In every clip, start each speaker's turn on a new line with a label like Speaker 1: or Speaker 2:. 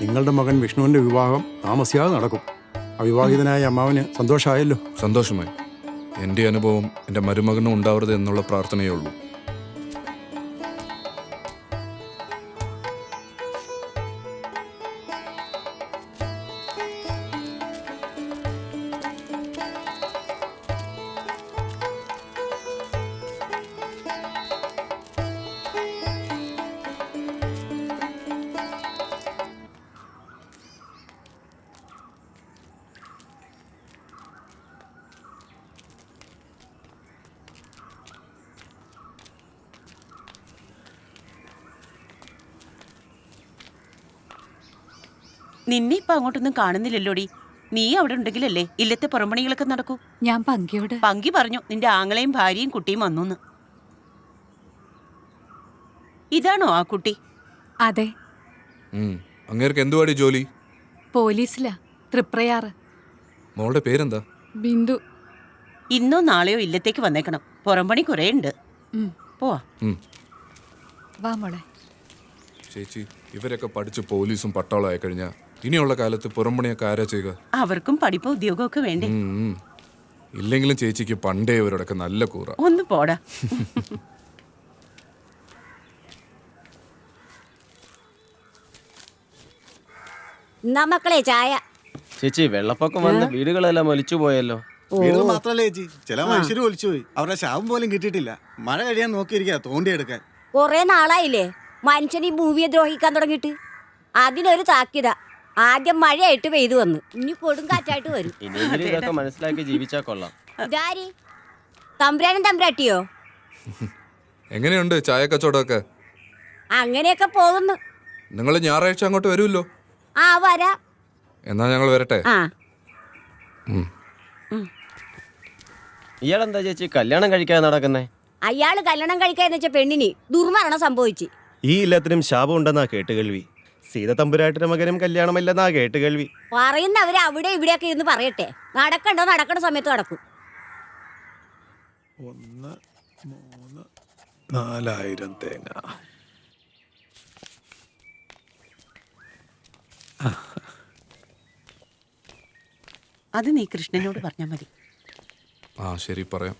Speaker 1: നിങ്ങളുടെ മകൻ വിഷ്ണുവിൻ്റെ വിവാഹം താമസിയാതെ നടക്കും. അവിവാഹിതനായ അമ്മാവന് സന്തോഷമായല്ലോ.
Speaker 2: സന്തോഷമായി. എൻ്റെ അനുഭവം എൻ്റെ മരുമകനും ഉണ്ടാവരുത് എന്നുള്ള പ്രാർത്ഥനയേ ഉള്ളൂ.
Speaker 3: നിന്നെ ഇപ്പൊ അങ്ങോട്ടൊന്നും കാണുന്നില്ലല്ലോടി. നീ അവിടെ ഉണ്ടെങ്കിലല്ലേ ഇല്ലത്തെ പുറംപണികളൊക്കെ നടക്കൂ.
Speaker 4: ഞാൻ പങ്കിയോട്
Speaker 3: പങ്കി പറഞ്ഞു നിന്റെ ആങ്ങളെയും ഭാര്യയും കുട്ടിയും വന്നു. ഇതാണോ ആ കുട്ടി?
Speaker 4: അതെ.
Speaker 2: അങ്ങേർക്ക് എന്തുവാടി ജോലി?
Speaker 4: പോലീസിലാ, തൃപ്രയാറ്.
Speaker 2: മോളുടെ പേരെന്താ?
Speaker 4: ബിന്ദു.
Speaker 3: ഇന്നോ നാളെയോ ഇല്ലത്തേക്ക് വന്നേക്കണം. പുറംപണി കുറേ ഉണ്ട്. പോവാ.
Speaker 4: വാ മോളെ.
Speaker 2: ചേച്ചി, ഇവരൊക്കെ പഠിച്ച് പോലീസും പട്ടാളം ആയി കഴിഞ്ഞാൽ ഇനിയുള്ള കാലത്ത് പുറംപണിയൊക്കെ ആരാ ചെയ്യുക?
Speaker 3: അവർക്കും പഠിപ്പോ ഉദ്യോഗമൊക്കെ വേണ്ടേ?
Speaker 2: ഇല്ലെങ്കിലും ചേച്ചിക്ക് പണ്ടേ ഇവരോടൊക്കെ നല്ല കൂറ.
Speaker 3: ഒന്ന് പോടാ.
Speaker 5: മക്കളെ ചായ.
Speaker 6: ചേച്ചി, വെള്ളപ്പൊക്കം വന്ന് വീടുകളെല്ലാം ഒലിച്ചു പോയല്ലോ.
Speaker 7: വീടുകൾ മാത്രല്ലേ ചേച്ചി, ചില മനുഷ്യര് ഒലിച്ചു പോയി. അവരുടെ ശവം പോലും കിട്ടിയിട്ടില്ല. മഴ കഴിയാൻ നോക്കിയിരിക്കാ തോണ്ടിയെടുക്കാൻ.
Speaker 5: കൊറേ നാളായില്ലേ മനുഷ്യൻ ഈ ഭൂമിയെ ദ്രോഹിക്കാൻ തുടങ്ങിയിട്ട്. അതിനൊരു താക്കിയത. ആദ്യം മഴയായിട്ട് പെയ്തു വന്നു, ഇനി കൊടുങ്കാറ്റായിട്ട് വരും.
Speaker 6: ഇനിയെങ്കിലും ഇതൊക്കെ മനസ്സിലാക്കി ജീവിച്ചാ കൊള്ളാം.
Speaker 5: ഇതാരി തമ്പുരാനും തമ്പുരാട്ടിയോ?
Speaker 2: എങ്ങനെയുണ്ട് ചായ കച്ചവടമൊക്കെ?
Speaker 5: അങ്ങനെയൊക്കെ പോകുന്നു.
Speaker 2: നിങ്ങൾ ഞായറാഴ്ച അങ്ങോട്ട് വരുമല്ലോ?
Speaker 5: ആ വരാ.
Speaker 2: എന്നാ ഞങ്ങൾ വരട്ടെ.
Speaker 5: ആ
Speaker 6: ഇയാളെന്താ ചേച്ചി കല്യാണം കഴിക്കാതെ നടക്കുന്നേ?
Speaker 5: അയാള് കല്യാണം കഴിക്കാന്ന് വെച്ച പെണ്ണിന് ദുർമരണം സംഭവിച്ചു.
Speaker 8: ഈ എല്ലാത്തിനും ശാപം ഉണ്ടെന്നാ കേട്ടുകേൾവി. സീത തമ്പുരാട്ടിന്റെ മകനും കല്യാണമില്ലെന്നാ കേട്ടുകേൾവി.
Speaker 5: പറയുന്നവര് അവിടെ ഇവിടെയൊക്കെ ഇരുന്ന് പറയട്ടെ. നടക്കണ്ട സമയത്ത് നടക്കും.
Speaker 1: 1, 3, 4000 തേങ്ങ.
Speaker 3: അത് നീ കൃഷ്ണനോട് പറഞ്ഞാൽ മതി.
Speaker 2: ആ ശരി, പറയാം.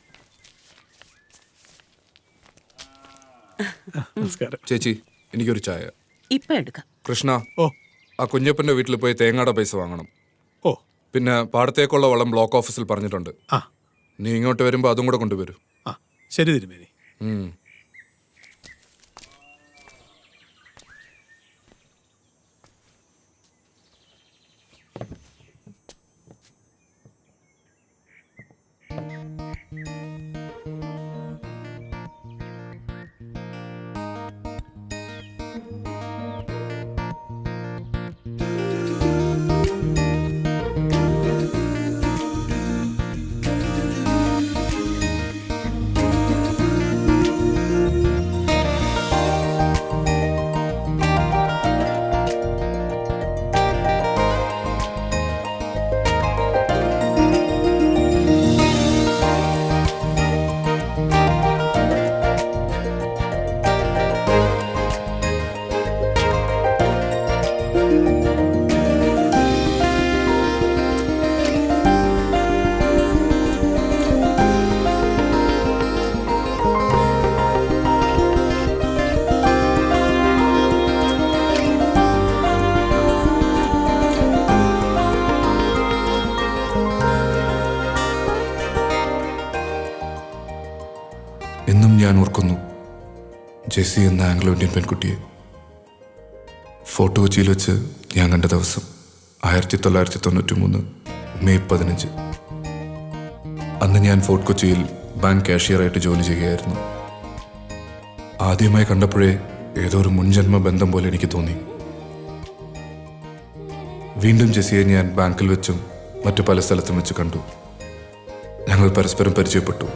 Speaker 1: നമസ്കാരം
Speaker 2: ചേച്ചി, എനിക്കൊരു ചായ.
Speaker 3: ഇപ്പൊ എടുക്കാം.
Speaker 2: കൃഷ്ണ,
Speaker 1: ഓ
Speaker 2: ആ കുഞ്ഞപ്പന്റെ വീട്ടിൽ പോയി തേങ്ങയുടെ പൈസ വാങ്ങണം.
Speaker 1: ഓ
Speaker 2: പിന്നെ പാടത്തേക്കുള്ള വളം ബ്ലോക്ക് ഓഫീസിൽ പറഞ്ഞിട്ടുണ്ട്.
Speaker 1: ആ
Speaker 2: നീ ഇങ്ങോട്ട് വരുമ്പോ അതും കൂടെ കൊണ്ടുവരൂ.
Speaker 1: ആ ശരി തിരുമേനി.
Speaker 2: എന്നും ഞാൻ ഓർക്കുന്നു ജെസ്സി എന്ന ആംഗ്ലോ ഇന്ത്യൻ പെൺകുട്ടിയെ. ഫോർട്ട് കൊച്ചിയിൽ വെച്ച് ഞാൻ കണ്ട ദിവസം 1993 മെയ് 15. അന്ന് ഞാൻ ഫോർട്ട് കൊച്ചിയിൽ ബാങ്ക് കാഷ്യറായിട്ട് ജോലി ചെയ്യുകയായിരുന്നു. ആദ്യമായി കണ്ടപ്പോഴേ ഏതോ ഒരു മുൻജന്മ ബന്ധം പോലെ എനിക്ക് തോന്നി. വീണ്ടും ജെസ്സിയെ ഞാൻ ബാങ്കിൽ വെച്ചും മറ്റു പല സ്ഥലത്തും വെച്ച് കണ്ടു. ഞങ്ങൾ പരസ്പരം പരിചയപ്പെട്ടു.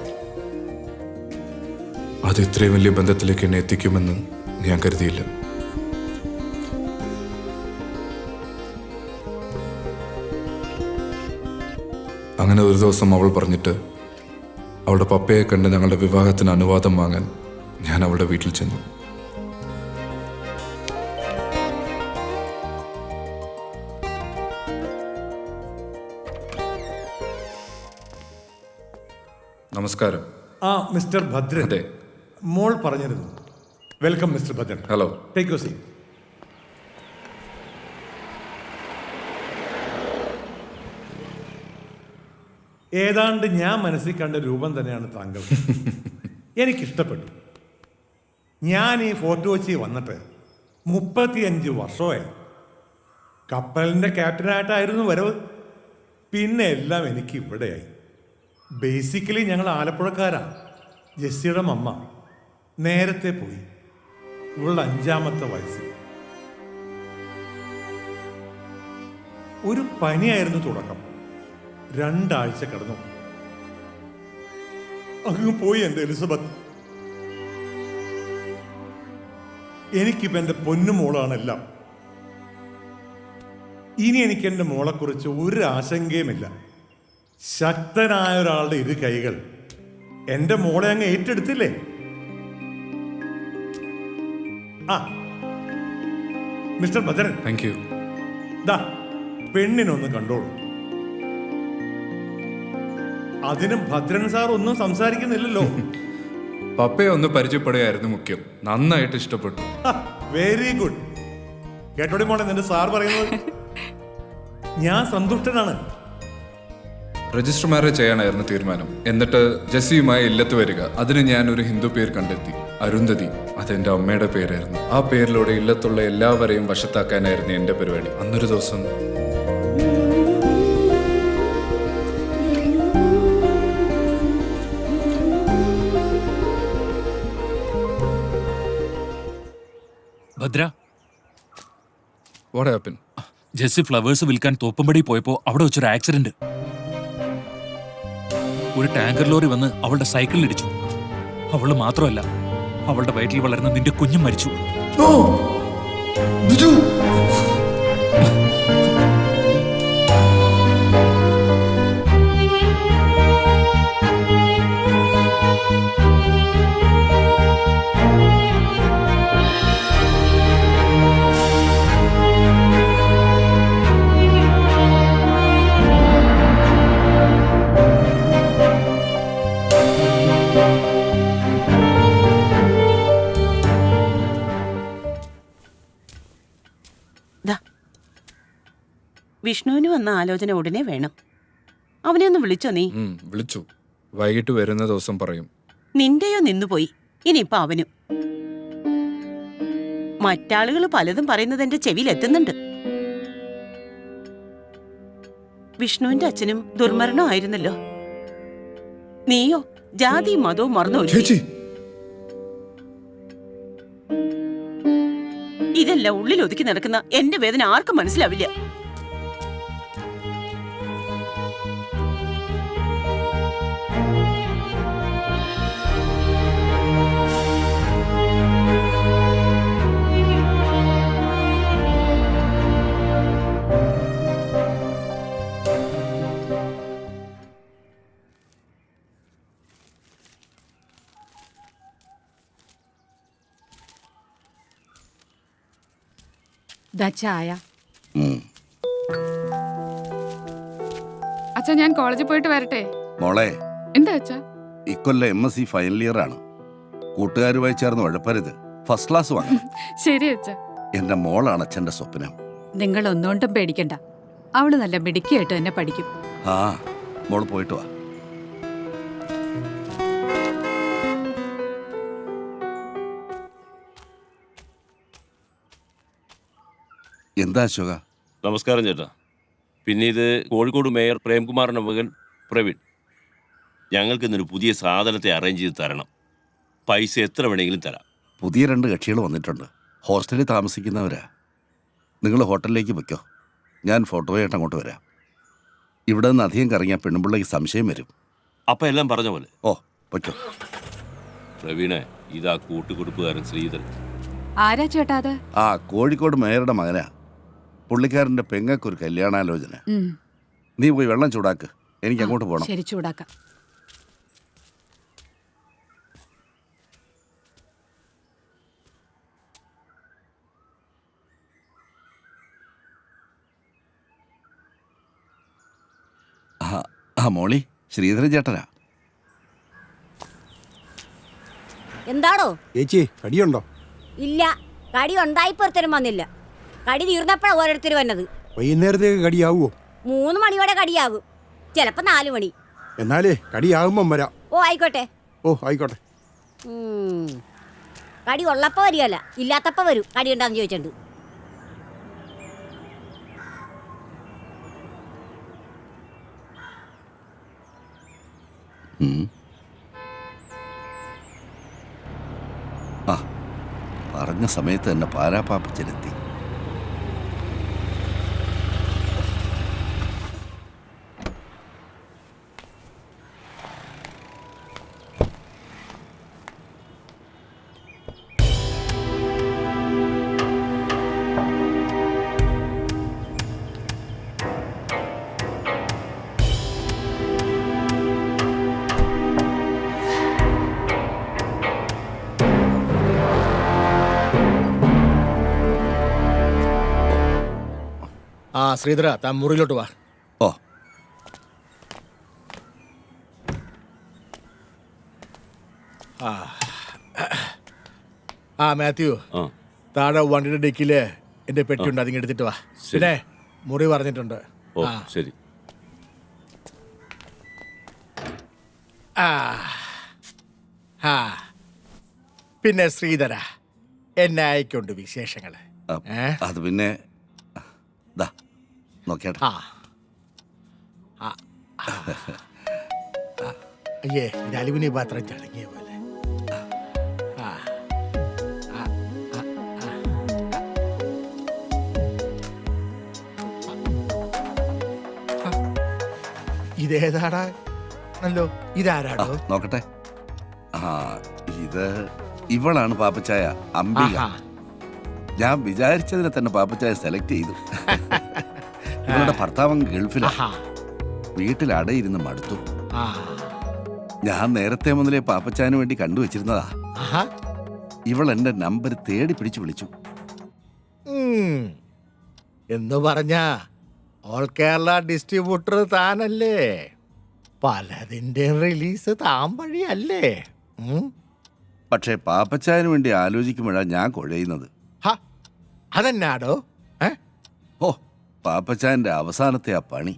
Speaker 2: അത് ഇത്രയും വലിയ ബന്ധത്തിലേക്ക് എന്നെ എത്തിക്കുമെന്ന് ഞാൻ കരുതിയില്ല. അങ്ങനെ ഒരു ദിവസം അവൾ പറഞ്ഞിട്ട് അവളുടെ പപ്പയെ കണ്ട് ഞങ്ങളുടെ വിവാഹത്തിന് അനുവാദം വാങ്ങാൻ ഞാൻ അവളുടെ വീട്ടിൽ ചെന്നു. നമസ്കാരം.
Speaker 9: ആ മിസ്റ്റർ ഭദ്രൻ.
Speaker 2: അതെ.
Speaker 9: മോൾ പറഞ്ഞിരുന്നു. Welcome mister Bhadran.
Speaker 2: Hello.
Speaker 9: Take you seat. ഏതാണ്ട് ഞാൻ മനസ്സിൽ കണ്ട രൂപം തന്നെയാണ് താങ്കൾ. എനിക്കിഷ്ടപ്പെട്ടു. ഞാൻ ഈ ഫോർട്ട് കൊച്ചി വന്നിട്ട് 35 വർഷമായി. കപ്പലിൻ്റെ ക്യാപ്റ്റനായിട്ടായിരുന്നു വരവ്. പിന്നെ എല്ലാം എനിക്ക് ഇവിടെയായി. ബേസിക്കലി ഞങ്ങൾ ആലപ്പുഴക്കാരാണ്. ജെസ്സിയുടെ അമ്മ നേരത്തെ പോയി, ഇവളുടെ 5ാമത്തെ വയസ്സിൽ. ഒരു പനിയായിരുന്നു തുടക്കം. 2 ആഴ്ച കിടന്നു. അങ്ങ് പോയി എൻ്റെ എലിസബത്ത്. എനിക്കിപ്പോൾ എൻ്റെ പൊന്നുമോളാണെല്ലാം. ഇനി എനിക്ക് എൻ്റെ മോളെക്കുറിച്ച് ഒരു ആശങ്കയുമില്ല. ശക്തനായ ഒരാളുടെ 2 കൈകൾ എൻ്റെ മോളെ അങ്ങ് ഏറ്റെടുത്തില്ലേ? ആ മിസ്റ്റർ ഭദ്രൻ,
Speaker 2: താങ്ക് യു.
Speaker 9: ദാ പെണ്ണിനൊന്ന് കണ്ടോളൂ. അതിനും ഭദ്രൻ സാർ ഒന്നും സംസാരിക്കുന്നില്ലല്ലോ.
Speaker 2: പപ്പയെ ഒന്ന് പരിചയപ്പെടുകയായിരുന്നു മുഖ്യം. നന്നായിട്ട് ഇഷ്ടപ്പെട്ടു.
Speaker 9: Very good. കേട്ടോടി മോളെ നിന്റെ സാർ പറയുന്നത്. ഞാൻ സന്തുഷ്ടനാണ്.
Speaker 2: രജിസ്റ്റർ മാരേജ് ചെയ്യാനായിരുന്നു തീരുമാനം. എന്നിട്ട് ജെസ്സിയുമായി ഇല്ലത്ത് വരിക. അതിന് ഞാൻ ഒരു ഹിന്ദു പേര് കണ്ടെത്തി, അരുന്ധതി. അതെന്റെ അമ്മയുടെ പേരായിരുന്നു. ആ പേരിലൂടെ ഇല്ലത്തുള്ള എല്ലാവരെയും വശത്താക്കാനായിരുന്നു എന്റെ പരിപാടി. അന്നൊരു ദിവസം
Speaker 10: Bhadra,
Speaker 2: what happen?
Speaker 10: Jessy flowers വിൽക്കാൻ തോപ്പുംപടി പോയപ്പോ അവിടെ വെച്ചൊരു ആക്സിഡന്റ്. ഒരു ടാങ്കർ ലോറി വന്ന് അവളുടെ സൈക്കിളിൽ ഇടിച്ചു. അവള് മാത്രമല്ല, അവളുടെ വയറ്റിൽ വളർന്ന നിന്റെ കുഞ്ഞും മരിച്ചു.
Speaker 3: വിഷ്ണുവിന് വന്ന ആലോചന ഉടനെ വേണം. അവനെ ഒന്ന് വിളിച്ചോ നീ?
Speaker 2: വിളിച്ചു. വൈകിട്ട് വരുന്ന ദിവസം പറയും.
Speaker 3: നിന്റെയോ നിന്നുപോയി, ഇനിയിപ്പൊ അവനും. മറ്റാളുകൾ പലതും പറയുന്നത് എന്റെ ചെവിയിൽ എത്തുന്നുണ്ട്. വിഷ്ണുവിന്റെ അച്ഛനും ദുർമരണമായിരുന്നല്ലോ. നീയോ ജാതിയും മതവും മറന്നു. ഇതെല്ലാം ഉള്ളിൽ ഒതുക്കി നടക്കുന്ന എന്റെ വേദന ആർക്കും മനസ്സിലാവില്ല.
Speaker 4: ചായ.
Speaker 11: അച്ഛാ, ഞാൻ കോളേജിൽ പോയിട്ട് വരട്ടെ.
Speaker 12: മോളെ,
Speaker 11: എന്താ അച്ഛാ?
Speaker 12: ഇക്കൊല്ലം MSc ഫൈനൽ ഇയർ ആണ്. കൂട്ടുകാരുമായി ചേർന്ന് ഉഴപ്പരുത്. ഫസ്റ്റ് ക്ലാസ് വാങ്ങണം.
Speaker 11: ശരി അച്ഛാ.
Speaker 12: എന്റെ മോളാണ് അച്ഛന്റെ സ്വപ്നം.
Speaker 4: നിങ്ങൾ ഒന്നുകൊണ്ടും പേടിക്കണ്ട. അവള് നല്ല മിടുക്കിയായിട്ട് തന്നെ പഠിക്കും.
Speaker 12: ആ, മോള് പോയിട്ട് വാ. എന്താ അശോക?
Speaker 13: നമസ്കാരം ചേട്ടാ. പിന്നെ ഇത് കോഴിക്കോട് മേയർ പ്രേംകുമാറിൻ്റെ മകൻ പ്രവീൺ. ഞങ്ങൾക്ക് ഇന്നൊരു പുതിയ സാധനത്തെ അറേഞ്ച് ചെയ്ത് തരണം. പൈസ എത്ര വേണമെങ്കിലും തരാം.
Speaker 12: പുതിയ 2 കക്ഷികൾ വന്നിട്ടുണ്ട്. ഹോസ്റ്റലിൽ താമസിക്കുന്നവരാ. നിങ്ങൾ ഹോട്ടലിലേക്ക് വയ്ക്കോ. ഞാൻ ഫോട്ടോയായിട്ട് അങ്ങോട്ട് വരാം. ഇവിടെ നിന്ന് അധികം കറങ്ങിയാൽ പെണ്ണുപിള്ളയ്ക്ക് സംശയം വരും.
Speaker 13: അപ്പം എല്ലാം പറഞ്ഞ പോലെ.
Speaker 12: ഓ, വയ്ക്കോ.
Speaker 13: പ്രവീണേ, ഇതാ കൂട്ടുകുടുപ്പുകാരൻ ശ്രീധരൻ.
Speaker 4: ആരാ ചേട്ടാ അത്?
Speaker 12: ആ, കോഴിക്കോട് മേയറുടെ മകനാ. പുള്ളിക്കാരൻ്റെ പെങ്ങൾക്കൊരു കല്യാണാലോചന. നീ പോയി വെള്ളം ചൂടാക്ക്. എനിക്ക് അങ്ങോട്ട് പോകണം.
Speaker 4: ശരി, ചൂടാക്കാം.
Speaker 12: മോളി, ശ്രീധരൻ ചേട്ടനാ.
Speaker 5: എന്താണോ?
Speaker 1: ചേച്ചി കടിയുണ്ടോ?
Speaker 5: ഇല്ല, കടി ഉണ്ടായിപ്പോ ഒരുത്തരും വന്നില്ല. കടി തീർന്നപ്പോഴാണ് ഓരോരുത്തർ വന്നത്.
Speaker 1: വൈകുന്നേരത്തേക്ക് കടിയാവുമോ?
Speaker 5: 3 മണിയോടെ കടിയാകും, ചിലപ്പോ 4 മണി.
Speaker 1: എന്നാലേ കടിയാകുമ്പം വരാം.
Speaker 5: ഓ ആയിക്കോട്ടെ.
Speaker 1: ഓ ആയിക്കോട്ടെ.
Speaker 5: കടി ഉള്ളപ്പോ വരികയല്ല, ഇല്ലാത്തപ്പോ വരും. കടി ഉണ്ടാന്ന് ചോദിച്ചിട്ടുണ്ട്.
Speaker 12: ആ പറഞ്ഞ സമയത്ത് തന്നെ പാരാപ്പാപ്പച്ചനെത്തി.
Speaker 14: ആ ശ്രീധര, താൻ മുറിയിലോട്ട് വാ.
Speaker 12: ഓ
Speaker 14: ആ മാത്യു, താഴെ വണ്ടിയുടെ ഡിക്കില് എന്റെ പെട്ടിയുണ്ട്, അതിങ്ങ് എടുത്തിട്ട് വാ. പിന്നെ മുറി പറഞ്ഞിട്ടുണ്ട്.
Speaker 13: ഓ ശരി.
Speaker 14: പിന്നെ ശ്രീധര, എന്നെ അയക്കൊണ്ട് വിശേഷങ്ങള്.
Speaker 12: അത് പിന്നെ നോക്കിയാട്ടെ.
Speaker 14: അയ്യേ, ഇത് അലുമിനിയം പാത്രം ചടങ്ങിയ പോലെ. ഇതേതാടാ? അല്ലോ, ഇതാരാടോ?
Speaker 12: നോക്കട്ടെ. ഇത് ഇവളാണ് പാപ്പച്ചായ, അംബിക. ഞാൻ വിചാരിച്ചതിനെ തന്നെ പാപ്പച്ചായ സെലക്ട് ചെയ്തു. ഇവളുടെ ഭർത്താവ് ഗൾഫിലാണ്, വീട്ടിൽ അടയിരുന്ന് മടുത്തു. ഞാൻ നേരത്തെ മുതലേ പാപ്പച്ചായന് വേണ്ടി കണ്ടുവച്ചിരുന്നതാ. ഇവൾ എന്റെ നമ്പർ തേടി പിടിച്ചു വിളിച്ചു.
Speaker 14: എന്ന് പറഞ്ഞ ഓൾ കേരള ഡിസ്ട്രിബ്യൂട്ടർ താനല്ലേ? പലതിന്റെ റിലീസ് താൻ വഴിയല്ലേ?
Speaker 12: പക്ഷേ പാപ്പച്ചായന് വേണ്ടി ആലോചിക്കുമ്പോഴാണ് ഞാൻ കുഴയുന്നത്.
Speaker 14: അതെന്നാടോ?
Speaker 12: ഓ, പാപ്പച്ചായന്റെ അവസാനത്തെ ആ പണി,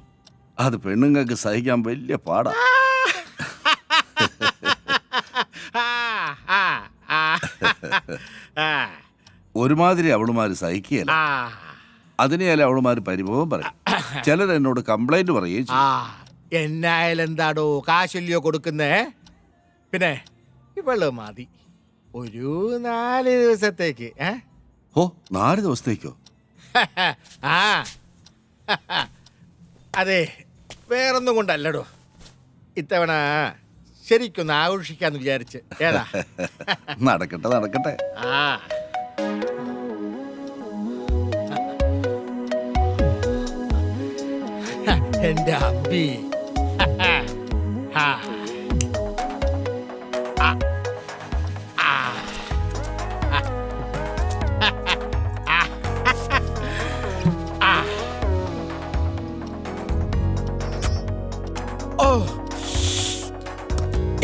Speaker 12: അത് പെണ്ണുങ്ങൾക്ക് സഹിക്കാൻ വലിയ പാടാ. ഒരുമാതിരി അവളുമാര് സഹിക്കുകയല്ല. അതിനെയല്ല അവളുമാര് പരിഭവം പറയും. ചിലർ എന്നോട് കംപ്ലൈന്റ് പറയുകയും ചെയ്യും.
Speaker 14: എന്നായാലും എന്താടോ, കാശല്യോ കൊടുക്കുന്നേ? പിന്നെ ഇവള് മതി ഒരു 4 ദിവസത്തേക്ക്.
Speaker 12: ഓ, 4 ദിവസത്തേക്കോ?
Speaker 14: അതെ, വേറൊന്നും കൊണ്ടല്ലടോ. ഇത്തവണ ശരിക്കൊന്ന് ആഘോഷിക്കാന്ന് വിചാരിച്ച്. ഏതാ?
Speaker 12: നടക്കട്ടെ നടക്കട്ടെ.
Speaker 14: എന്റെ അമ്പി.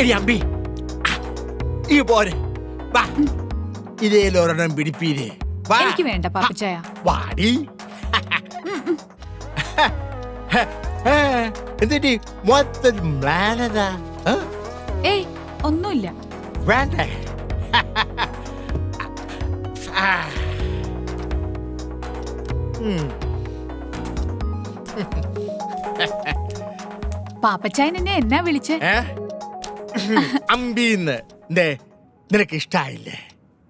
Speaker 14: എടി അമ്പി, ഈ പോരെ, വാ, ഇതേലൊരെണ്ണം പിടിപ്പീരേ.
Speaker 4: എനിക്ക് വേണ്ട പാപ്പച്ചായ.
Speaker 14: വാടി. എന്നിട്ട് മൊത്തം മ്ലാനതാ.
Speaker 4: ഏയ്, ഒന്നുമില്ല.
Speaker 14: വേണ്ടേ?
Speaker 4: പാപ്പച്ചായൻ എന്നെ എന്നാ വിളിച്ചേ?
Speaker 14: അമ്പീന്ന്. നിനക്ക് ഇഷ്ടായില്ലേ?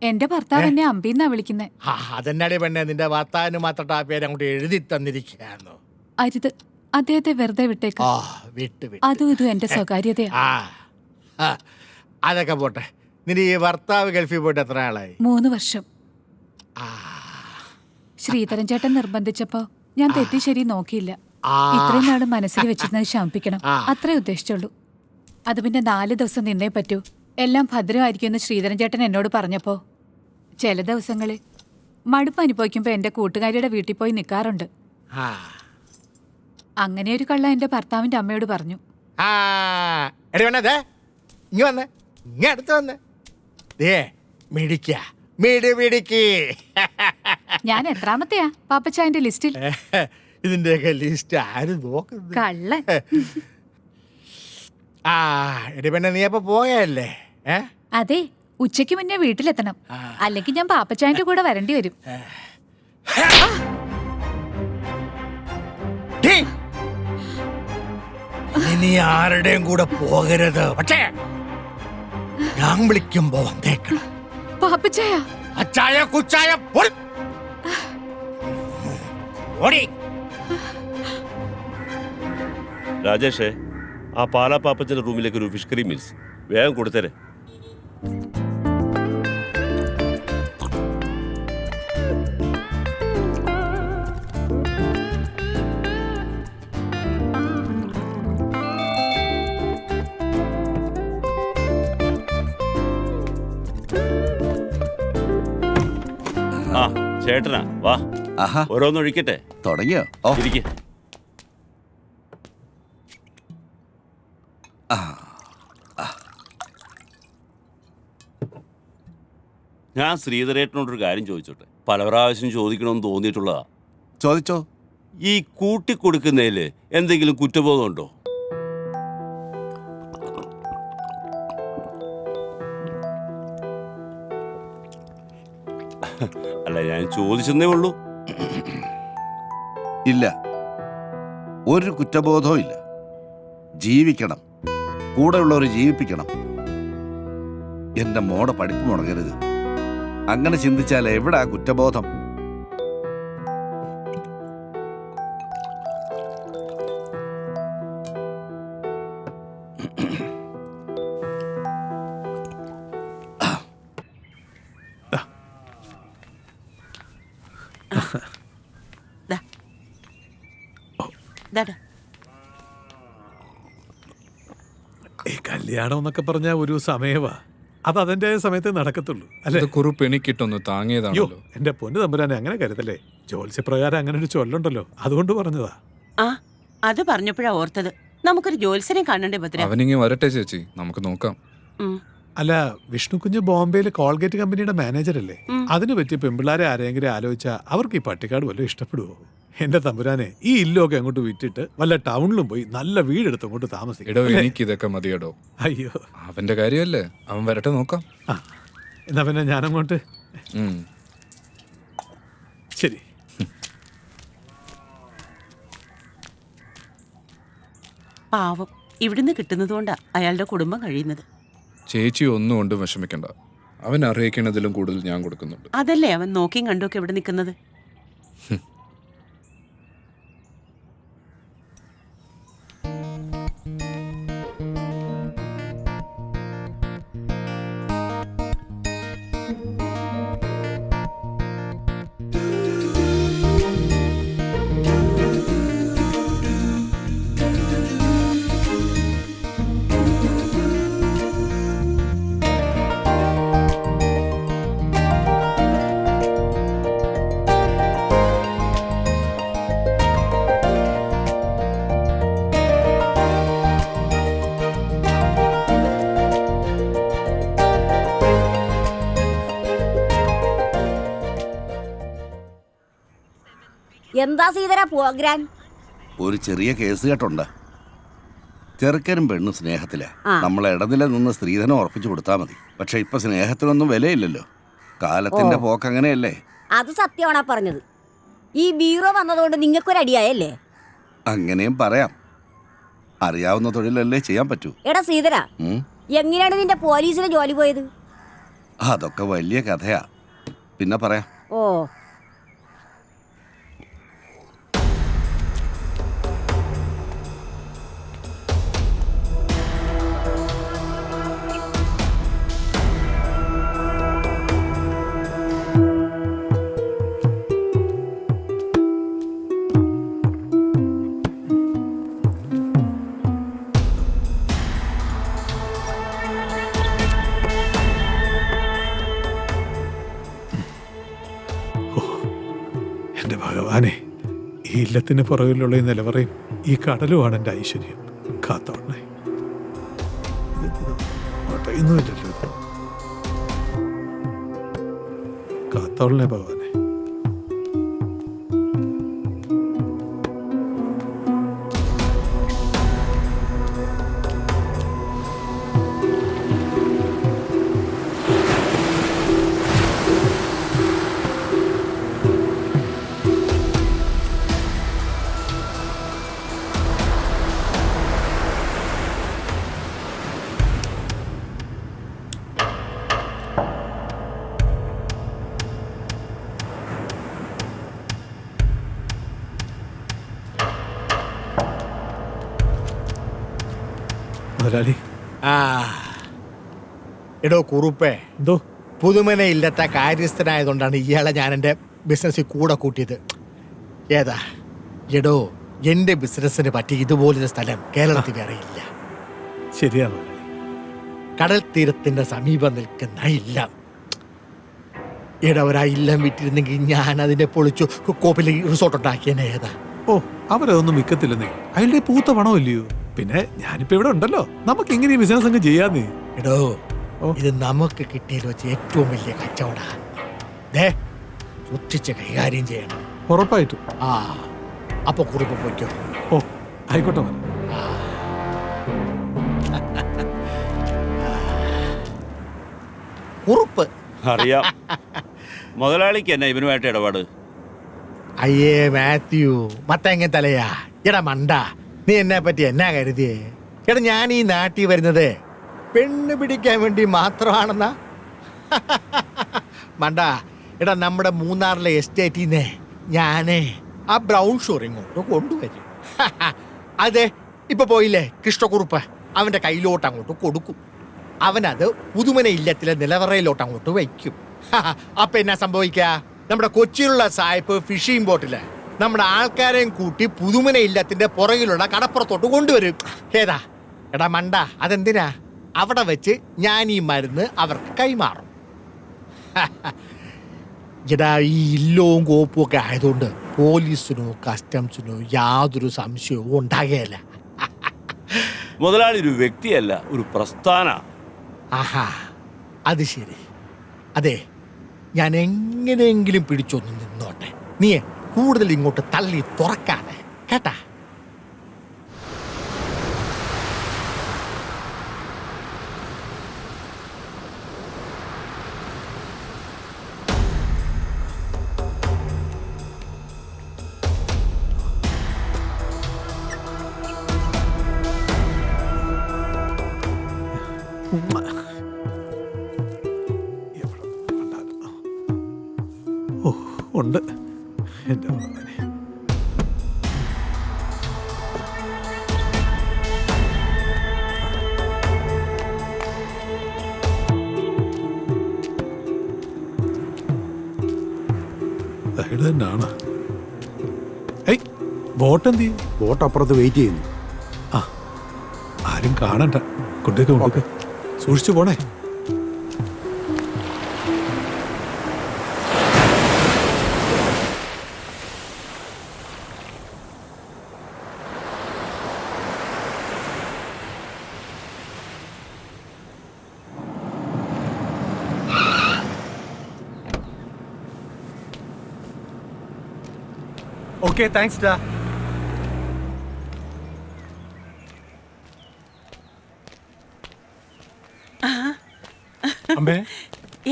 Speaker 4: എന്റെ ഭർത്താവ് എന്നെ അമ്പീന്നാ വിളിക്കുന്നേ.
Speaker 14: അതെന്നാടി പെണ്ണെ, നിന്റെ ഭർത്താവിന് മാത്രം ആ പേര് അങ്ങോട്ട് എഴുതി തന്നിരിക്കുകയായിരുന്നു.
Speaker 4: അരുത്, അദ്ദേഹത്തെ വെറുതെ വിട്ടേക്ക്. അതും ഇതും എന്റെ സ്വകാര്യതയാ.
Speaker 14: അതൊക്കെ പോട്ടെ. നിന്റെ ഈ ഭർത്താവ് ഗൾഫിൽ പോയിട്ട് എത്ര ആളായി?
Speaker 4: 3 വർഷം. ശ്രീധരൻ ചേട്ടൻ നിർബന്ധിച്ചപ്പോ ഞാൻ തെറ്റി ശരി നോക്കിയില്ല. ഇത്രയും നാളും മനസ്സിൽ വെച്ചിരുന്നത് ശമിപ്പിക്കണം, അത്രേ ഉദ്ദേശിച്ചുള്ളൂ. അത് പിന്നെ 4 ദിവസം നിന്നേ പറ്റൂ. എല്ലാം ഭദ്രമായിരിക്കുമെന്ന് ശ്രീധരൻ ചേട്ടൻ എന്നോട് പറഞ്ഞപ്പോ ചില ദിവസങ്ങളിൽ മടുപ്പ് അനുഭവിക്കുമ്പോ എന്റെ കൂട്ടുകാരിയുടെ വീട്ടിൽ പോയി നിൽക്കാറുണ്ട്. അങ്ങനെ ഒരു കള്ള എന്റെ ഭർത്താവിന്റെ അമ്മയോട് പറഞ്ഞു.
Speaker 14: ഇങ്ങ് വന്നേ, ഇങ്ങ് അടുത്ത് വന്നേ. ദേ മിടിക്ക മിടിക്ക്.
Speaker 4: ഞാൻ എത്രാമത്തെയാ പാപ്പച്ചായന്റെ ലിസ്റ്റിൽ?
Speaker 14: ഇതിന്റെയൊക്കെ ലിസ്റ്റ് ആരും നോക്കുന്നത്?
Speaker 4: കള്ളൻ.
Speaker 14: ആ എടി പെണ്ണെ, നീ അപ്പൊ പോയല്ലേ?
Speaker 4: അതെ, ഉച്ചയ്ക്ക് മുന്നേ വീട്ടിലെത്തണം, അല്ലെങ്കിൽ ഞാൻ പാപ്പച്ചായന്റെ കൂടെ വരേണ്ടി വരും.
Speaker 14: ഇനി ആരുടെയും കൂടെ പോകരുത്, പക്ഷേ ഞാൻ വിളിക്കുമ്പോ വന്നേക്കണം.
Speaker 4: പാപ്പച്ചായ,
Speaker 14: അച്ചായ കുച്ചായ ഓടി.
Speaker 13: രാജേഷേ, ആ പാലാ പാപ്പച്ചന്റെ റൂമിലേക്ക് ഒരു ഫിഷ് കറി മീൽസ് വേഗം കൊടുത്തേരെ. ആ ചേട്ടനാ, വാ. ഓരോന്നൊഴിക്കട്ടെ.
Speaker 12: തുടങ്ങിയോ?
Speaker 13: ഇരിക്കെ. ഞാൻ ശ്രീധരേട്ടനോടൊരു കാര്യം ചോദിച്ചോട്ടെ? പല പ്രാവശ്യം ചോദിക്കണമെന്ന് തോന്നിയിട്ടുള്ളതാ.
Speaker 12: ചോദിച്ചോ.
Speaker 13: ഈ കൂട്ടിക്കൊടുക്കുന്നതിൽ എന്തെങ്കിലും കുറ്റബോധമുണ്ടോ? അല്ല, ഞാൻ ചോദിച്ചെന്നേ ഉള്ളൂ.
Speaker 12: ഇല്ല, ഒരു കുറ്റബോധവും ഇല്ല. ജീവിക്കണം, കൂടെയുള്ളവർ ജീവിപ്പിക്കണം. എന്റെ മോടെ പഠിപ്പ് മുടങ്ങരുത്. അങ്ങനെ ചിന്തിച്ചാൽ എവിടാ കുറ്റബോധം?
Speaker 9: ഈ കല്യാണം എന്നൊക്കെ പറഞ്ഞ ഒരു സമയവാ, അത് അതിന്റെ സമയത്ത് നടക്കത്തുള്ളൂ അല്ലെ?
Speaker 2: കുറിപ്പ് എനിക്കിട്ടൊന്ന് താങ്ങിയതാണല്ലോ.
Speaker 9: എന്റെ പൊന്നു തമ്പുരാനെ, അങ്ങനെ കരുതല്ലേ. ജ്യോത്സ്യപ്രകാരം അങ്ങനെ ഒരു ചൊല്ലുണ്ടല്ലോ, അതുകൊണ്ട് പറഞ്ഞതാ.
Speaker 3: ആ, അത് പറഞ്ഞപ്പോഴാ ഓർത്തത്. നമുക്കൊരു ജ്യോത്സ്യനെ കാണണ്ടേ ഭദ്ര?
Speaker 2: അവനിങ്ങി വരട്ടെ ചേച്ചി, നമുക്ക് നോക്കാം.
Speaker 9: അല്ല, വിഷ്ണു കുഞ്ഞ് ബോംബെയിലെ കോൾഗേറ്റ് കമ്പനിയുടെ മാനേജർ അല്ലേ? അതിന് പറ്റിയ പെമ്പിള്ളാരെ ആരെങ്കിലും ആലോചിച്ചാ അവർക്ക് ഈ പട്ടിക്കാട് വല്ലതും ഇഷ്ടപ്പെടുവോ? എന്റെ തമ്പുരാനെ, ഈ ഇല്ലൊക്കെ അങ്ങോട്ട് വിറ്റിട്ട് വല്ല ടൗണിലും പോയി നല്ല വീടെടുത്ത് അങ്ങോട്ട് താമസിക്കും.
Speaker 2: എടോ, എനിക്ക് ഇതൊക്കെ മതിയടോ.
Speaker 9: അയ്യോ,
Speaker 2: അവന്റെ കാര്യമല്ലേ, അവൻ വരട്ടെ, നോക്കാം.
Speaker 9: എന്നാ പിന്നെ ഞാനങ്ങോട്ട്. ശരി.
Speaker 3: പാവം, ഇവിടുന്ന് കിട്ടുന്നതുകൊണ്ടാ അയാളുടെ കുടുംബം കഴിയുന്നത്.
Speaker 2: ചേച്ചി ഒന്നും കൊണ്ട് വിഷമിക്കണ്ട. അവൻ അറിയിക്കണതിലും കൂടുതൽ ഞാൻ കൊടുക്കുന്നുണ്ട്.
Speaker 3: അതല്ലേ അവൻ നോക്കിയും കണ്ടൊക്കെ ഇവിടെ നിൽക്കുന്നത്.
Speaker 5: എന്താ സീതര പ്രോഗ്രാം?
Speaker 12: ഒരു ചെറിയ കേസ് കേട്ടുണ്ട്. ചെറുക്കനും പെണ്ണും സ്നേഹത്തിലാ. നമ്മളെ ഇടനില നിന്ന് സ്ത്രീധനം ഉറപ്പിച്ചു കൊടുത്താൽ മതി. പക്ഷെ ഇപ്പൊ സ്നേഹത്തിനൊന്നും വിലയില്ലല്ലോ. കാലത്തിന്റെ പോക്ക് അങ്ങനെയല്ലേ?
Speaker 5: അത് സത്യമാണാ പറഞ്ഞത്. ഈ ബീറോ വന്നതുകൊണ്ട് നിങ്ങൾക്കൊരടിയായല്ലേ?
Speaker 12: അങ്ങനെയും പറയാം. അറിയാവുന്ന തൊഴിലല്ലേ ചെയ്യാൻ പറ്റൂ.
Speaker 5: എടാ സീതര, എങ്ങനെയാണ് നിന്റെ പോലീസിലെ ജോലി പോയത്?
Speaker 12: അതൊക്കെ വലിയ കഥയാ, പിന്നെ പറയാം.
Speaker 5: ഓ,
Speaker 9: എന്റെ ഭഗവാനെ, ഈ ഇല്ലത്തിന് പുറകിലുള്ള ഈ നിലവറയും ഈ കടലുമാണ് എൻ്റെ ഐശ്വര്യം. കാത്തോണേ. ഒന്നുമില്ലല്ലോ. കാത്തോളനെ ഭഗവാനെ. മുതലാളി.
Speaker 14: എടോ കുറുപ്പേ,
Speaker 9: എന്തോ
Speaker 14: പുതുമന ഇല്ലാത്ത കാര്യസ്ഥനായതുകൊണ്ടാണ് ഇയാളെ ഞാൻ എൻ്റെ ബിസിനസ്സിൽ കൂടെ കൂട്ടിയത്. ഏതാ എടോ, എൻ്റെ ബിസിനസ്സിന് പറ്റി ഇതുപോലൊരു സ്ഥലം കേരളത്തിൽ വേറെ ഇല്ല.
Speaker 9: ശരിയാ മുതലാളി.
Speaker 14: കടൽ തീരത്തിന്റെ സമീപം നിൽക്കുന്ന ഇല്ലം. ഒരാ ഇല്ലം വിറ്റിരുന്നെങ്കിൽ ഞാൻ അതിനെ പൊളിച്ചു കോപ്പിൽ റിസോർട്ട് ഉണ്ടാക്കിയനെ. ഏതാ
Speaker 9: ഓ, അവരതൊന്നും മിക്കത്തില്ലെന്നേ. അയാളുടെ പൂത്ത പണമില്ലയോ. പിന്നെ ഞാനിപ്പോ ഇവിടെ ഉണ്ടല്ലോ, നമുക്ക് എങ്ങനെ ഈ ബിസിനസ് അങ്ങ് ചെയ്യാന്നേ.
Speaker 14: എടോ, ഇത് നമുക്ക് കിട്ടിയതിൽ വെച്ച് ഏറ്റവും വലിയ കച്ചവടാ. ദേ, സൂക്ഷിച്ച് കൈകാര്യം ചെയ്യണം.
Speaker 9: ഉറപ്പായിട്ടും.
Speaker 14: അപ്പൊ കുറിപ്പ് പോയിക്കോ.
Speaker 9: ഓ, ആയിക്കോട്ടെ.
Speaker 14: കുറുപ്പ്
Speaker 13: അറിയാം. മുതലാളിക്ക് എന്നാ ഇവനുമായിട്ട് ഇടപാട്?
Speaker 14: അയ്യേ മാത്യു, മത്തങ്ങ തലയാ. എടാ മണ്ട, നീ എന്നെ പറ്റി എന്നാ കരുതിയേ? എടാ, ഞാൻ ഈ നാട്ടിൽ വരുന്നത് പെണ്ണ് പിടിക്കാൻ വേണ്ടി മാത്രമാണെന്നാ? മണ്ട, എടാ, നമ്മുടെ മൂന്നാറിലെ എസ്റ്റേറ്റിൽ ഞാനേ ആ ബ്രൗൺ ഷുഗർ ഇങ്ങോട്ട് കൊണ്ടുവരും. അതെ, ഇപ്പൊ പോയില്ലേ കൃഷ്ണക്കുറുപ്പ്, അവന്റെ കയ്യിലോട്ട് അങ്ങോട്ട് കൊടുക്കും. അവനത് പുതുമന ഇല്ലത്തിലെ നിലവറയിലോട്ട് അങ്ങോട്ട് വയ്ക്കും. അപ്പൊ എന്നാ സംഭവിക്ക? നമ്മുടെ കൊച്ചിയിലുള്ള സായിപ്പ് ഫിഷിംഗ് ബോട്ടില് നമ്മുടെ ആൾക്കാരെയും കൂട്ടി പുതുമന ഇല്ലത്തിന്റെ പുറകിലുള്ള കടപ്പുറത്തോട്ട് കൊണ്ടുവരും. ഏതാ എടാ മണ്ട, അതെന്തിനാ? അവിടെ വെച്ച് ഞാൻ ഈ മരുന്ന് അവർക്ക് കൈമാറും. എടാ, ഈ ഇല്ലവും കോപ്പും ഒക്കെ ആയതുകൊണ്ട് പോലീസിനോ കസ്റ്റംസിനോ യാതൊരു സംശയവും ഉണ്ടാകുകയില്ല.
Speaker 13: മുതലാളി ഒരു വ്യക്തിയല്ല, ഒരു പ്രസ്ഥാന.
Speaker 14: ആഹാ, അത് ശരി. അതെ, ഞാൻ എങ്ങനെയെങ്കിലും പിടിച്ചൊന്ന് നിന്നോട്ടെ. നീ കൂടുതൽ ഇങ്ങോട്ട് തള്ളി തുറക്കാതെ, കേട്ടാ?
Speaker 9: ഓ, ഉണ്ട് എൻ്റെ ഭഗവാനെ. സൈഡ് തന്നെയാണ്. ഏയ്, ബോട്ട് എന്ത് ചെയ്യും?
Speaker 1: ബോട്ട് അപ്പുറത്ത് വെയിറ്റ് ചെയ്യുന്നു.
Speaker 9: ആരും കാണണ്ട. കൊണ്ടേക്ക് സൂക്ഷിച്ചു പോണേ.
Speaker 15: ഓക്കെ, താങ്ക്സ് ഡാ. അമ്മേ,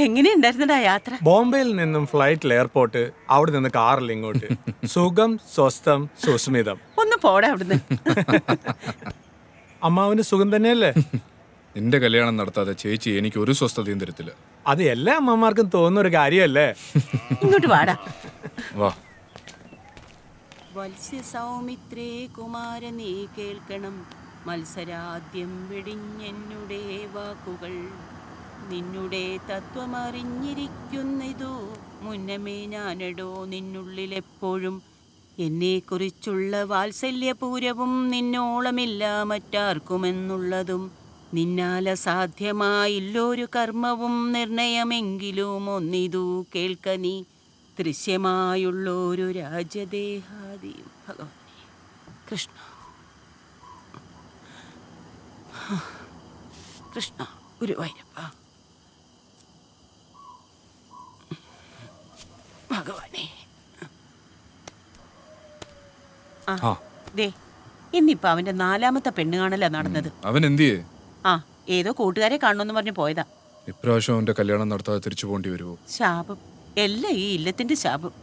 Speaker 3: എങ്ങനെയുണ്ടായിരുന്നടാ യാത്ര?
Speaker 15: ബോംബെയിൽ നിന്നും ഫ്ലൈറ്റിൽ എയർപോർട്ട്, അവിടെ നിന്ന് കാറിൽ ഇങ്ങോട്ട്. സുഖം, സ്വസ്ഥം, സുസ്മിതം.
Speaker 3: ഒന്ന് പോടാ അവിടുന്ന്.
Speaker 15: അമ്മാവന് സുഖം തന്നെയല്ലേ?
Speaker 2: നിന്റെ കല്യാണം നടത്താതെ ചേച്ചി എനിക്ക് ഒരു സ്വസ്ഥതയും തരത്തില്ല.
Speaker 15: അത് എല്ലാ അമ്മമാർക്കും തോന്നുന്ന ഒരു കാര്യമല്ലേ?
Speaker 3: ഇങ്ങോട്ട് വാടാ.
Speaker 2: വാ.
Speaker 3: വത്സ്യ സൗമിത്രേ കുമാര നീ കേൾക്കണം, മത്സരാദ്യം വെടിഞ്ഞെന്നുടെ വാക്കുകൾ. നിന്നുടെ തത്വമറിഞ്ഞിരിക്കുന്നിതു മുന്നമേ ഞാനടോ നിന്നുള്ളിലെപ്പോഴും. എന്നെക്കുറിച്ചുള്ള വാത്സല്യപൂരവും നിന്നോളമില്ല മറ്റാർക്കുമെന്നുള്ളതും. നിന്നാൽ അസാധ്യമായില്ലൊരു കർമ്മവും നിർണയമെങ്കിലും ഒന്നിതു കേൾക്ക നീ. ദൃശ്യമായുള്ളൊരു രാജ്യദേഹാദിയും. ഭഗവാനെ കൃഷ്ണ കൃഷ്ണ ഗുരുവായൂരപ്പ. ഭഗവാനെ. ആ ദേ ഇന്നിപ്പോ അവന്റെ 4ാമത്തെ പെണ്ണ് കാണലാ നടന്നത്.
Speaker 2: അവൻ എന്തിയേ?
Speaker 3: ആ ഏതോ കൂട്ടുകാരെ കാണണമെന്ന് പറഞ്ഞു പോയതാ.
Speaker 2: ഇപ്രാവശ്യം അവന്റെ കല്യാണം നടത്താതെ തിരിച്ചു പോകേണ്ടി വരുമോ?
Speaker 3: ശാപം, എല്ലാം ഈ ഇല്ലത്തിന്റെ ശാപം.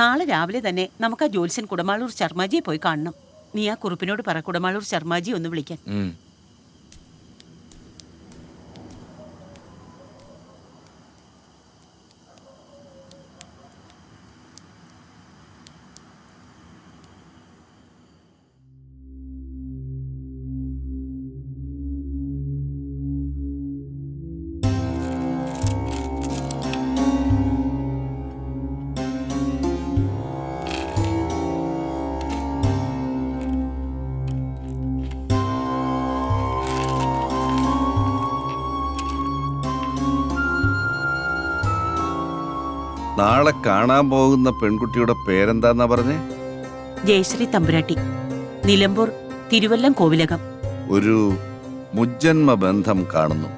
Speaker 3: നാളെ രാവിലെ തന്നെ നമുക്ക് ആ ജോത്സ്യൻ കുടമാളൂർ ശർമാജിയെ പോയി കാണണം. നീ ആ കുറുപ്പിനോട് പറ കുടമാളൂർ ശർമാജി ഒന്ന് വിളിക്കാൻ.
Speaker 12: നാളെ കാണാൻ പോകുന്ന പെൺകുട്ടിയുടെ പേരെന്താന്നാ പറഞ്ഞേ?
Speaker 3: ജയശ്രീ തമ്പുരാട്ടി, നിലമ്പൂർ തിരുവല്ലം കോവിലകം.
Speaker 12: ഒരു മുജ്ജന്മ ബന്ധം കാണുന്നു.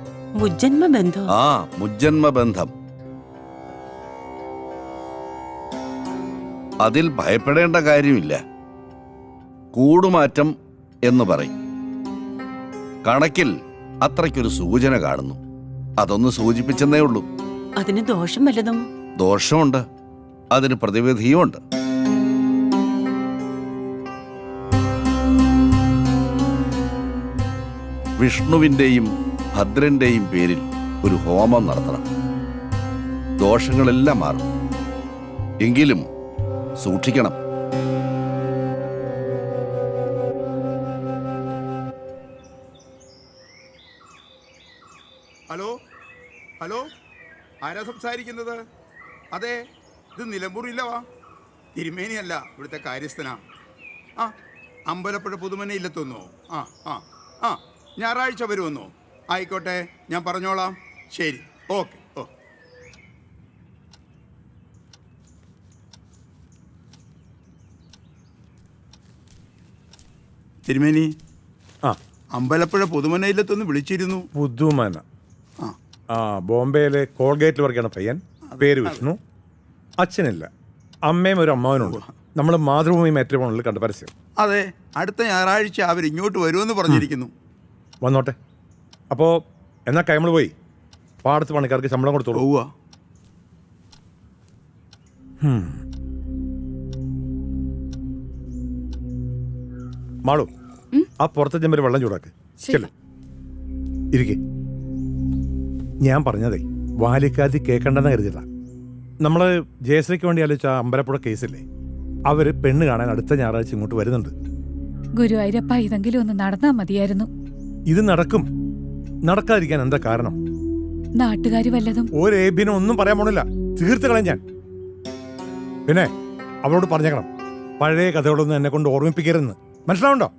Speaker 3: മുജ്ജന്മ ബന്ധം?
Speaker 12: ആ, മുജ്ജന്മ ബന്ധം. അതിൽ ഭയപ്പെടേണ്ട കാര്യമില്ല. കൂടുമാറ്റം എന്ന് പറയും. കണക്കിൽ അത്രയ്ക്കൊരു സൂചന കാണുന്നു. അതൊന്ന് സൂചിപ്പിച്ചെന്നേ ഉള്ളൂ.
Speaker 3: അതിന് ദോഷം വല്ലതും?
Speaker 12: ദോഷമുണ്ട്, അതിന് പ്രതിവിധിയുമുണ്ട്. വിഷ്ണുവിന്റെയും ഭദ്രന്റെയും പേരിൽ ഒരു ഹോമം നടത്തണം. ദോഷങ്ങളെല്ലാം മാറും. എങ്കിലും സൂക്ഷിക്കണം.
Speaker 1: ഹലോ ഹലോ, ആരാ സംസാരിക്കുന്നത്? അതെ, ഇത് നിലമ്പൂരില്ലവാ. തിരുമേനിയല്ല, ഇവിടുത്തെ കാര്യസ്ഥനാ. ആ, അമ്പലപ്പുഴ പുതുമന ഇല്ലെത്തുന്നോ? ആ ആ ആ, ഞായറാഴ്ച വരുമെന്നോ? ആയിക്കോട്ടെ, ഞാൻ പറഞ്ഞോളാം. ശരി, ഓക്കെ. ഓ, തിരുമേനി,
Speaker 9: ആ,
Speaker 1: അമ്പലപ്പുഴ പുതുമന ഇല്ലെത്തൊന്ന് വിളിച്ചിരുന്നു.
Speaker 9: പുതുമന? ആ, ബോംബെയിലെ കോൾഗേറ്റിൽ വർക്കാണ് പയ്യൻ. പേര് വിഷ്ണു. അച്ഛനില്ല, അമ്മയും ഒരു അമ്മാവനുണ്ട്. നമ്മൾ മാതൃഭൂമി മാട്രിമോണിയിൽ കണ്ട പരസ്യം.
Speaker 1: അതെ, അടുത്ത ഞായറാഴ്ച അവർ ഇങ്ങോട്ട് വരുമെന്ന് പറഞ്ഞിരിക്കുന്നു.
Speaker 9: വന്നോട്ടെ. അപ്പോൾ എന്നാ കൈമൾ പോയി പാടത്ത് പണിക്കാർക്ക് ശമ്പളം കൊടുത്തോളൂ.
Speaker 1: പോവാ.
Speaker 9: മാളു, ആ പുറത്തെ ചെമ്പര് വെള്ളം ചൂടാക്ക്. ചെല്ലു, ഇരിക്കേ. ഞാൻ പറഞ്ഞതേ വാലിക്കാതി കേൾക്കണ്ടെന്ന് കരുതിയതാ. നമ്മൾ ജയശ്രീക്ക് വേണ്ടി ആലോചിച്ച അമ്പലപ്പുഴ കേസില്ലേ, അവര് പെണ്ണ് കാണാൻ അടുത്ത ഞായറാഴ്ച ഇങ്ങോട്ട് വരുന്നുണ്ട്.
Speaker 4: ഗുരുവായൂരപ്പ, ഇതെങ്കിലും ഒന്ന് നടന്നാ മതിയായിരുന്നു.
Speaker 9: ഇത് നടക്കും. നടക്കാതിരിക്കാൻ എന്താ കാരണം?
Speaker 4: നാട്ടുകാര് വല്ലതും?
Speaker 9: ഒരു ഏബിനും ഒന്നും പറയാൻ പോണില്ല, തീർത്ത് കളയാൻ ഞാൻ. പിന്നെ അവളോട് പറഞ്ഞേക്കണം, പഴയ കഥകളൊന്നും എന്നെ കൊണ്ട് ഓർമ്മിപ്പിക്കരുതെന്ന്. മനസ്സിലാവുണ്ടോ?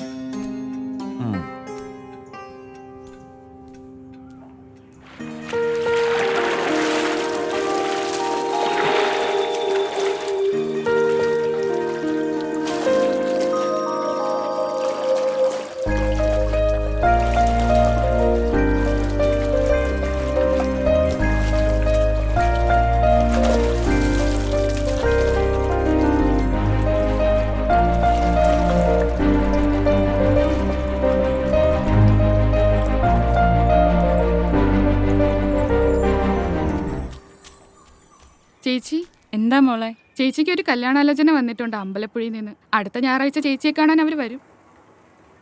Speaker 11: ചേച്ചി, എന്താ മോളെ? ചേച്ചിക്ക് ഒരു കല്യാണാലോചന വന്നിട്ടുണ്ട് അമ്പലപ്പുഴയിൽ നിന്ന്. അടുത്ത ഞായറാഴ്ച ചേച്ചിയെ കാണാൻ അവർ വരും.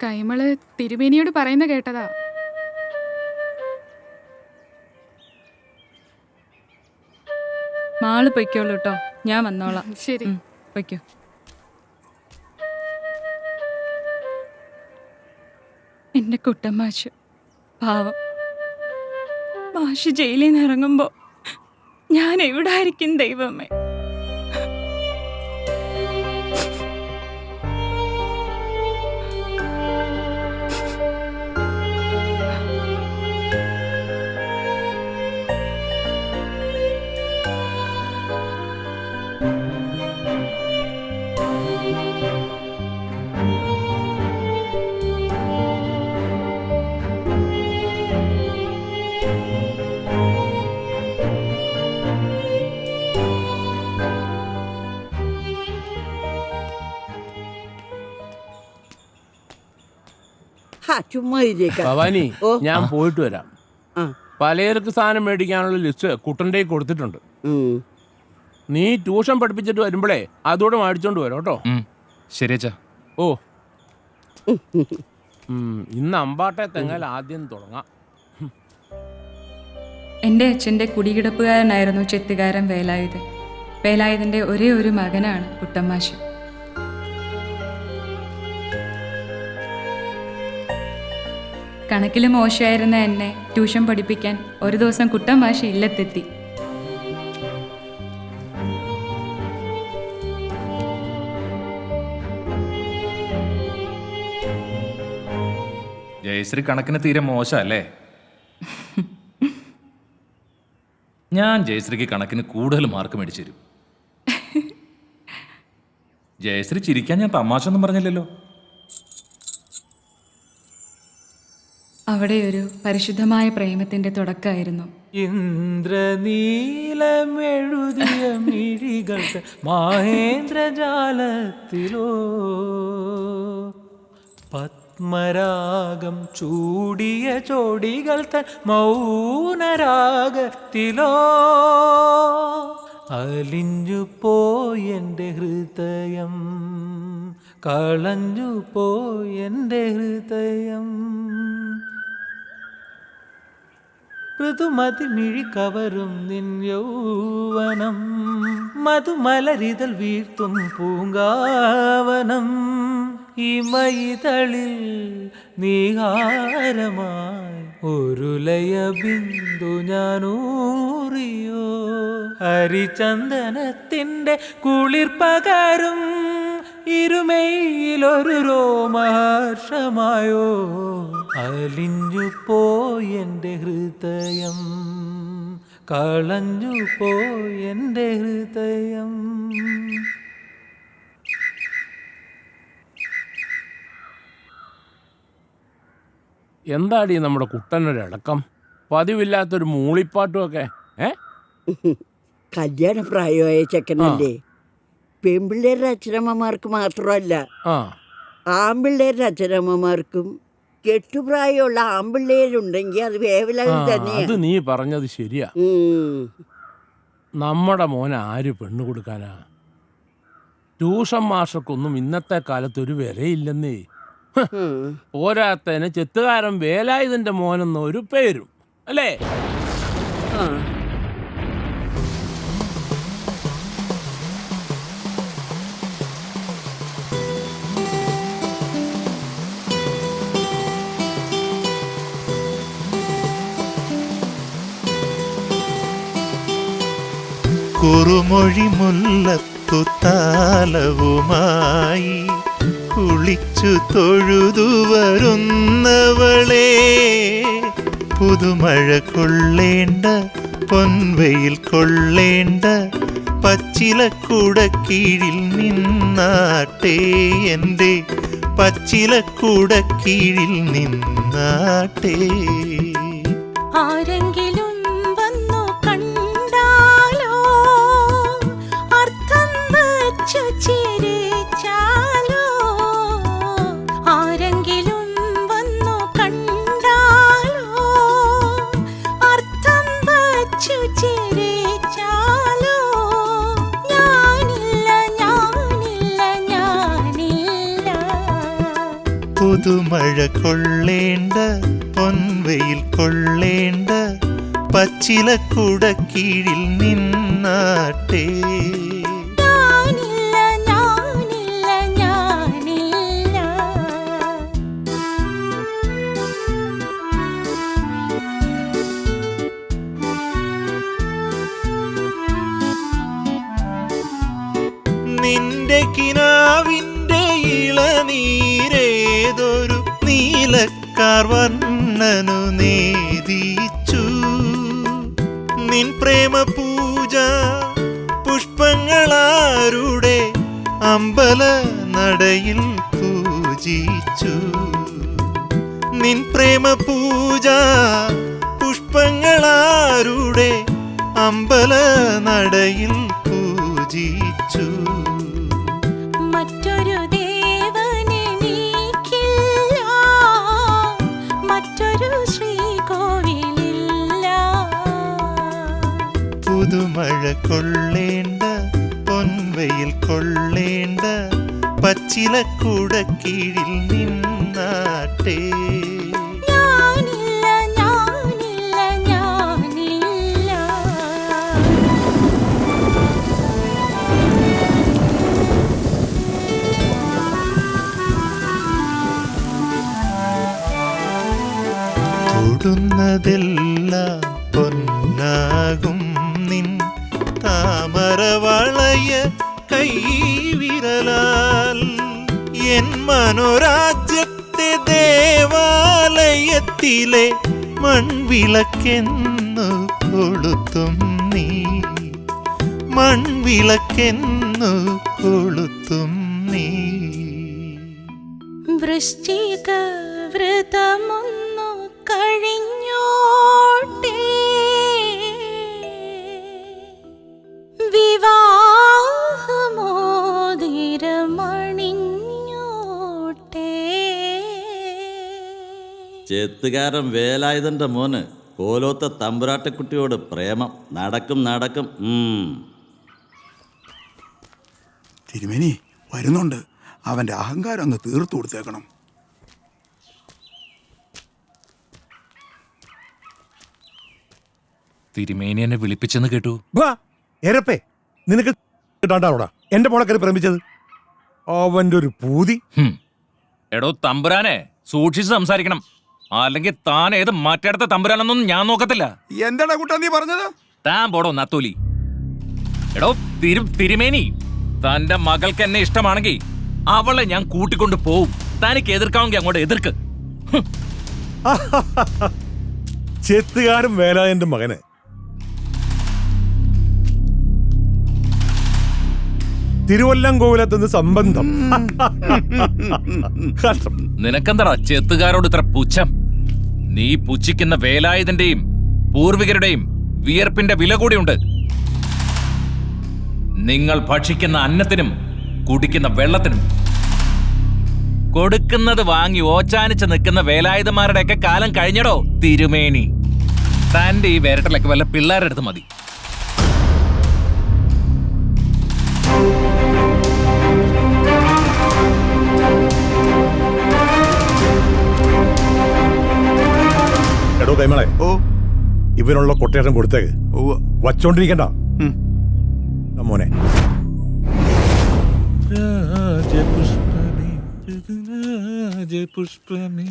Speaker 11: കൈമള് തിരുമേനിയോട് പറയുന്ന കേട്ടതാ.
Speaker 16: മാള് പൊയ്ക്കോളൂ കേട്ടോ, ഞാൻ വന്നോളാം.
Speaker 11: ശരി,
Speaker 16: പൊയ്ക്കോ. എന്റെ കുട്ടമാഷ് പാവം. മാഷ് ജയിലിൽ നിന്ന് ഇറങ്ങുമ്പോ ഞാൻ എവിടെ ആയിരിക്കും ദൈവമേ?
Speaker 5: ചുമ്മാ ഇരിക്ക.
Speaker 17: ഭവാനി
Speaker 5: ഓ.
Speaker 17: ഞാൻ പോയിട്ട് വരാം. പലചരക്ക് സാധനം മേടിക്കാനുള്ള ലിസ്റ്റ് കുട്ടൻ്റെ കൊടുത്തിട്ടുണ്ട്. നീ ട്യൂഷൻ പഠിപ്പിച്ചിട്ട് വരുമ്പോഴേ അതോടെ മേടിച്ചോണ്ട് വരാം കേട്ടോ.
Speaker 10: ശരിയച്ചാ.
Speaker 17: ഓ ഇന്ന് അമ്പാട്ടെ തെങ്ങൽ ആദ്യം തുടങ്ങാം.
Speaker 16: എൻ്റെ അച്ഛൻ്റെ കുടികിടപ്പുകാരനായിരുന്നു ചെത്തുകാരൻ വേലായുധൻ. വേലായുധൻ്റെ ഒരേ ഒരു മകനാണ് കുട്ടമ്മാശ്. കണക്കിൽ മോശമായിരുന്ന എന്നെ ട്യൂഷൻ പഠിപ്പിക്കാൻ ഒരു ദിവസം കുട്ടമ്മാശ് ഇല്ലത്തെത്തി.
Speaker 10: ജയശ്രീ കണക്കിന് തീരെ മോശമല്ലേ? ഞാൻ ജയശ്രീക്ക് കണക്കിന് കൂടുതൽ മാർക്ക് മേടിച്ചു തരും. ജയശ്രീ ചിരിക്കാൻ ഞാൻ തമാശ ഒന്നും പറഞ്ഞില്ലല്ലോ.
Speaker 16: അവിടെ ഒരു പരിശുദ്ധമായ പ്രേമത്തിന്റെ തുടക്കമായിരുന്നു.
Speaker 15: ഇന്ദ്രനീലമെഴുതിയ മിഴികൾ മഹേന്ദ്രജാലത്തിലോ പത്മരാഗം ചൂടിയ ചോടികൾ തൻ മൗനരാഗത്തിലോ അലിഞ്ഞു പോയെൻ്റെ ഹൃദയം, കളഞ്ഞു പോയെൻ്റെ ഹൃദയം. ഋതുമതി മിഴി കവരും നിൻ യൗവനം, മധുമലരിതൽ വീഴ്ത്തും പൂങ്കാവനം. ഇമയിതളിൽ നീഹാരമായി ഒരു ലയ ബിന്ദു ഞാനൂറിയോ, ഹരിചന്ദനത്തിൻ്റെ കുളിർ പകരും ഇരുമയിലൊരു രോമഹർഷമായോ. അലിഞ്ഞു പോയെൻ്റെ ഹൃദയം, കളഞ്ഞു പോയെൻ്റെ ഹൃദയം.
Speaker 17: എന്താടി നമ്മുടെ കുട്ടനൊരടക്കം? പതിവില്ലാത്തൊരു മൂളിപ്പാട്ടുമൊക്കെ.
Speaker 5: കല്യാണ പ്രായമായ ചെക്കനല്ലേ. പെൺപിള്ളേരുടെ അച്ഛനമ്മമാർക്ക് മാത്രമല്ല, ആൺപിള്ളേരുടെ അച്ഛനമ്മമാർക്കും കെട്ടുപ്രായമുള്ള ആൺപിള്ളേരുണ്ടെങ്കിൽ അത് വേവലാതി തന്നെയാ.
Speaker 17: അത് നീ പറഞ്ഞത് ശരിയാ. നമ്മുടെ മോനെ ആര് പെണ്ണു കൊടുക്കാനാ? ട്യൂഷൻ മാഷക്കൊന്നും ഇന്നത്തെ കാലത്ത് ഒരു വിലയില്ലെന്നേ. പോരാത്തതിന് ചെത്തുകാരൻ വേലായുധന്റെ മോനെന്ന ഒരു പേരും അല്ലേ?
Speaker 18: കുറുമൊഴി മുല്ലത്തു താലവുമായി കുളിച്ചു തൊഴുതു വരുന്നവളെ, പുതുമഴ കൊള്ളേണ്ട പൊൻവെയിൽ കൊള്ളേണ്ട പച്ചിലക്കുടക്കീഴിൽ നിന്നാട്ടെ, എൻ്റെ പച്ചിലക്കുടക്കീഴിൽ നിന്നാട്ടെ.
Speaker 19: ആരെങ്കിലും വന്നു കണ്ടാലോ, അർത്ഥം വച്ചു ചിരിച്ചാലോ. ആരെങ്കിലും വന്നു കണ്ടാലോ, അർത്ഥം വച്ചു ചിരിച്ചാലോ. ഞാനില്ല ഞാനില്ല ഞാനില്ല.
Speaker 18: പുതുമഴ കൊള്ളേണ്ട പൊൻവെയിൽ കൊള്ളേണ്ട പച്ചിലക്കുടക്കീഴിൽ നിന്നാട്ടെ.
Speaker 19: ഞാനില്ല ഞാനില്ല ഞാനില്ല.
Speaker 18: നിന്റെ കിനാവിൻ്റെ ഇളനീരേതൊരു നീലക്കാർ വർണ്ണനു നേദിച്ചു. നിൻ പ്രേമ പൂജ പുഷ്പങ്ങളാരുടെ അമ്പല നടയിൽ പൂജിച്ചു. നിൻ പ്രേമ പൂജ പുഷ്പങ്ങളാരുടെ അമ്പല നടയിൽ പൂജിച്ചു.
Speaker 19: മറ്റൊരു ദേവനെനിക്കില്ല,
Speaker 18: ചിലക്കുടക്കീഴിൽ നിന്നാട്ടെ.
Speaker 19: ഞാനില്ല ഞാനില്ല ഞാനില്ല.
Speaker 18: തൊടുന്നതെല്ലാം പൊന്നാകും നിൻ താമരവളയ കൈവിരലാൽ. എൻ മനോരാജ്യത്തെ ദേവാലയത്തിലെ മൺവിളക്കെന്നു കൊളുത്തും നീ, മൺവിളക്കെന്നു കൊളുത്തും നീ.
Speaker 19: വൃശ്ചിക വ്രതമൊന്നു കഴിഞ്ഞോട്ടെ, വിവാഹമോതിരമണിഞ്ഞോട്ടെ.
Speaker 20: ചെത്തുകാരൻ വേലായുധന്റെ മോന് കോലോത്ത തമ്പുരാട്ടക്കുട്ടിയോട് പ്രേമം നടക്കും നടക്കും.
Speaker 1: തിരുമേനി വരുന്നുണ്ട്. അവന്റെ അഹങ്കാരം ഒന്ന് തീർത്തു കൊടുത്തേക്കണം.
Speaker 10: തിരുമേനി എന്നെ വിളിപ്പിച്ചെന്ന് കേട്ടു.
Speaker 9: എരപ്പേ, നിനക്ക് കിട്ടാണ്ടാവടാ എന്റെ മോളെ കയറി പ്രേമിച്ചത്. അവന്റെ ഒരു പൂതി.
Speaker 10: എടോ തമ്പുരാനെ, സൂക്ഷിച്ച് സംസാരിക്കണം, അല്ലെങ്കിൽ താൻ ഏത് മറ്റടുത്ത തമ്പുരാനൊന്നും ഞാൻ നോക്കത്തില്ല.
Speaker 1: എന്താണ് കൂട്ടാ നീ പറഞ്ഞത്?
Speaker 10: താൻ പോടോ നത്തോലി. എടോ തിരുമേനി, തന്റെ മകൾക്ക് എന്നെ ഇഷ്ടമാണെങ്കിൽ അവളെ ഞാൻ കൂട്ടിക്കൊണ്ട് പോവും. തനിക്ക് എതിർക്കാമെങ്കിൽ അങ്ങോട്ട് എതിർക്ക്.
Speaker 9: ചെത്തുകാരൻ വേലായന്റെ മകന് തിരുവല്ലംകോവിലത്തുനിന്ന് സംബന്ധം.
Speaker 10: നിനക്കെന്താ ചെത്തുകാരോട് ഇത്ര പുച്ഛം? നീ പുച്ഛിക്കുന്ന വേലായുധന്റെയും പൂർവികരുടെയും വിയർപ്പിന്റെ വില കൂടിയുണ്ട്. നിങ്ങൾ ഭക്ഷിക്കുന്ന അന്നത്തിനും കുടിക്കുന്ന വെള്ളത്തിനും കൊടുക്കുന്നത് വാങ്ങി ഓച്ചാനിച്ച് നിൽക്കുന്ന വേലായുധന്മാരുടെയൊക്കെ കാലം കഴിഞ്ഞടോ തിരുമേനി. തന്റെ ഈ വേരട്ടലൊക്കെ വല്ല പിള്ളേരുടെ അടുത്ത് മതി.
Speaker 9: എടോ കൈമളെ, ഇവനുള്ള കൊട്ടേഷൻ കൊടുത്തേക്ക്. വച്ചോണ്ടിരിക്കണ്ട മോനെ.
Speaker 10: പുഷ്പമേ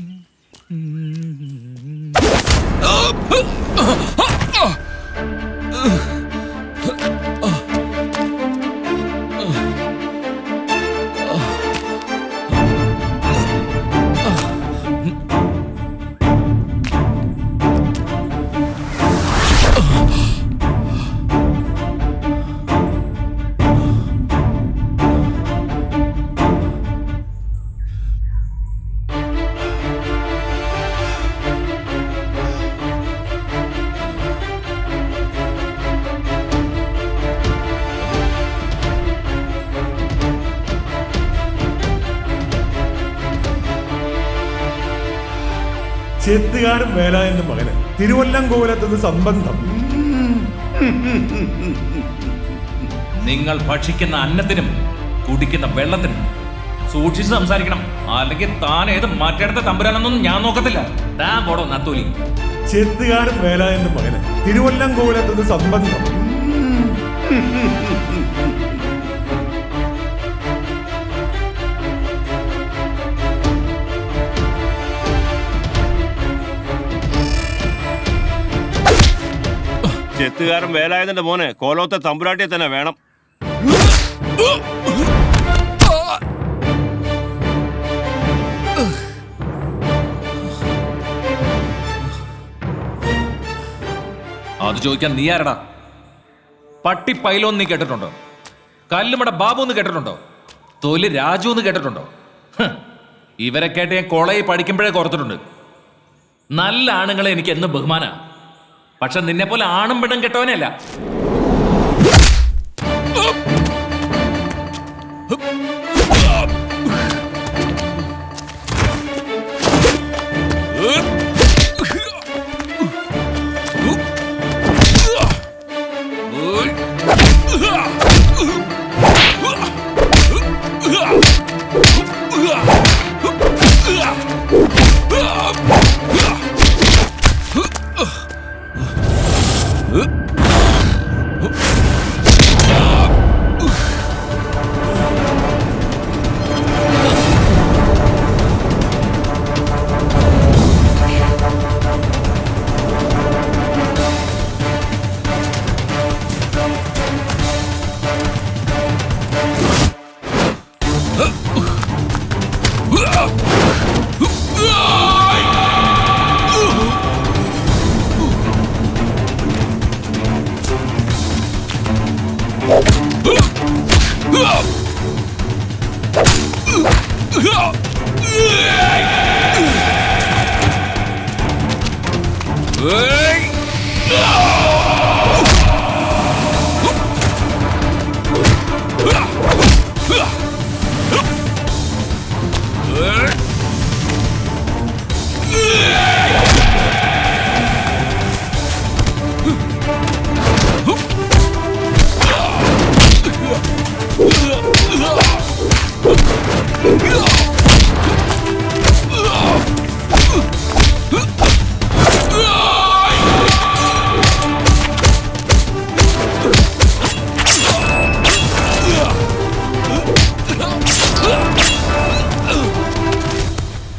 Speaker 9: ചെത്തുകാരൻ വേലായന്റെ മകന് തിരുവല്ലംകോവിലത്തുനിന്ന് സംബന്ധം.
Speaker 10: നിങ്ങൾ ഭക്ഷിക്കുന്ന അന്നത്തിനും കുടിക്കുന്ന വെള്ളത്തിനും സൂക്ഷിച്ച് സംസാരിക്കണം, അല്ലെങ്കിൽ താൻ ഏത് മറ്റടുത്ത തമ്പുരാനൊന്നും ഞാൻ നോക്കത്തില്ല. താൻ പോടോ നത്തോലി.
Speaker 9: ചെത്തുകാരൻ വേലായന്റെ മകന് തിരുവല്ലംകോവിലത്തുനിന്ന് സംബന്ധം.
Speaker 13: ചെത്തുകാരൻ വേലായുധന്റെ മോനെ കോലോത്തെ തമ്പുരാട്ടിയെ തന്നെ വേണം.
Speaker 10: അത് ചോദിക്കാൻ നീ ആരടാ? പട്ടി പൈലോന്ന് നീ കേട്ടിട്ടുണ്ടോ? കല്ലുമട ബാബു എന്ന് കേട്ടിട്ടുണ്ടോ? തൊലി രാജു എന്ന് കേട്ടിട്ടുണ്ടോ? ഇവരെ കേട്ട് ഞാൻ കോളേജിൽ പഠിക്കുമ്പോഴേ ഓർത്തിട്ടുണ്ട്. നല്ല ആണുങ്ങളെ എനിക്ക് എന്ന് ബഹുമാന. പക്ഷെ നിന്നെ പോലെ ആണും പെണ്ണും കെട്ടവനല്ല.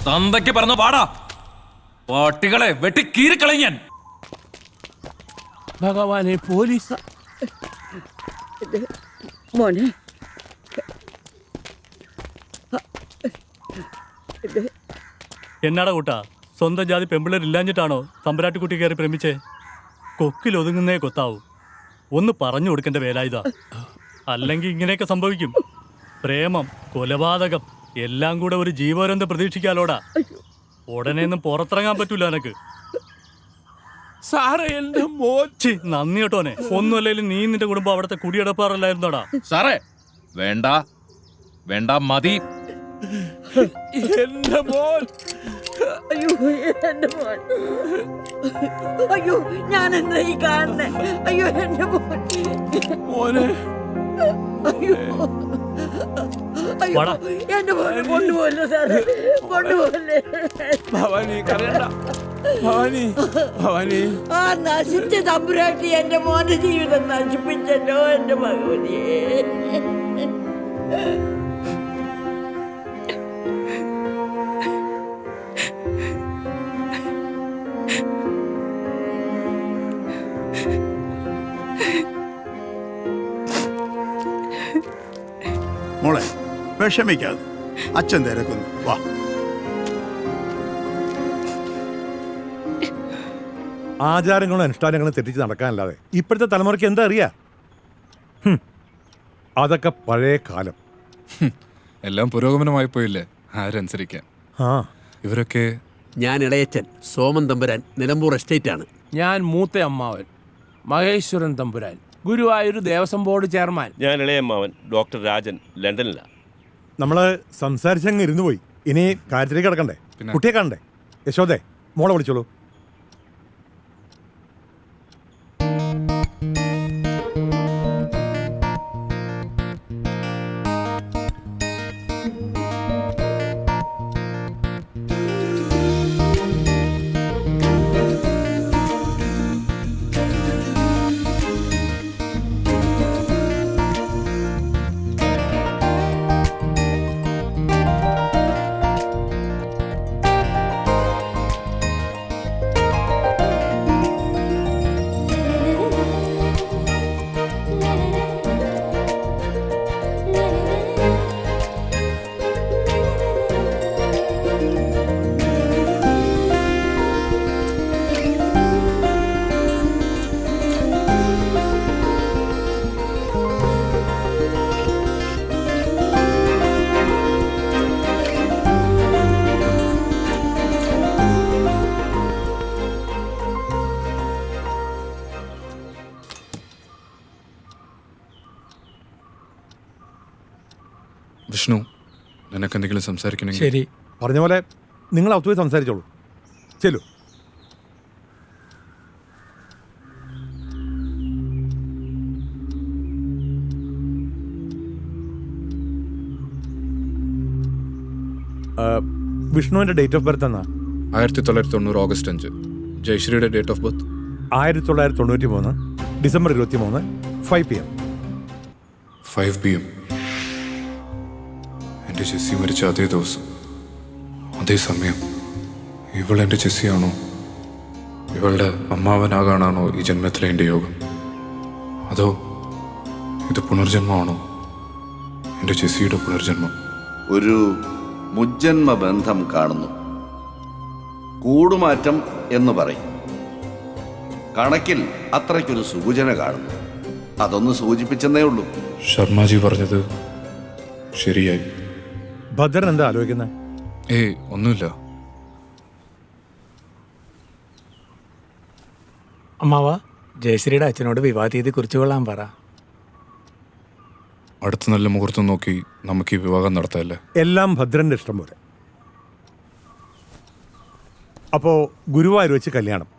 Speaker 10: തന്തയ്ക്ക് പറഞ്ഞു പാടാ. പട്ടികളെ വെട്ടി കീറിക്കളയും ഞാൻ.
Speaker 17: ഭഗവാനെ, പോലീസ്.
Speaker 3: മോനെ
Speaker 21: എന്നാടാ കൂട്ടാ, സ്വന്തം ജാതി പെമ്പിള്ളേർ ഇല്ലാഞ്ഞിട്ടാണോ തമ്പുരാട്ടിക്കുട്ടി കയറി പ്രേമിച്ചേ? കൊക്കിലൊതുങ്ങുന്നേ കൊത്താവൂ. ഒന്ന് പറഞ്ഞു കൊടുക്കേണ്ട വേലായുധ. അല്ലെങ്കിൽ ഇങ്ങനെയൊക്കെ സംഭവിക്കും. പ്രേമം, കൊലപാതകം എല്ലാം കൂടെ ഒരു ജീവപര്യന്തം പ്രതീക്ഷിക്കാലോടാ. ഉടനെ ഒന്നും പുറത്തിറങ്ങാൻ പറ്റൂല എനക്ക്.
Speaker 17: സാറേ, എന്റെ മോച്ചി.
Speaker 21: നന്ദി കേട്ടോനെ. ഒന്നുമല്ലെങ്കിലും നീ നിന്റെ കുടുംബം അവിടുത്തെ കുടിയടപ്പാറല്ലായിരുന്നോടാ?
Speaker 10: സാറേ വേണ്ട വേണ്ട, മതി.
Speaker 17: എന്റെ മോൻ.
Speaker 3: അയ്യോ എന്റെ മോൻ. അയ്യോ ഞാൻ എന്താ ഈ കാണുന്നേ? അയ്യോ എന്റെ
Speaker 17: മോനെ.
Speaker 3: അയ്യോ അയ്യോ എന്റെ മോനെ കൊണ്ടുപോകല്ലേ സാറേ, കൊണ്ടുപോകല്ലേ.
Speaker 17: ഭവാനി കരയണ്ട. ഭവാനി, ഭവാനി.
Speaker 3: ആ നശിച്ച തമ്പുരാട്ടി എന്റെ മോന്റെ ജീവിതം നശിപ്പിച്ചല്ലോ എന്റെ ഭഗവതിയെ.
Speaker 1: മോളെ വിഷമിക്കാതെ, അച്ഛൻ തിരക്കുന്നു. വാ.
Speaker 22: ആചാരങ്ങളും അനുഷ്ഠാനങ്ങളും തെറ്റിച്ച് നടക്കാനല്ലാതെ ഇപ്പോഴത്തെ തലമുറയ്ക്ക് എന്താ അറിയാ? അതൊക്കെ പഴയ കാലം.
Speaker 2: എല്ലാം പുരോഗമനമായി പോയില്ലേ, ആരനുസരിക്കാൻ. ഇവരൊക്കെ
Speaker 23: ഞാൻ ഇളയച്ചൻ സോമൻ തമ്പുരാൻ, നിലമ്പൂർ എസ്റ്റേറ്റ് ആണ്.
Speaker 17: ഞാൻ മൂത്ത അമ്മാവൻ മഹേശ്വരൻ തമ്പുരാൻ, ഗുരുവായൂർ ദേവസ്വം ബോർഡ് ചെയർമാൻ.
Speaker 13: ഞാൻ ഇളയമ്മാവൻ ഡോക്ടർ രാജൻ, ലണ്ടനിലാണ്.
Speaker 22: നമ്മള് സംസാരിച്ചങ്ങ് ഇരുന്നു പോയി. ഇനി കാര്യത്തിലേക്ക് കിടക്കണ്ടേ? കുട്ടിയെ കാണണ്ടേ? യശോദേ, മോളെ വിളിച്ചോളൂ.
Speaker 2: വിഷ്ണു, നിനക്കെന്തെങ്കിലും സംസാരിക്കണമെങ്കിൽ.
Speaker 22: ശരി, പറഞ്ഞ പോലെ നിങ്ങൾ അകത്ത് പോയി സംസാരിച്ചോളൂ. ചെല്ലു. വിഷ്ണുവിന്റെ ഡേറ്റ് ഓഫ് ബർത്ത് എന്നാ?
Speaker 2: 1990 ഓഗസ്റ്റ് 5. ജയശ്രീയുടെ date of birth
Speaker 22: 1993 December 23 5 PM.
Speaker 2: 5 PM. എൻ്റെ ചെസ്സി മരിച്ച അതേ ദിവസം, അതേ സമയം. ഇവൾ എൻ്റെ ചെസ്സിയാണോ? ഇവളുടെ അമ്മാവനാകാനാണോ ഈ ജന്മത്തിലെ എൻ്റെ യോഗം? അതോ ഇത് പുനർജന്മമാണോ? എൻ്റെ ചെസ്സിയുടെ പുനർജന്മം.
Speaker 12: ഒരു മുജ്ജന്മ ബന്ധം കാണുന്നു. കൂടുമാറ്റം എന്ന് പറയും. കണക്കിൽ അത്രയ്ക്കൊരു സൂചന കാണുന്നു. അതൊന്ന് സൂചിപ്പിച്ചെന്നേ ഉള്ളൂ.
Speaker 2: ശർമാജി പറഞ്ഞത് ശരിയായി.
Speaker 22: ഭദ്രൻ എന്താ ആലോചിക്കുന്നത്?
Speaker 2: ഏയ് ഒന്നുമില്ല.
Speaker 15: അമ്മാവ, ജയശ്രീയുടെ അച്ഛനോട് വിവാഹ തീയതി കുറിച്ചു കൊള്ളാൻ പറ.
Speaker 2: അടുത്ത നല്ല മുഹൂർത്തം നോക്കി നമുക്ക് ഈ വിവാഹം നടത്താമല്ലേ?
Speaker 22: എല്ലാം ഭദ്രന്റെ ഇഷ്ടം പോലെ. അപ്പോ ഗുരുവായൂർ വെച്ച് കല്യാണം.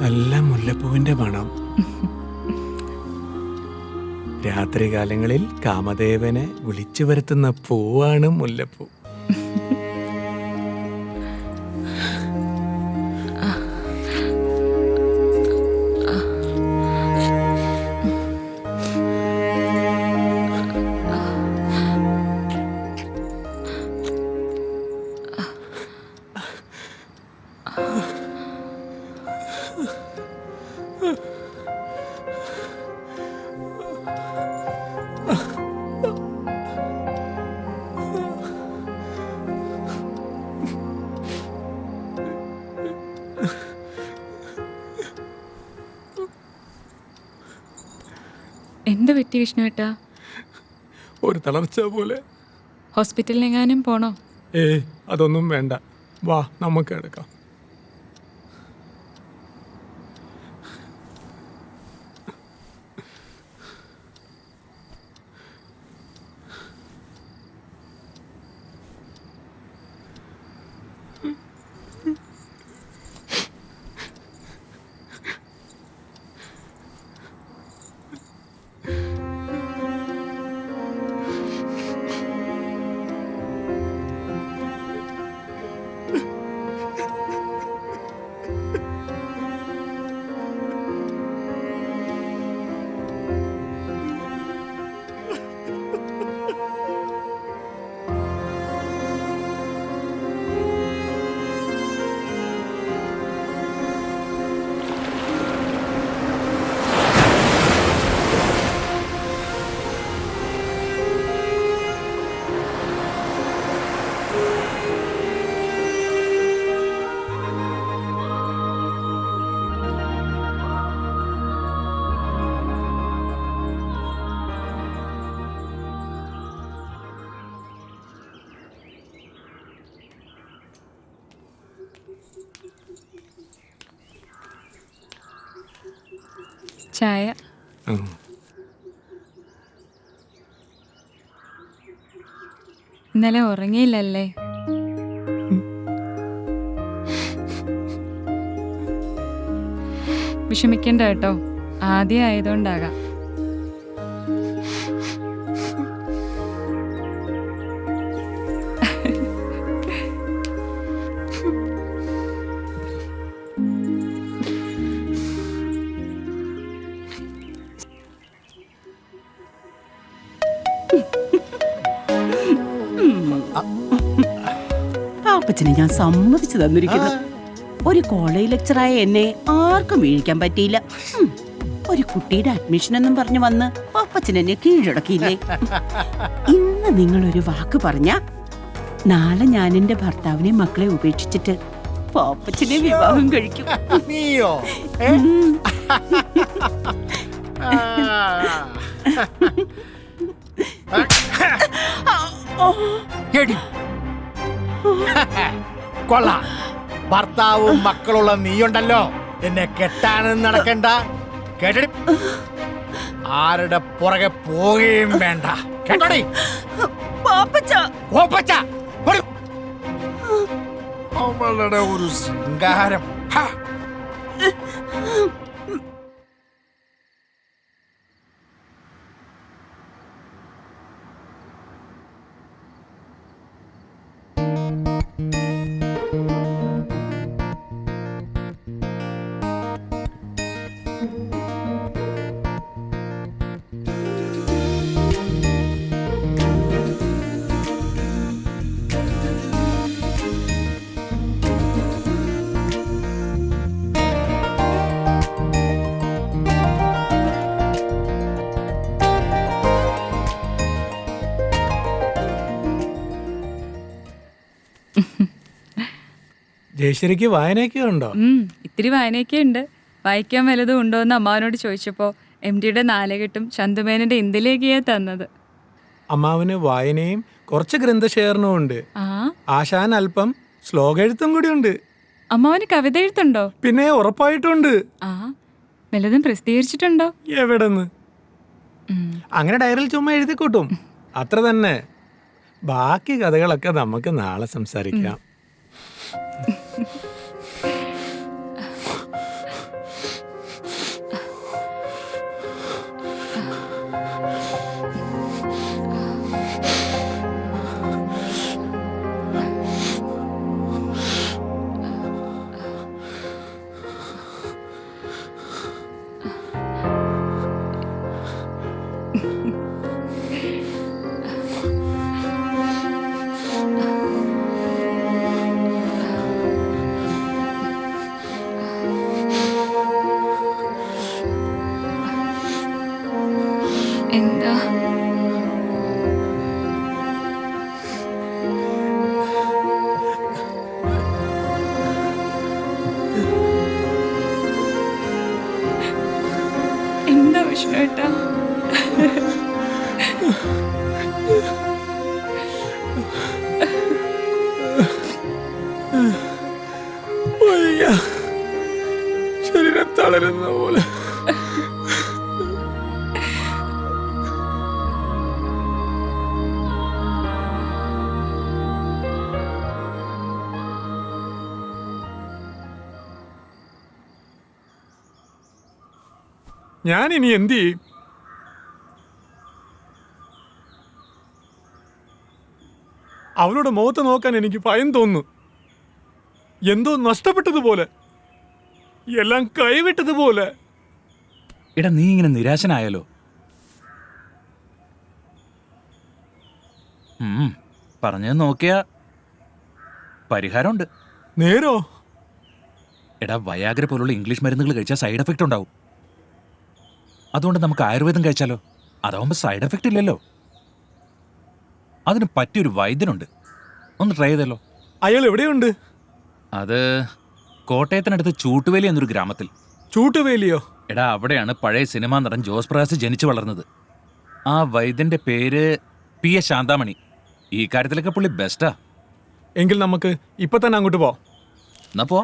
Speaker 15: നല്ല മുല്ലപ്പൂവിന്റെ മണം. രാത്രികാലങ്ങളിൽ കാമദേവനെ വിളിച്ചു വരുത്തുന്ന പൂവാണ് മുല്ലപ്പൂ.
Speaker 16: എന്ത് പറ്റി വിഷ്ണുവേട്ടാ?
Speaker 15: ഒരു തളർച്ച പോലെ.
Speaker 16: ഹോസ്പിറ്റലിലെങ്ങാനും പോണോ?
Speaker 15: അതൊന്നും വേണ്ട, വാ നമുക്ക് എടുക്കാം.
Speaker 16: ചായ. ഇന്നലെ ഉറങ്ങിയില്ലല്ലേ? വിഷമിക്കണ്ട കേട്ടോ, ആദ്യം ആയതുകൊണ്ടാകാം.
Speaker 3: പാപ്പച്ചനെ ഞാൻ സമ്മതിച്ചു തന്നിരിക്കുന്നു. ഒരു കോളേജ് ലെക്ചറായ എന്നെ ആർക്കും വീഴിക്കാൻ പറ്റിയില്ല. ഒരു കുട്ടിയുടെ അഡ്മിഷൻ എന്നും പറഞ്ഞു വന്ന് പാപ്പച്ചൻ എന്നെ കീഴടക്കിയില്ലേ? ഇന്ന് നിങ്ങളൊരു വാക്ക് പറഞ്ഞ നാളെ ഞാൻ എന്റെ ഭർത്താവിനെ മക്കളെ ഉപേക്ഷിച്ചിട്ട് പാപ്പച്ചനെ വിവാഹം കഴിക്കും.
Speaker 14: നീയോ? കൊള്ളാം, ഭർത്താവും മക്കളുള്ള നീയുണ്ടല്ലോ, എന്നെ കെട്ടാനും നടക്കണ്ട, കേട്ടടി, ആരുടെ പുറകെ പോവുകയും വേണ്ട, കേട്ടോടി. അവളുടെ ഒരു ശൃംഗാരം.
Speaker 15: ജയശ്രീക്ക് വായനയൊക്കെ ഉണ്ടോ?
Speaker 16: ഇത്തിരി വായനയൊക്കെ ഉണ്ട്. വായിക്കാൻ വല്ലതും ഉണ്ടോ എന്ന് അമ്മാവനോട് ചോദിച്ചപ്പോൾ MDയുടെ നാലുകെട്ടും ചന്തുമേനന്റെ ഇന്ത്യയിലേക്കാ തന്നത്.
Speaker 15: അമ്മാവന് വായനയും കുറച്ച് ഗ്രന്ഥശേഖരണവും ഉണ്ട്. ആശാൻ അല്പം ശ്ലോകെഴുത്തും കൂടി ഉണ്ട്.
Speaker 16: അമ്മാവന് കവിത എഴുത്തുണ്ടോ?
Speaker 15: പിന്നെ ഉറപ്പായിട്ടുണ്ട്.
Speaker 16: വല്ലതും പ്രസിദ്ധീകരിച്ചിട്ടുണ്ടോ?
Speaker 15: എവിടെന്ന്? അങ്ങനെ ഡയറിയിൽ ചുമ്മാ എഴുതി കൂട്ടും, അത്ര തന്നെ. ബാക്കി കഥകളൊക്കെ നമുക്ക് നാളെ സംസാരിക്കാം.
Speaker 16: എന്താ എന്താ വിഷ്ണു ഏട്ടാ?
Speaker 15: ശരീരം തളരുന്ന പോലെ. ഞാൻ ഇനി എന്ത് ചെയ്യും? അവളുടെ മുഖത്ത് നോക്കാൻ എനിക്ക് ഭയം തോന്നുന്നു. എന്തോ നഷ്ടപ്പെട്ടതുപോലെ, എല്ലാം കൈവിട്ടതുപോലെ.
Speaker 10: എടാ നീ ഇങ്ങനെ നിരാശനായാലോ? പറഞ്ഞത് നോക്കിയാ പരിഹാരമുണ്ട്.
Speaker 15: നേരോ?
Speaker 10: എടാ വയാഗ്ര പോലുള്ള ഇംഗ്ലീഷ് മരുന്നുകൾ കഴിച്ചാൽ സൈഡ് എഫക്റ്റ് ഉണ്ടാവും. അതുകൊണ്ട് നമുക്ക് ആയുർവേദം കഴിച്ചാലോ? അതാവുമ്പോൾ സൈഡ് എഫക്റ്റ് ഇല്ലല്ലോ. അതിന് പറ്റിയൊരു വൈദ്യനുണ്ട്, ഒന്ന് ട്രൈ ചെയ്തല്ലോ.
Speaker 15: അയാൾ എവിടെയുണ്ട്?
Speaker 10: അത് കോട്ടയത്തിനടുത്ത് ചൂട്ടുവേലി എന്നൊരു ഗ്രാമത്തിൽ.
Speaker 15: ചൂട്ടുവേലിയോ?
Speaker 10: എടാ അവിടെയാണ് പഴയ സിനിമാ നടൻ ജോസ് പ്രകാശ് ജനിച്ചു വളർന്നത്. ആ വൈദ്യന്റെ പേര് P.A. ശാന്താമണി. ഈ കാര്യത്തിലൊക്കെ പുള്ളി ബെസ്റ്റാ.
Speaker 15: എങ്കിൽ നമുക്ക് ഇപ്പൊ തന്നെ അങ്ങോട്ട് പോവാം.
Speaker 10: എന്നാ പോ.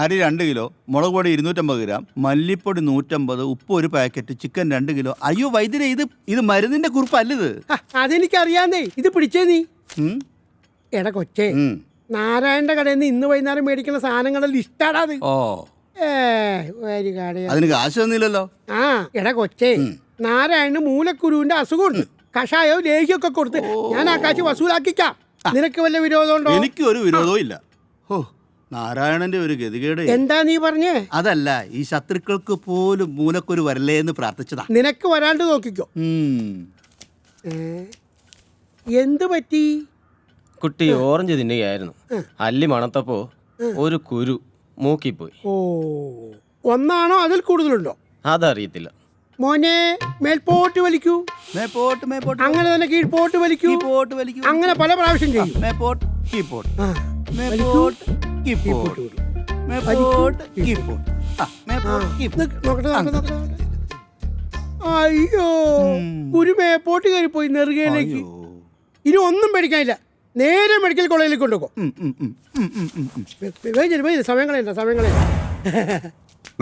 Speaker 6: അരി 2 കിലോ, മുളക് പൊടി 250 ഗ്രാം, മല്ലിപ്പൊടി 150, ഉപ്പ് 1 പാക്കറ്റ്, ചിക്കൻ 2 കിലോ. അയ്യോ വൈദ്യരെ, ഇത് മരുന്നിന്റെ കുറിപ്പല്ലത്.
Speaker 7: അതെനിക്കറിയാന്നേ. ഇത് പിടിച്ചേ നീ. എടാ കൊച്ചേ, നാരായണന്റെ കടയിൽ നിന്ന് ഇന്ന് വൈകുന്നേരം മേടിക്കുന്ന സാധനങ്ങളുടെ ലിസ്റ്റാടാ അത്.
Speaker 6: അതിന് കാശ് തന്നില്ലല്ലോ.
Speaker 7: ആ എടാ കൊച്ചേ, നാരായണന് മൂലക്കുരുവിന്റെ അസുഖമുണ്ട്. കഷായോ ലേഹ്യമൊക്കെ കൊടുത്ത് ഞാൻ ആ കാശ് വസൂലാക്കിക്കാം. നിനക്ക് വല്ല വിരോധമുണ്ടോ?
Speaker 6: എനിക്ക് ഒരു വിരോധവും ഇല്ല. ഓ, നാരായണന്റെ ഒരു ഗതികേട്.
Speaker 7: എന്താ നീ പറഞ്ഞേ?
Speaker 6: അതല്ല, ഈ ശത്രുക്കൾക്ക് പോലും മൂലക്കൊരു വരല്ലേ എന്ന് പ്രാർത്ഥിച്ചതാ.
Speaker 7: നിനക്ക് വരാണ്ട് നോക്കിക്കോ. എന്ത് പറ്റി?
Speaker 8: കുട്ടി ഓറഞ്ച് തിന്നുകയായിരുന്നു. അല്ലി മണത്തപ്പോ ഒരു കുരു മൂക്കിപ്പോയി.
Speaker 7: ഓ, ഒന്നാണോ അതിൽ കൂടുതലുണ്ടോ?
Speaker 8: അതറിയത്തില്ല.
Speaker 7: മോനെ, മേൽപോട്ട് വലിക്കൂ.
Speaker 6: മേപ്പോട്ട് മേപ്പോട്ട്.
Speaker 7: അങ്ങനെ തന്നെ കീഴ്പോട്ട് വലിക്കൂ.
Speaker 6: കീഴ്പോട്ട് വലിക്കൂ.
Speaker 7: അങ്ങനെ പല പ്രാവശ്യം ചെയ്യും.
Speaker 6: മേപ്പോട്ട് കീഴ്പോട്ട്. മേപ്പോട്ട് കീഴ്പോട്ട്. മേപ്പോട്ട് കീഴ്പോട്ട്.
Speaker 7: നോക്കട്ടെ. അയ്യോ, ഒരു മേപ്പോട്ട് കയറിപ്പോയി നെറുകയിലേക്ക്. ഇനി ഒന്നും പേടിക്കാനില്ല. നേരെ മെഡിക്കൽ കോളേജിലേക്ക് കൊണ്ടുപോകും. സമയങ്ങളെ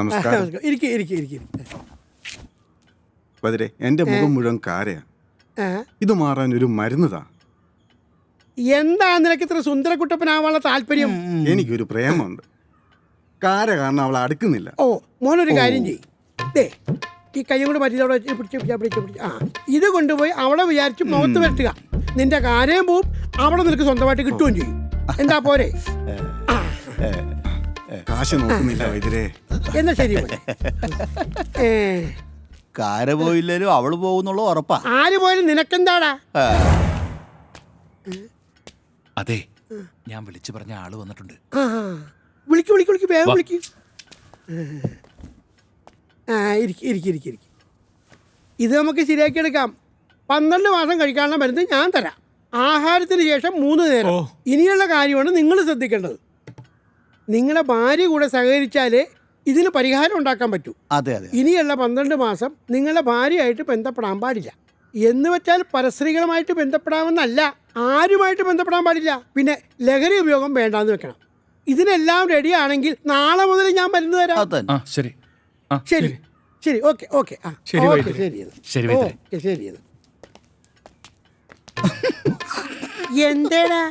Speaker 1: നമസ്കാരം. വതിരെ, എന്റെ മുഖം മുഴുവൻ കാരയാ. ഇത് മാറാൻ ഒരു മരുന്നതാ.
Speaker 7: എന്താ നിനക്ക് ഇത്ര സുന്ദരക്കുട്ടപ്പനാവാനുള്ള താല്പര്യം?
Speaker 1: എനിക്കൊരു പ്രേമുണ്ട്. കാര കാരണം അവളെ അടുക്കുന്നില്ല.
Speaker 7: ഓ, മോനൊരു കാര്യം ചെയ്യേ, ഈ കൈ കൊണ്ട് പറ്റി പിടിച്ച് ഇത് കൊണ്ടുപോയി അവളെ വിചാരിച്ച് മുഖത്ത് വരട്ടുക. നിന്റെ കാര്യം പോവും, അവിടെ നിനക്ക് സ്വന്തമായിട്ട് കിട്ടുകയും ചെയ്യും. എന്താ പോരെ?
Speaker 1: കാശ് നോക്കുന്നില്ല വൈദ്യരെ.
Speaker 7: എന്നാ ശരി.
Speaker 6: കാര പോയില്ലേലും അവള് പോകുന്നുള്ള ഉറപ്പാ.
Speaker 7: ആര് പോയാലും നിനക്കെന്താടാ?
Speaker 10: അതെ, ഞാൻ വിളിച്ചു പറഞ്ഞ ആള് വന്നിട്ടുണ്ട്.
Speaker 7: വിളിക്ക് വേഗം വിളിക്ക്. ഇത് നമുക്ക് ശരിയാക്കി എടുക്കാം. 12 മാസം കഴിക്കാനുള്ള മരുന്ന് ഞാൻ തരാം. ആഹാരത്തിന് ശേഷം 3 നേരം. ഇനിയുള്ള കാര്യമാണ് നിങ്ങൾ ശ്രദ്ധിക്കേണ്ടത്. നിങ്ങളുടെ ഭാര്യ കൂടെ സഹകരിച്ചാലേ ഇതിന് പരിഹാരം ഉണ്ടാക്കാൻ പറ്റൂ.
Speaker 6: അതെ അതെ.
Speaker 7: ഇനിയുള്ള 12 മാസം നിങ്ങളുടെ ഭാര്യയായിട്ട് ബന്ധപ്പെടാൻ പാടില്ല. എന്ന് വെച്ചാൽ പരസ്ത്രീകളുമായിട്ട് ബന്ധപ്പെടാമെന്നല്ല, ആരുമായിട്ട് ബന്ധപ്പെടാൻ പാടില്ല. പിന്നെ ലഹരി ഉപയോഗം വേണ്ടാന്ന് വെക്കണം. ഇതിനെല്ലാം റെഡി ആണെങ്കിൽ നാളെ മുതൽ ഞാൻ മരുന്ന് തരാം.
Speaker 10: ശരി
Speaker 7: ശരി ശരി. Okay okay. ശരി. എന്തേടാ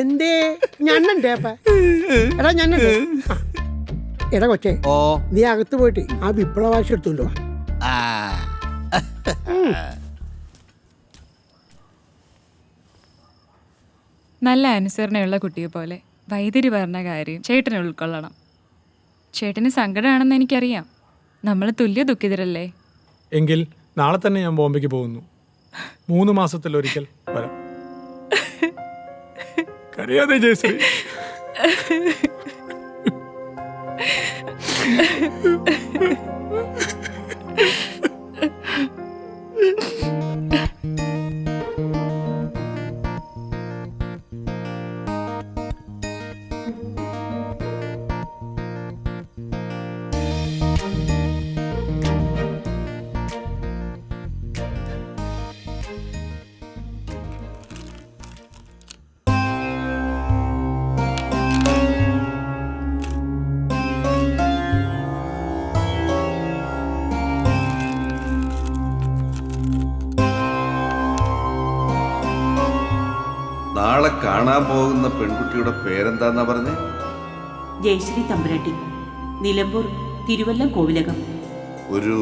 Speaker 7: എന്തേ ഞണ്ണണ്ടേ? എടാ ഞണ്ണണ്ടേ? എടാ കൊച്ചേ, നീ അകത്ത് പോയിട്ട് ആ വിപ്ലവാശി എടുത്തോണ്ട് വാ.
Speaker 16: നല്ല അനുസരണയുള്ള കുട്ടിയെ പോലെ വൈദ്യര് പറഞ്ഞ കാര്യം ചേട്ടനെ ഉൾക്കൊള്ളണം. ചേട്ടന് സങ്കടമാണെന്ന് എനിക്കറിയാം. നമ്മൾ തുല്യ ദുഃഖിതരല്ലേ?
Speaker 15: എങ്കിൽ നാളെ തന്നെ ഞാൻ ബോംബെക്ക് പോകുന്നു. 3 മാസത്തിലൊരിക്കൽ വരാം. കരയാതെ ജയശ്രീ.
Speaker 12: നാളെ കാണാൻ പോകുന്ന പെൺകുട്ടിയുടെ പേരെന്താന്നാ പറഞ്ഞേ?
Speaker 3: ജയശ്രീ തമ്പുരാട്ടി, നിലമ്പൂർ തിരുവല്ലം കോവിലകം.
Speaker 12: ഒരു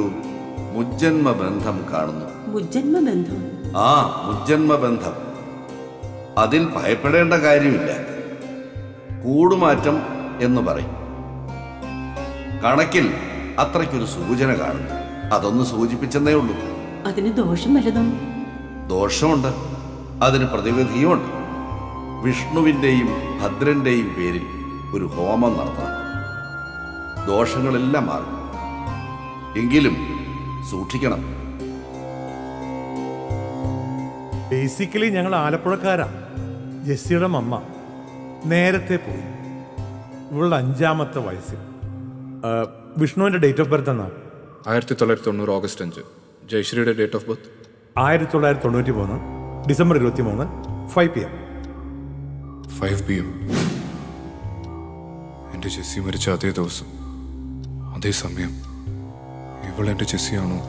Speaker 12: മുജ്ജന്മ ബന്ധം കാണുന്നു.
Speaker 3: മുജ്ജന്മ ബന്ധം?
Speaker 12: ആ, മുജ്ജന്മ ബന്ധം. അതിൽ ഭയപ്പെടേണ്ട കാര്യമില്ല. കൂടുമാറ്റം എന്ന് പറയും. കണക്കിൽ അത്രയ്ക്കൊരു സൂചന കാണുന്നു. അതൊന്ന് സൂചിപ്പിച്ചെന്നേ ഉള്ളൂ.
Speaker 3: അതിന് ദോഷം വല്ലതും?
Speaker 12: ദോഷമുണ്ട്, അതിന് പ്രതിവിധിയുമുണ്ട്. വിഷ്ണുവിൻ്റെയും ഭദ്രൻ്റെയും പേരിൽ ഒരു ഹോമം നടത്തണം. ദോഷങ്ങളെല്ലാം മാറും. എങ്കിലും സൂക്ഷിക്കണം.
Speaker 22: ബേസിക്കലി ഞങ്ങൾ ആലപ്പുഴക്കാരാ. ജെസ്സിയുടെ മമ്മ നേരത്തെ പോയി, ഇവളുടെ 5ാമത്തെ വയസ്സിൽ. വിഷ്ണുവിൻ്റെ ഡേറ്റ് ഓഫ് ബർത്ത് എന്നാ?
Speaker 2: 1990 ഓഗസ്റ്റ് 5. ജയശ്രീയുടെ date of birth
Speaker 22: 1993 December 23 5 PM.
Speaker 2: 5 PM. എൻ്റെ ജെസ്സി മരിച്ച അതേ ദിവസം, അതേ സമയം. ഇവൾ എൻ്റെ ജെസ്സിയാണോ?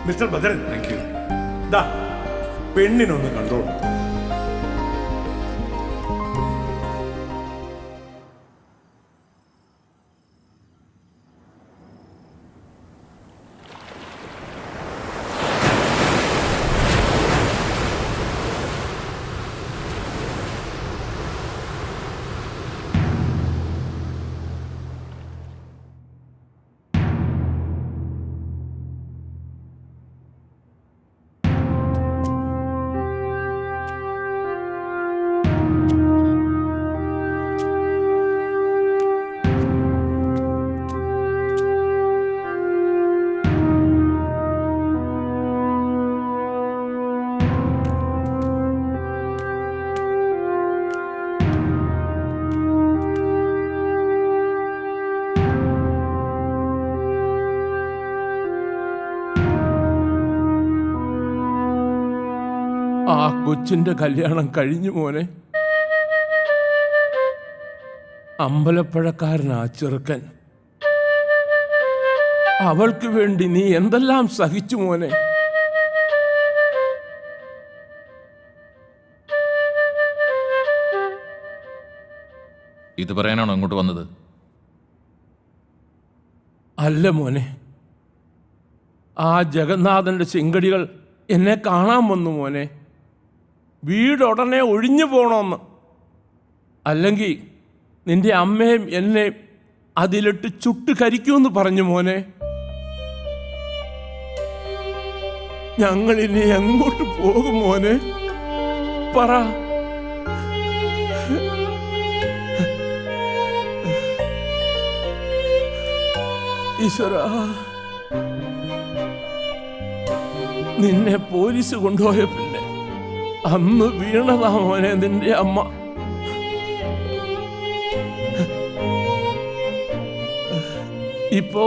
Speaker 22: Mister Bhadran, thank you. ദാ പെണ്ണിനൊന്ന് കണ്ടോളൂ.
Speaker 17: ആ കൊച്ചിന്റെ കല്യാണം കഴിഞ്ഞു മോനെ. അമ്പലപ്പുഴക്കാരനാ ചെറുക്കൻ. അവൾക്ക് വേണ്ടി നീ എന്തെല്ലാം സഹിച്ചു മോനെ.
Speaker 10: ഇത് പറയാനാണോ അങ്ങോട്ട് വന്നത്?
Speaker 17: അല്ല മോനെ, ആ ജഗന്നാഥന്റെ ചെങ്കടികൾ എന്നെ കാണാൻ വന്നു മോനെ. വീടുടനെ ഒഴിഞ്ഞു പോണമെന്ന്. അല്ലെങ്കിൽ നിന്റെ അമ്മയും എന്നെ അതിലിട്ട് ചുട്ട് കരിക്കുമെന്ന് പറഞ്ഞു മോനെ. ഞങ്ങളിനി എങ്ങോട്ട് പോകും മോനെ? പറ. ഈശ്വരാ, നിന്നെ പോലീസ് കൊണ്ടുപോയ പിന്നെ അന്ന് വീണതാ മോനെ നിന്റെ അമ്മ. ഇപ്പോ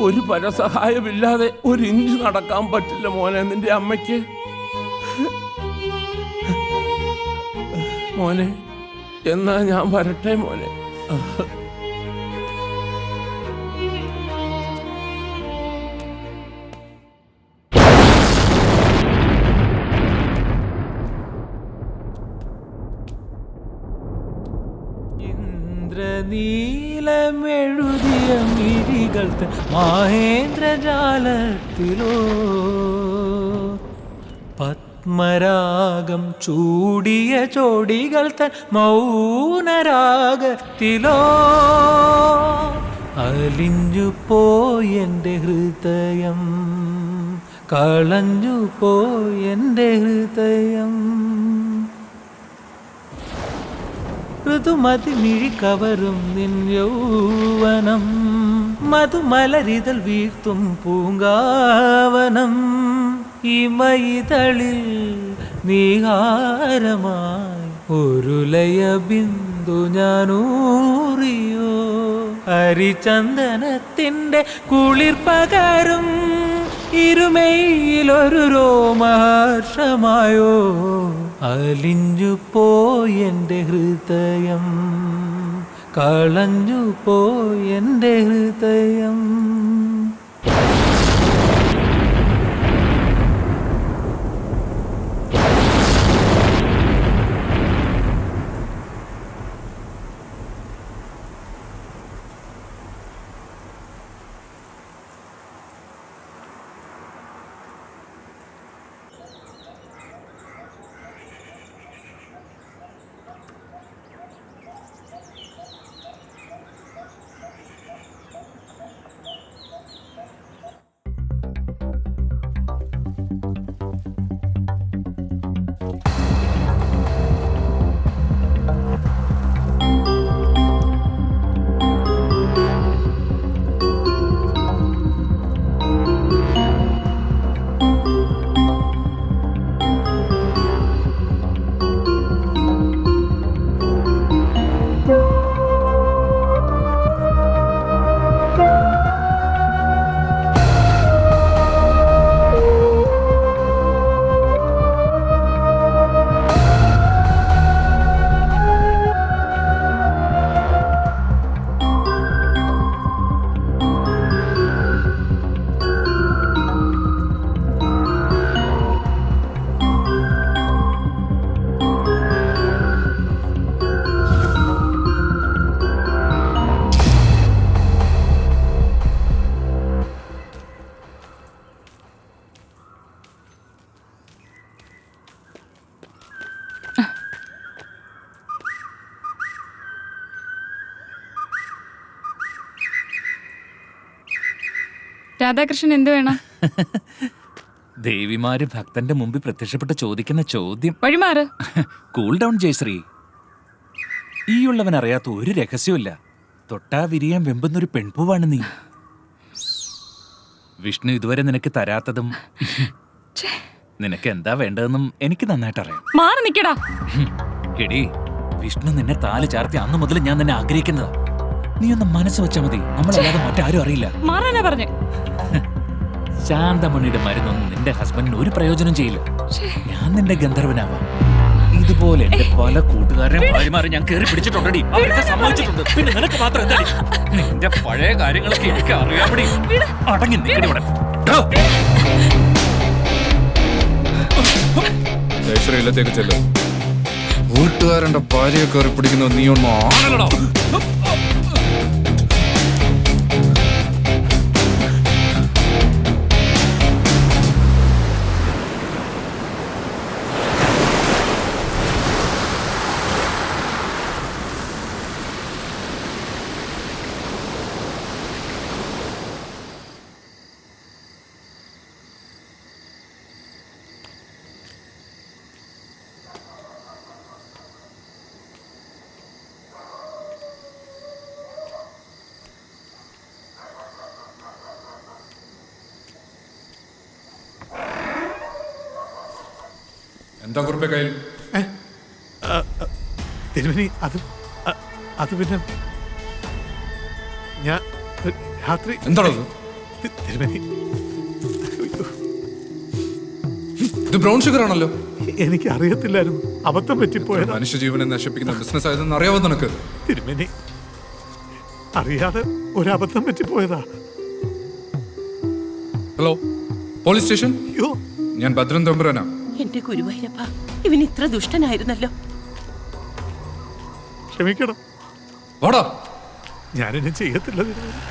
Speaker 17: ഒരു പരസഹായമില്ലാതെ ഒരു ഇഞ്ച് നടക്കാൻ പറ്റില്ല മോനെ നിന്റെ അമ്മയ്ക്ക്. മോനെ എന്നാ ഞാൻ വരട്ടെ മോനെ.
Speaker 4: നീലമെഴുതിയ മിഴികൾ മഹേന്ദ്രജാലത്തിലോ പത്മരാഗം ചൂടിയ ചോടികൾ തൻ മൗനരാഗത്തിലോ അലിഞ്ഞു പോയെൻ്റെ ഹൃദയം, കളഞ്ഞു പോയെൻ്റെ ഹൃദയം. ഋതുമതി മിഴി കവരും നിൻ യൗവനം, മധുമലരിതൽ വീഴ്ത്തും പൂങ്കാവനം. ഇമയിതളിൽ നീഹാരമായി ഒരു ലയ ബിന്ദു ഞാനൂറിയോ, ഹരിചന്ദനത്തിൻ്റെ കുളിർ പകരും ഇരുമയിലൊരു രോമഹർഷമായോ. അലിഞ്ഞു പോയെൻ്റെ ഹൃദയം, കളഞ്ഞു പോയെൻ്റെ ഹൃദയം.
Speaker 16: രാധാകൃഷ്ണൻ എന്ത് വേണം?
Speaker 10: ദേവിമാര് ഭക്തന്റെ മുമ്പിൽ പ്രത്യക്ഷപ്പെട്ട് ചോദിക്കുന്ന ചോദ്യം.
Speaker 16: വഴിമാറ്.
Speaker 10: Cool down Jayashree. ഈയുള്ളവൻ അറിയാത്ത ഒരു രഹസ്യമില്ല. തൊട്ടാ വിരിയാൻ വെമ്പുന്നൊരു പെൺപൂവാണ് നീ. വിഷ്ണു ഇതുവരെ നിനക്ക് തരാത്തതും നിനക്ക് എന്താ വേണ്ടതെന്നും എനിക്ക് നന്നായിട്ട് അറിയാം.
Speaker 16: മാറി നിക്കടാ.
Speaker 10: എടി, വിഷ്ണു നിന്നെ താല് ചാർത്തി അന്നു മുതൽ ഞാൻ നിന്നെ ആഗ്രഹിക്കുന്നതാ. നീ ഒന്ന് മനസ്സ് വെച്ചാ മതി, നമ്മളല്ലാതെ മറ്റാരും അറിയില്ല.
Speaker 16: മാറാനാ പറഞ്ഞു.
Speaker 10: ശാന്തമണിയുടെ മരുന്നൊന്നും നിന്റെ ഹസ്ബൻഡിന് ഒരു പ്രയോജനം ചെയ്യില്ല. ഞാൻ നിന്റെ ഗന്ധർവനാവാം. ഇതുപോലെ എന്റെ പല കൂട്ടുകാരെയും ഭാര്യമാരെ ഞാൻ കയറി പിടിച്ചിട്ടുണ്ടടി. അവരൊക്കെ സമ്മതിച്ചിട്ടുണ്ട്. പിന്നെ നിനക്ക് മാത്രം എന്താടി? നിന്റെ പഴയ കാര്യങ്ങളൊക്കെ എനിക്ക് അറിയാമടി. അടങ്ങി നിൽക്കടി ഇവിടെ.
Speaker 2: ഇല്ലത്തേക്ക് ചെല്ലും. വീട്ടുകാരന്റെ ഭാര്യയെ കയറി പിടിക്കുന്നത് നീ ഒന്നും ആണല്ലോ. എന്താ കുറിപ്പേ കയ്യിൽ?
Speaker 9: തിരുമേനി അത് പിന്നെ രാത്രി
Speaker 2: എന്താണത്?
Speaker 9: തിരുമേനി,
Speaker 2: ഇത് ബ്രൗൺ ഷുഗർ ആണല്ലോ.
Speaker 9: എനിക്ക് അറിയത്തില്ലായിരുന്നു, അബദ്ധം പറ്റിപ്പോയത്.
Speaker 2: മനുഷ്യജീവനെ നശിപ്പിക്കുന്ന ബിസിനസ് ആയതെന്ന് അറിയാവോ നിനക്ക്?
Speaker 9: തിരുമേനി, അറിയാതെ ഒരബദ്ധം പറ്റിപ്പോയതാ.
Speaker 2: Hello, police station.
Speaker 9: അയ്യോ,
Speaker 2: ഞാൻ ഭദ്രൻ തമ്പുരാനാ.
Speaker 3: എന്റെ ഗുരുവായൂരപ്പ, ഇവൻ ഇത്ര ദുഷ്ടനായിരുന്നല്ലോ.
Speaker 9: ക്ഷമിക്കണം,
Speaker 2: വാടാ.
Speaker 9: ഞാനിനി ചെയ്യത്തില്ല തിരുമേനി.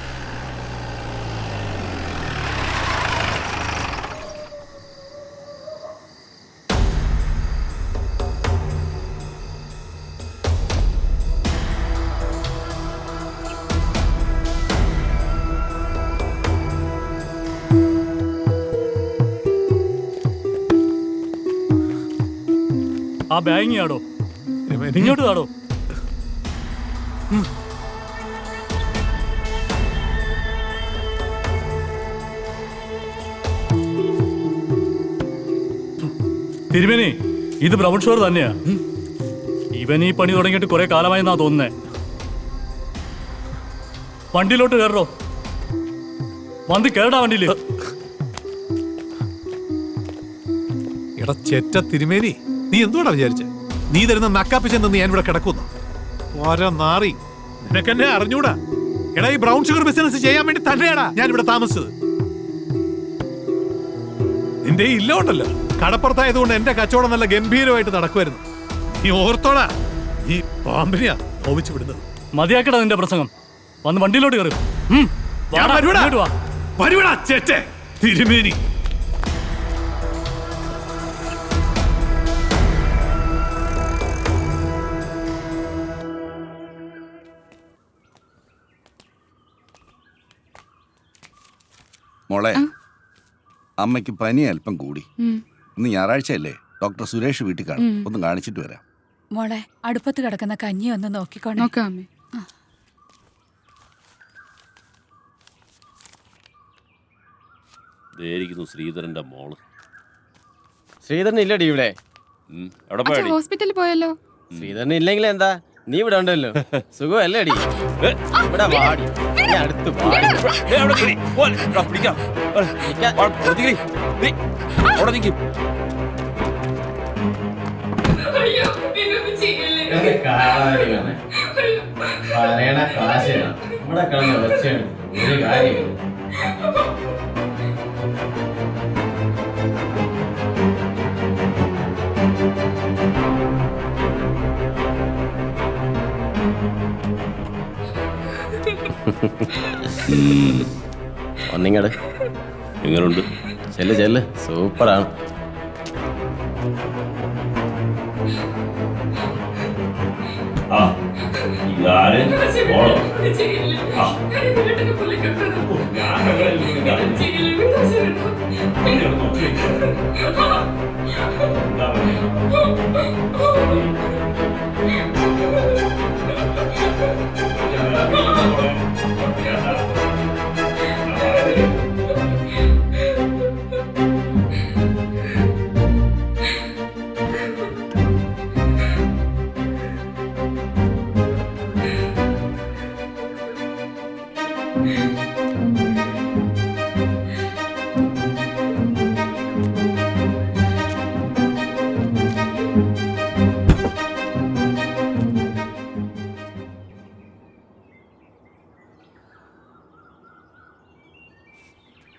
Speaker 21: ആ ബാങ് ആടോ, ഇങ്ങോട്ട് താടോ. തിരുമേനി, ഇത് ബ്രൗൺ ഷുഗർ തന്നെയാ. ഇവൻ ഈ പണി തുടങ്ങിയിട്ട് കുറെ കാലമായെന്നാ തോന്നുന്നേ. വണ്ടിയിലോട്ട് കയറോ, വന്ന് കേടാ വണ്ടിയില്.
Speaker 9: എടാ ചെറ്റ തിരുമേനി, നീ എന്തുകൊണ്ടാ വിചാരിച്ചേ നീ തരുന്ന നക്കാപ്പിച്ചെന്ന് ഞാൻ ഇവിടെ കിടക്കുന്നു? ഓരോ നാറി, നിനക്കെന്നെ അറിഞ്ഞൂടാ. എടാ, ഈ ബ്രൗൺ ഷുഗർ ബിസിനസ് ചെയ്യാൻ വേണ്ടി തന്നെയാടാ ഞാൻ ഇവിടെ താമസിച്ചത്. നിന്റെ ഈ ഇല്ലോണ്ടല്ലോ, കടപ്പുറത്തായതുകൊണ്ട് എന്റെ കച്ചവടം നല്ല ഗംഭീരമായിട്ട് നടക്കുമായിരുന്നു. നീ ഓർത്തോടാ, ഈ പാമ്പിനെയാ ഓവിച്ചു വിടുന്നത്.
Speaker 21: മതിയാക്കടാ നിന്റെ പ്രസംഗം, വന്ന് വണ്ടിയിലോട്ട് കയറും.
Speaker 9: വരുവടാ ചേച്ചേ തിരുമേനി.
Speaker 12: മോളെ, അമ്മയ്ക്ക് പനി അല്പം കൂടി. ഇന്ന് ഞായറാഴ്ചയല്ലേ, ഡോക്ടർ സുരേഷ് വീട്ടിൽ കാണും. ഒന്ന് കാണിച്ചിട്ട് വരാം.
Speaker 5: മോളെ, അടുപ്പത്ത് കിടക്കുന്ന കഞ്ഞി ഒന്ന് നോക്കിക്കോണേ.
Speaker 16: നോക്കാമേ.
Speaker 13: ഇതായിരിക്കുന്നു ശ്രീധരന്റെ മോള്.
Speaker 8: ശ്രീധരൻ ഇല്ലടി ഇവിടെ.
Speaker 13: അവിടെ പോയടി.
Speaker 16: ഹോസ്പിറ്റലിൽ പോയല്ലോ.
Speaker 8: ശ്രീധരൻ ഇല്ലെങ്കിൽ എന്താ, നീ ഇവിടെ ഉണ്ടല്ലോ. സുഖമല്ലേ അടി? ഇവിടെ വാടി, നീ അടുത്ത് വാടി. പറയണ കാശിനാ ഇവിടെ കിടന്ന് വെച്ചാണ് ഒരു കാര്യം. ഒന്നിങ്ങട്
Speaker 13: എങ്ങനുണ്ട്?
Speaker 8: ചെല്ല് ചെല്ല്, സൂപ്പറാണ്.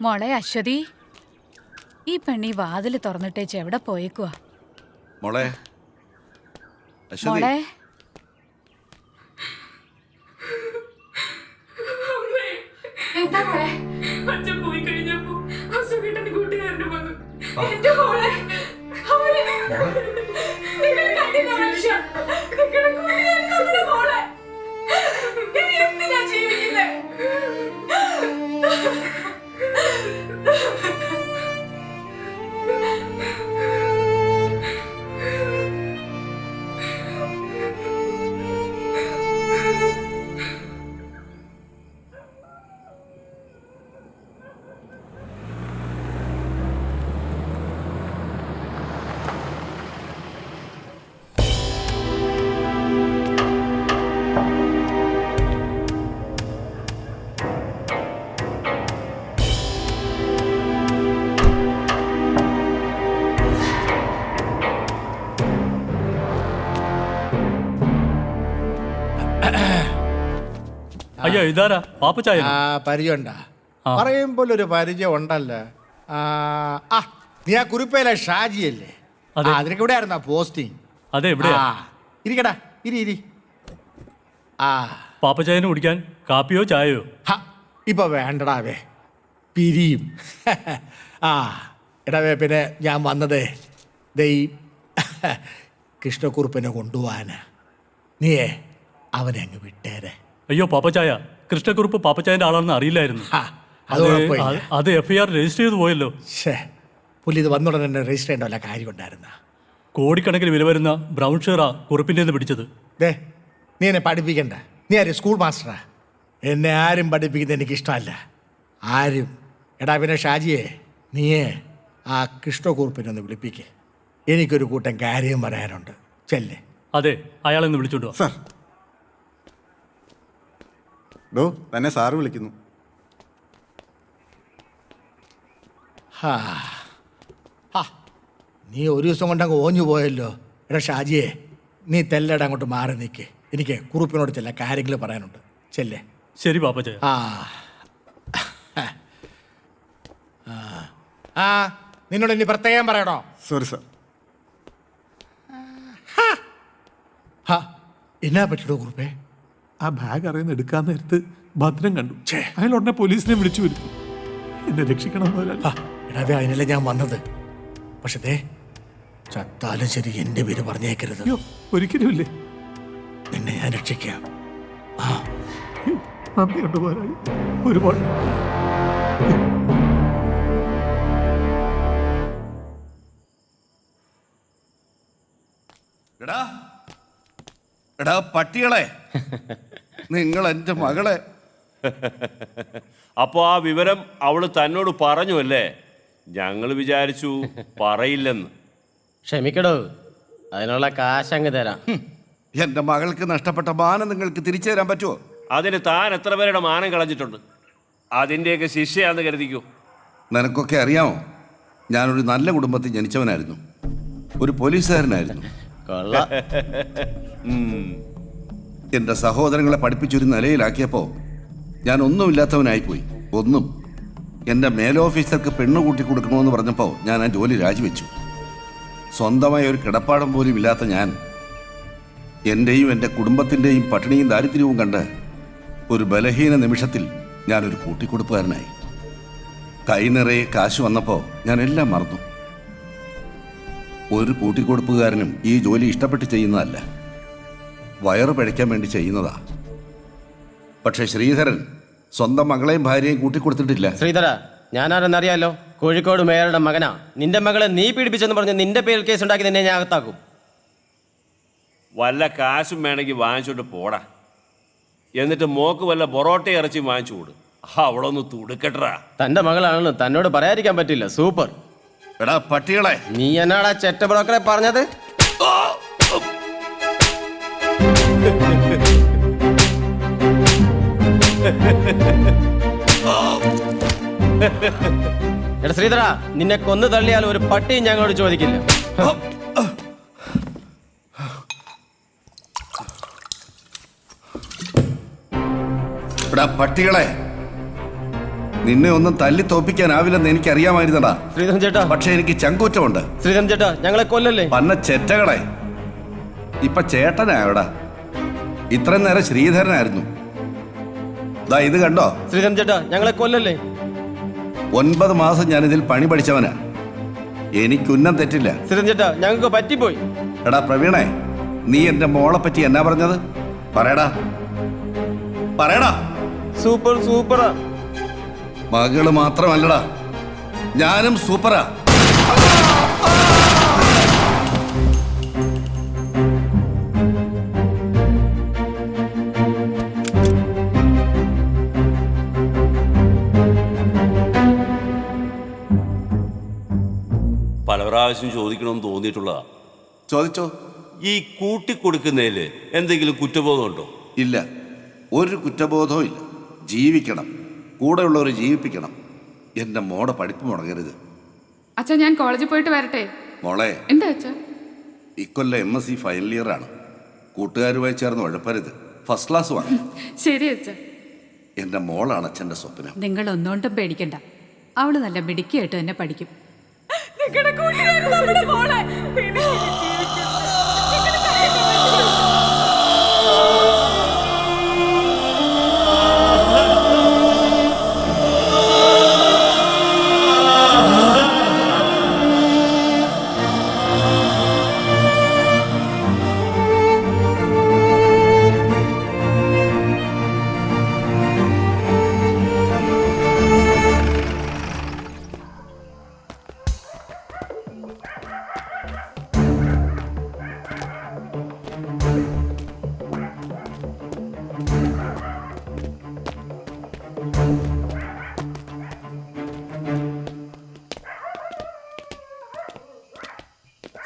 Speaker 5: മോളെ അശ്വതി, ഈ പെണ്ണി വാതിൽ തുറന്നിട്ടേച്ച് എവിടെ പോയേക്കുവാ?
Speaker 12: മോളെ അശ്വതി,
Speaker 5: മോളെ
Speaker 19: എന്താ മോളെ? അച്ഛൻ പോയി കഴിഞ്ഞപ്പോ അസുഖേട്ടന്റെ കൂട്ടുകാരന് വന്നു. എന്റെ മോളെ, നിങ്ങൾ കണ്ടില്ല മനുഷ്യ, നിങ്ങളുടെ കൂട്ടുകാരൻ നമ്മുടെ മോളെ. ഇനി എന്തിനാ ജീവിക്കുന്നേ?
Speaker 21: അയ്യോ ഇതാരാ പാപ്പച്ചായ
Speaker 14: പരിചയമുണ്ടാ പറയുമ്പോൾ ഒരു പരിചയം ഉണ്ടല്ലോ. നീ ആ കുറിപ്പയിലെ ഷാജിയല്ലേ? അതിനൊക്കെ ഇവിടെ ആയിരുന്നാ പോസ്റ്റിംഗ്?
Speaker 21: അതെ എവിടെയാ?
Speaker 14: ഇരിക്കടാ, ഇരി.
Speaker 21: പാപ്പച്ചായന് കുടിക്കാൻ കാപ്പിയോ ചായയോ?
Speaker 14: ഇപ്പൊ വേണ്ടടാവേ, പിരിയും. എടാവേ, പിന്നെ ഞാൻ വന്നതേ ഈ കൃഷ്ണക്കുറുപ്പിനെ കൊണ്ടുപോവാനാ. നീയേ അവനെ അങ്ങ് വിട്ടേരെ.
Speaker 21: അയ്യോ പാപ്പച്ചായ, കൃഷ്ണക്കുറുപ്പ് പാപ്പച്ചായന്റെ ആളാണെന്ന് അറിയില്ലായിരുന്നു. അത് FIR രജിസ്റ്റർ ചെയ്ത് പോയല്ലോ.
Speaker 14: പുള്ളി ഇത് വന്നുടനെ തന്നെ രജിസ്റ്റർ ചെയ്യേണ്ട വല്ല കാര്യം ഉണ്ടായിരുന്ന?
Speaker 21: കോടിക്കണക്കിന് വില വരുന്ന ബ്രൗൺ ഷെയറാ കുറുപ്പിൻ്റെ പിടിച്ചത്.
Speaker 14: നീ എന്നെ പഠിപ്പിക്കണ്ട. നീ ആര് സ്കൂൾ മാസ്റ്ററാ? എന്നെ ആരും പഠിപ്പിക്കുന്നത് എനിക്കിഷ്ടമല്ല, ആരും. എടാ പിന്നെ ഷാജിയെ, നീയേ ആ കൃഷ്ണക്കുറുപ്പിനെ ഒന്ന് വിളിപ്പിക്കേ. എനിക്കൊരു കൂട്ടം കാര്യം പറയാനുണ്ട്. ചെല്ലേ.
Speaker 21: അതെ, അയാളെന്ന് വിളിച്ചോണ്ടോ.
Speaker 1: സാർ തന്നെ സാറ് വിളിക്കുന്നു.
Speaker 14: നീ ഒരു ദിവസം കൊണ്ടങ്ങ് ഓഞ്ഞു പോയല്ലോ. എടാ ഷാജിയെ, നീ തെല്ലട അങ്ങോട്ട് മാറി നിൽക്കേ. എനിക്ക് കുറുപ്പിനോട് ചില കാര്യങ്ങൾ പറയാനുണ്ട്. ചെല്ലേ.
Speaker 21: ശരി പാപ്പച്ചായ.
Speaker 14: നിന്നോട് ഇനി പ്രത്യേകം പറയണോ?
Speaker 1: Sorry sir.
Speaker 14: എന്നാ പറ്റിയോ കുറുപ്പേ?
Speaker 9: ആ ബാഗ് അറിയുന്ന എടുക്കാൻ നേരത്ത് ഭദ്രം കണ്ടു. അയാൾ ഉടനെ പോലീസിനെ വിളിച്ചു വരുത്തി. എന്നെ രക്ഷിക്കണം.
Speaker 14: എടാ അതിനല്ലേ ഞാൻ വന്നത്. പക്ഷേ ചത്താലും ശരി എന്റെ പേര് പറഞ്ഞേക്കരുത്.
Speaker 9: ഒരിക്കലും ഇല്ലേ.
Speaker 14: നിന്നെ ഞാൻ രക്ഷിക്കാം.
Speaker 9: നന്ദിയുണ്ട് പോരാളി, ഒരുപാട്.
Speaker 12: എടാ പട്ടികളെ, നിങ്ങൾ എൻ്റെ മകളെ.
Speaker 13: അപ്പോ ആ വിവരം അവള് തന്നോട് പറഞ്ഞു അല്ലേ? ഞങ്ങൾ വിചാരിച്ചു പറയില്ലെന്ന്.
Speaker 8: ക്ഷമിക്കടോ, അതിനുള്ള കാശങ്ങ് തരാം.
Speaker 12: എൻ്റെ മകൾക്ക് നഷ്ടപ്പെട്ട മാനം നിങ്ങൾക്ക് തിരിച്ചു തരാൻ പറ്റുമോ?
Speaker 13: അതിന് താൻ എത്ര പേരുടെ മാനം കളഞ്ഞിട്ടുണ്ട്? അതിൻ്റെയൊക്കെ ശിക്ഷയാന്ന് കരുതിക്കോ.
Speaker 12: നിനക്കൊക്കെ അറിയാമോ, ഞാനൊരു നല്ല കുടുംബത്തിൽ ജനിച്ചവനായിരുന്നു. ഒരു പോലീസുകാരനായിരുന്നു. എൻ്റെ സഹോദരങ്ങളെ പഠിപ്പിച്ചൊരു നിലയിലാക്കിയപ്പോൾ ഞാൻ ഒന്നുമില്ലാത്തവനായിപ്പോയി. ഒന്നും. എൻ്റെ മേലോഫീസർക്ക് പെണ്ണ് കൂട്ടി കൊടുക്കണമെന്ന് പറഞ്ഞപ്പോൾ ഞാൻ ആ ജോലി രാജിവെച്ചു. സ്വന്തമായ ഒരു കിടപ്പാടം പോലും ഇല്ലാത്ത ഞാൻ എൻ്റെയും എൻ്റെ കുടുംബത്തിൻ്റെയും പട്ടിണിയും ദാരിദ്ര്യവും കണ്ട് ഒരു ബലഹീന നിമിഷത്തിൽ ഞാനൊരു കൂട്ടിക്കൊടുപ്പുകാരനായി. കൈ നിറയെ കാശ് വന്നപ്പോൾ ഞാൻ എല്ലാം മറന്നു. ഒരു കൂട്ടിക്കൊടുപ്പുകാരനും ഈ ജോലി ഇഷ്ടപ്പെട്ട് ചെയ്യുന്നതല്ല, വയറ് പിഴയ്ക്കാൻ വേണ്ടി ചെയ്യുന്നതാ. പക്ഷെ ശ്രീധരൻ സ്വന്തം മകളെയും ഭാര്യയും കൂട്ടിക്കൊടുത്തിട്ടില്ല.
Speaker 8: ശ്രീധര, ഞാനാരെന്നറിയാലോ? കോഴിക്കോട് മേയറുടെ മകനാ. നിന്റെ മകളെ നീ പീഡിപ്പിച്ചെന്ന് പറഞ്ഞ് നിന്റെ പേരിൽ കേസ് ഉണ്ടാക്കി നിന്നെ ഞാൻ അകത്താക്കും.
Speaker 13: വല്ല കാശും വേണമെങ്കിൽ വാങ്ങിച്ചോണ്ട് പോടാ. എന്നിട്ട് മോക്ക് വല്ല പൊറോട്ട ഇറച്ചി വാങ്ങിച്ചു കൊടു. അവളൊന്ന് തുടുക്കട്ടാ.
Speaker 8: തന്റെ മകളാണെന്ന് തന്നോട് പറയാതിരിക്കാൻ പറ്റില്ല. സൂപ്പർ.
Speaker 12: എടാ പട്ടികളെ,
Speaker 8: നീ എന്നാടാ ചെറ്റ ബ്രോക്കറെ പറഞ്ഞത്? എടാ ശ്രീധര, നിന്നെ കൊന്നു തള്ളിയാൽ ഒരു പട്ടിയും ഞങ്ങളോട് ചോദിക്കില്ല.
Speaker 12: എടാ പട്ടികളെ, നിന്നെ ഒന്നും തല്ലി തോപ്പിക്കാനാവില്ലെന്ന് എനിക്കറിയാമായിരുന്നടാ
Speaker 8: ശ്രീധരൻ ചേട്ടാ.
Speaker 12: പക്ഷെ എനിക്ക് ചങ്കൂറ്റമുണ്ട്.
Speaker 8: ശ്രീധരൻ ചേട്ടാ, ഞങ്ങളെ കൊല്ലല്ലേ.
Speaker 12: പന്ന ചെറ്റകളെ, ഇപ്പൊ ചേട്ടനായോടാ. ഇത്രയും നേരം ശ്രീധരനായിരുന്നു. ദാ ഇത് കണ്ടോ?
Speaker 8: ശ്രീധരൻ ചേട്ടാ, ഞങ്ങളെ കൊല്ലല്ലേ.
Speaker 12: 9 മാസം ഞാനിതിൽ പണി പഠിച്ചവനാ. എനിക്കുന്നം തെറ്റില്ല.
Speaker 8: ശ്രീധരൻ ചേട്ടാ, ഞങ്ങൾക്ക് പറ്റിപ്പോയി.
Speaker 12: എടാ പ്രവീണേ, നീ എന്റെ മോളെ പറ്റി എന്നാ പറഞ്ഞത്? പറയടാ, പറയടാ.
Speaker 8: സൂപ്പർ സൂപ്പറാ.
Speaker 12: മകള് മാത്രമല്ലടാ, ഞാനും സൂപ്പറാ.
Speaker 13: പല പ്രാവശ്യം ചോദിക്കണമെന്ന് തോന്നിയിട്ടുള്ളതാ.
Speaker 12: ചോദിച്ചോ.
Speaker 13: ഈ കൂട്ടിക്കൊടുക്കുന്നതിൽ എന്തെങ്കിലും കുറ്റബോധമുണ്ടോ?
Speaker 12: ഇല്ല, ഒരു കുറ്റബോധവും ഇല്ല. ജീവിക്കണം, കൂടെയുള്ളവരെ ജീവിപ്പിക്കണം. എൻ്റെ മോടെ പഠിപ്പ് മുടങ്ങരുത്.
Speaker 19: അച്ഛാ, ഞാൻ കോളേജിൽ പോയിട്ട് വരട്ടെ.
Speaker 12: മോളെ,
Speaker 19: എന്താ അച്ഛാ?
Speaker 12: ഇക്കൊല്ലം MSc ഫൈനൽ ഇയർ ആണ്. കൂട്ടുകാരുമായി ചേർന്ന് ഉഴപ്പരുത്. ഫസ്റ്റ് ക്ലാസ് വാങ്ങി.
Speaker 5: ശരി അച്ഛ.
Speaker 12: എൻ്റെ മോളാണ് അച്ഛൻ്റെ സ്വപ്നം.
Speaker 5: നിങ്ങൾ ഒന്നുകൊണ്ടും പേടിക്കണ്ട, അവള് നല്ല മിടുക്കിയായിട്ട് തന്നെ പഠിക്കും.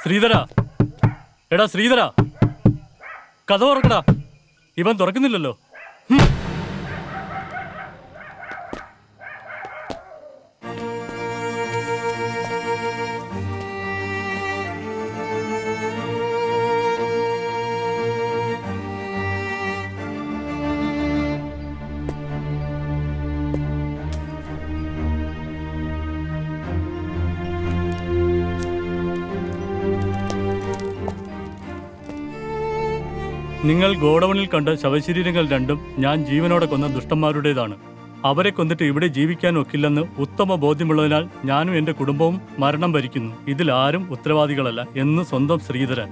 Speaker 21: ശ്രീധര, എടാ ശ്രീധര, കഥ തുറക്കടാ. ഇവൻ തുറക്കുന്നില്ലല്ലോ. നിങ്ങൾ ഗോഡൌണിൽ കണ്ട ശവശരീരങ്ങൾ രണ്ടും ഞാൻ ജീവനോടെ കൊന്ന ദുഷ്ടന്മാരുടേതാണ്. അവരെ കൊന്നിട്ട് ഇവിടെ ജീവിക്കാൻ ഒക്കില്ലെന്ന് ഉത്തമ ബോധ്യമുള്ളതിനാൽ ഞാനും എൻ്റെ കുടുംബവും മരണം വരിക്കുന്നു. ഇതിൽ ആരും ഉത്തരവാദികളല്ല എന്ന് സ്വന്തം ശ്രീധരൻ.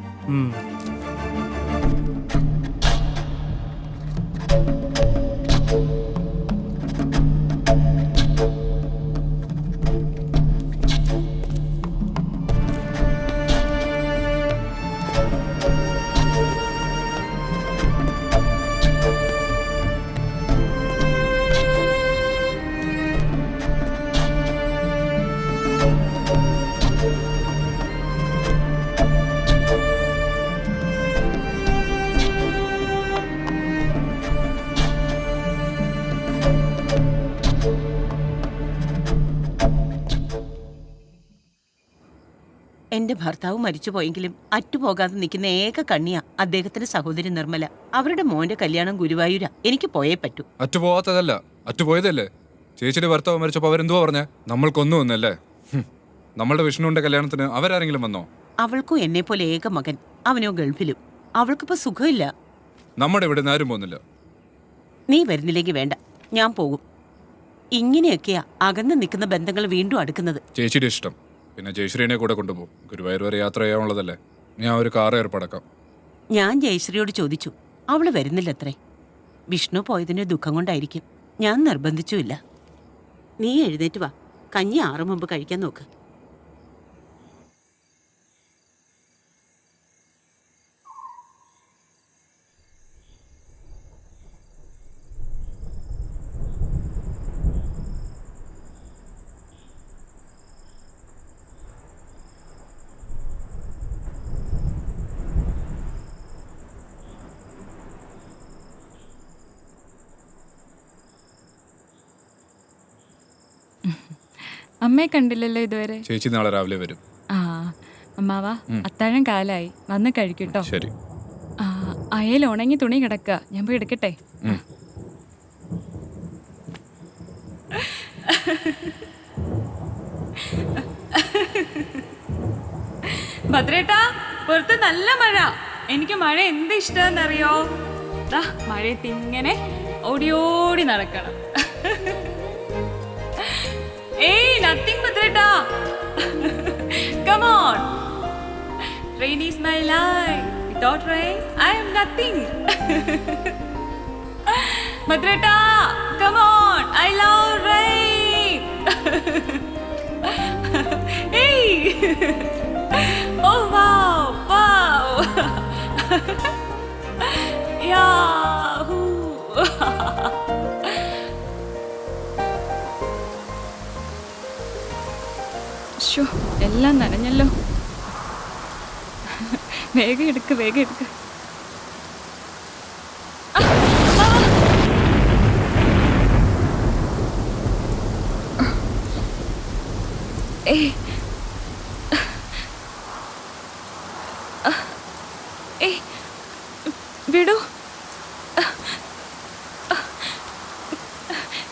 Speaker 3: എന്റെ ഭർത്താവ് മരിച്ചുപോയെങ്കിലും അറ്റുപോകാതെ നിൽക്കുന്ന ഏക കണ്ണിയാ അദ്ദേഹത്തിന്റെ സഹോദരി നിർമ്മല. അവരുടെ മോന്റെ കല്യാണം ഗുരുവായൂരാ. എനിക്ക് പോയേ പറ്റൂ.
Speaker 2: അറ്റുപോകാത്തതല്ല, അറ്റുപോയതല്ലേ. ചേച്ചിയുടെ ഭർത്താവ് മരിച്ചപ്പോ അവരെന്തുവാ പറഞ്ഞേ? നമ്മൾക്കൊന്നും ഒന്നല്ലേ. നമ്മളുടെ വിഷ്ണുവിന്റെ കല്യാണത്തിന് അവരാരെങ്കിലും വന്നോ?
Speaker 3: അവൾക്കും എന്നെ പോലെ ഏക മകൻ, അവനോ ഗൾഫിലും. അവൾക്കിപ്പോ സുഖമില്ല.
Speaker 2: നമ്മുടെ ഇവിടെ ആരും പോകുന്നില്ല.
Speaker 3: നീ വരുന്നില്ലെങ്കിൽ വേണ്ട, ഞാൻ പോകും. ഇങ്ങനെയൊക്കെയാ അകന്ന് നിൽക്കുന്ന ബന്ധങ്ങൾ വീണ്ടും അടുക്കുന്നത്.
Speaker 2: ചേച്ചിയുടെ ഇഷ്ടം. പിന്നെ ജയശ്രീനെ കൂടെ കൊണ്ടുപോകും. ഗുരുവായൂർ വരെ യാത്ര ചെയ്യാനുള്ളതല്ലേ. ഞാൻ ഒരു കാർ ഏർപ്പാടാക്കാം.
Speaker 3: ഞാൻ ജയശ്രീയോട് ചോദിച്ചു, അവള് വരുന്നില്ലത്രേ. വിഷ്ണു പോയതിന് ദുഃഖം കൊണ്ടായിരിക്കും. ഞാൻ നിർബന്ധിച്ചുമില്ല. നീ എഴുന്നേറ്റ് വാ, കഞ്ഞി 6 മുമ്പ് കഴിക്കാൻ നോക്ക്.
Speaker 16: അമ്മയെ കണ്ടില്ലല്ലോ ഇതുവരെ.
Speaker 2: ചേച്ചി നാളെ രാവിലെ വരും.
Speaker 16: ആ അമ്മാവാ, അത്താഴം കാലായി, വന്ന് കഴിക്കട്ടോ.
Speaker 2: ശരി.
Speaker 16: അയൽ ഉണങ്ങി തുണി കിടക്കുക, ഞാൻ പോയി എടുക്കട്ടെ. ഭദ്രേട്ടാ, പുറത്ത് നല്ല മഴ. എനിക്ക് മഴ എന്ത് ഇഷ്ടമെന്നറിയോ? മഴയത്ത് ഇങ്ങനെ ഓടി ഓടി നടക്കണം. Hey, nothing, Bhadrata. Come on. Rain is my life. Without rain, I am nothing. Bhadrata, come on. I love rain. Hey. Oh, wow. Wow. Yahoo. എല്ലാം നനഞ്ഞല്ലോ. വേഗം എടുക്ക്, വേഗം എടുക്ക്. വിടൂ.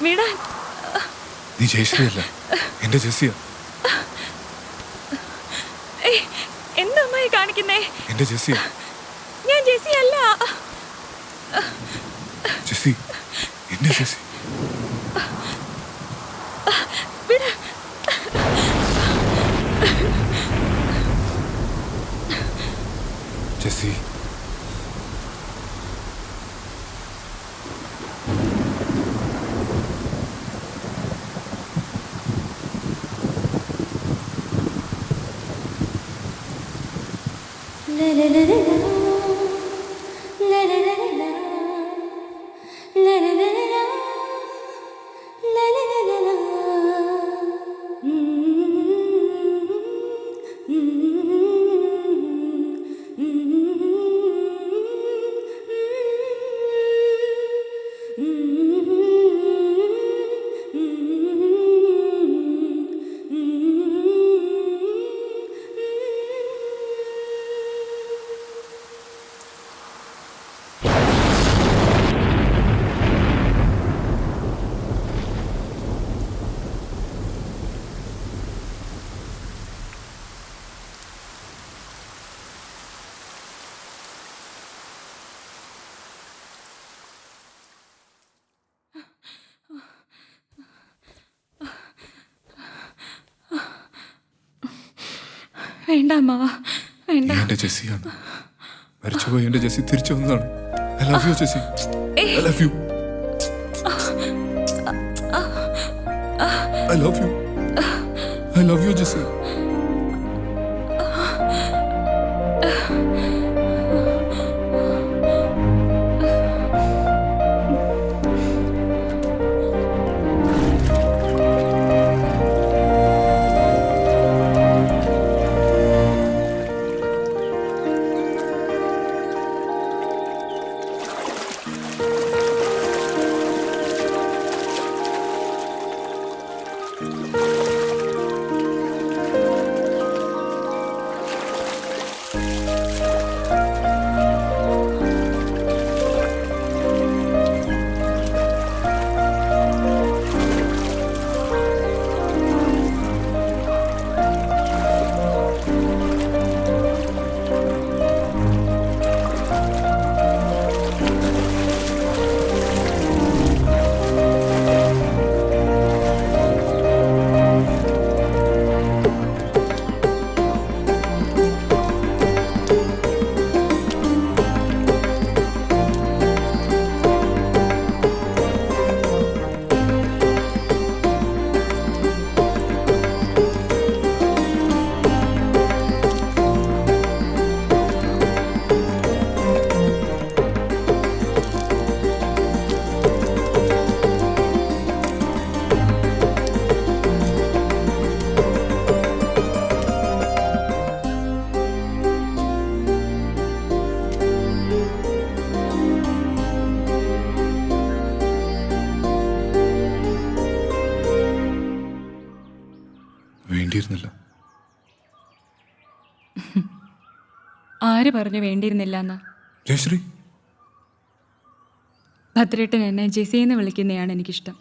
Speaker 16: വിടാൻ.
Speaker 2: നീ ജയശ്രീയല്ല, എന്റെ ജെസ്സിയ.
Speaker 16: എന്താ അമ്മായി കാണിക്കുന്നേ?
Speaker 2: എന്റെ ജെസ്സിയ.
Speaker 16: ഞാൻ ജെസ്സി അല്ല.
Speaker 2: ജെസ്സി, എന്റെ ജെസ്സി.
Speaker 16: വിട.
Speaker 2: ജെസ്സി,
Speaker 16: വേണ്ട അമ്മാവ, വേണ്ട.
Speaker 2: എന്റെ ജെസ്സിയാണ്. മരിച്ചുപോയി എന്റെ ജെസ്സി തിരിച്ചു വന്നതാണ്. I love you Jessie, I love you, I love you, I love you Jessie. വേണ്ടിയിരുന്നില്ല.
Speaker 16: ആര് പറഞ്ഞു വേണ്ടിയിരുന്നില്ല എന്ന്?
Speaker 2: ജയശ്രീ,
Speaker 16: ഭദ്രേട്ടൻ എന്നെ ജെസ്സിന്ന് വിളിക്കുന്നതാണ് എനിക്കിഷ്ടം.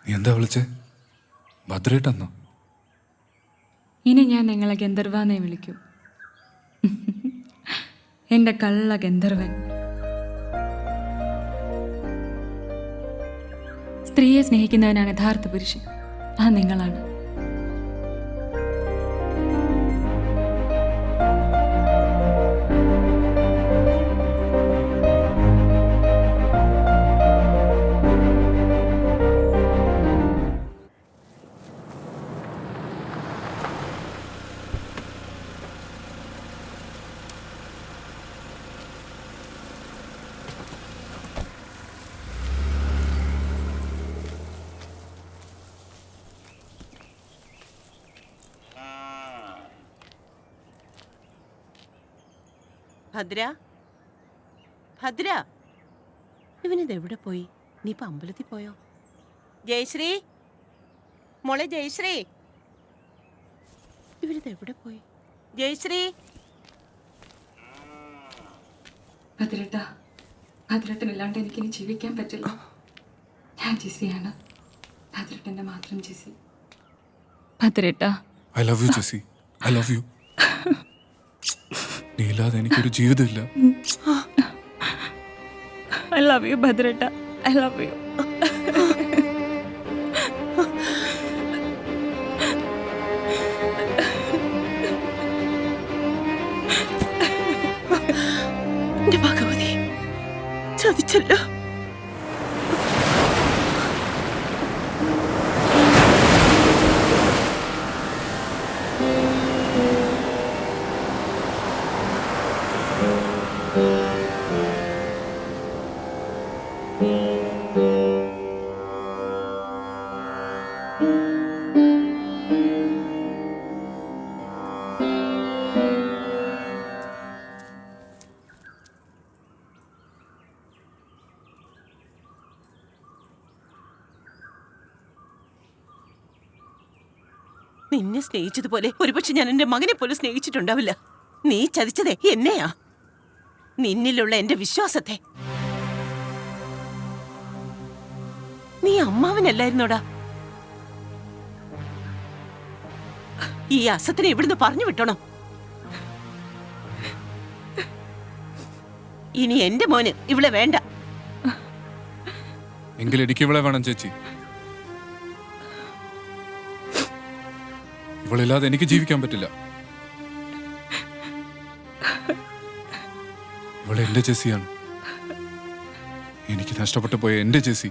Speaker 2: നീ എന്താ വിളിച്ചേ? ഭദ്രേട്ടെന്നോ?
Speaker 16: ഇനി ഞാൻ നിങ്ങളെ ഗന്ധർവാന്നേ വിളിക്കൂ. എൻ്റെ കള്ള ഗന്ധർവൻ. സ്ത്രീയെ സ്നേഹിക്കുന്നവനാണ് യഥാർത്ഥ പുരുഷൻ. ആ നിങ്ങളാണ്.
Speaker 3: ഭദ്ര, ഭദ്ര, ഇവനിത് എവിടെ പോയി? നീ ഇപ്പൊ അമ്പലത്തിൽ പോയോ? ജയശ്രീ, മോളെ ജയശ്രീ, ഇവരിത് എവിടെ പോയി? ജയശ്രീ.
Speaker 16: ഭദ്രേട്ടനില്ലാണ്ട് എനിക്കിനി ജീവിക്കാൻ പറ്റില്ല. ഞാൻ ജെസ്സിയാണ്. ഭദ്രേട്ടൻ്റെ മാത്രം ജെസ്സി. ഭദ്രേട്ടാ,
Speaker 2: I love you Jessie, I love you. നീ ഇല്ലാതെ എനിക്കൊരു ജീവിതമില്ല.
Speaker 16: ഐ ലവ് യു ഭദ്രേട്ടാ, ഐ ലവ് യു.
Speaker 3: എന്റെ ഭഗവതി, ചതിച്ചല്ലോ. നിന്നെ സ്നേഹിച്ചതുപോലെ ഒരുപക്ഷെ ഞാൻ എന്റെ മകനെ പോലും സ്നേഹിച്ചിട്ടുണ്ടാവില്ല. നീ ചതിച്ചതേ എന്നെയാ, നിന്നിലുള്ള എന്റെ വിശ്വാസത്തെ. നീ അമ്മാവനല്ലായിരുന്നോടാ. ഈ അസത്തിനെ ഇവിടുന്ന് പറഞ്ഞു വിട്ടണോ? ഇനി എന്റെ മോന് ഇവളെ വേണ്ട.
Speaker 2: എങ്കിൽ എനിക്ക് ഇവളെ വേണം ചേച്ചി. ഇവളില്ലാതെ എനിക്ക് ജീവിക്കാൻ പറ്റില്ല. ഇവളെ എന്റെ ജെസ്സിയാണ്, എനിക്ക് നഷ്ടപ്പെട്ടു പോയ എന്റെ ജെസ്സി.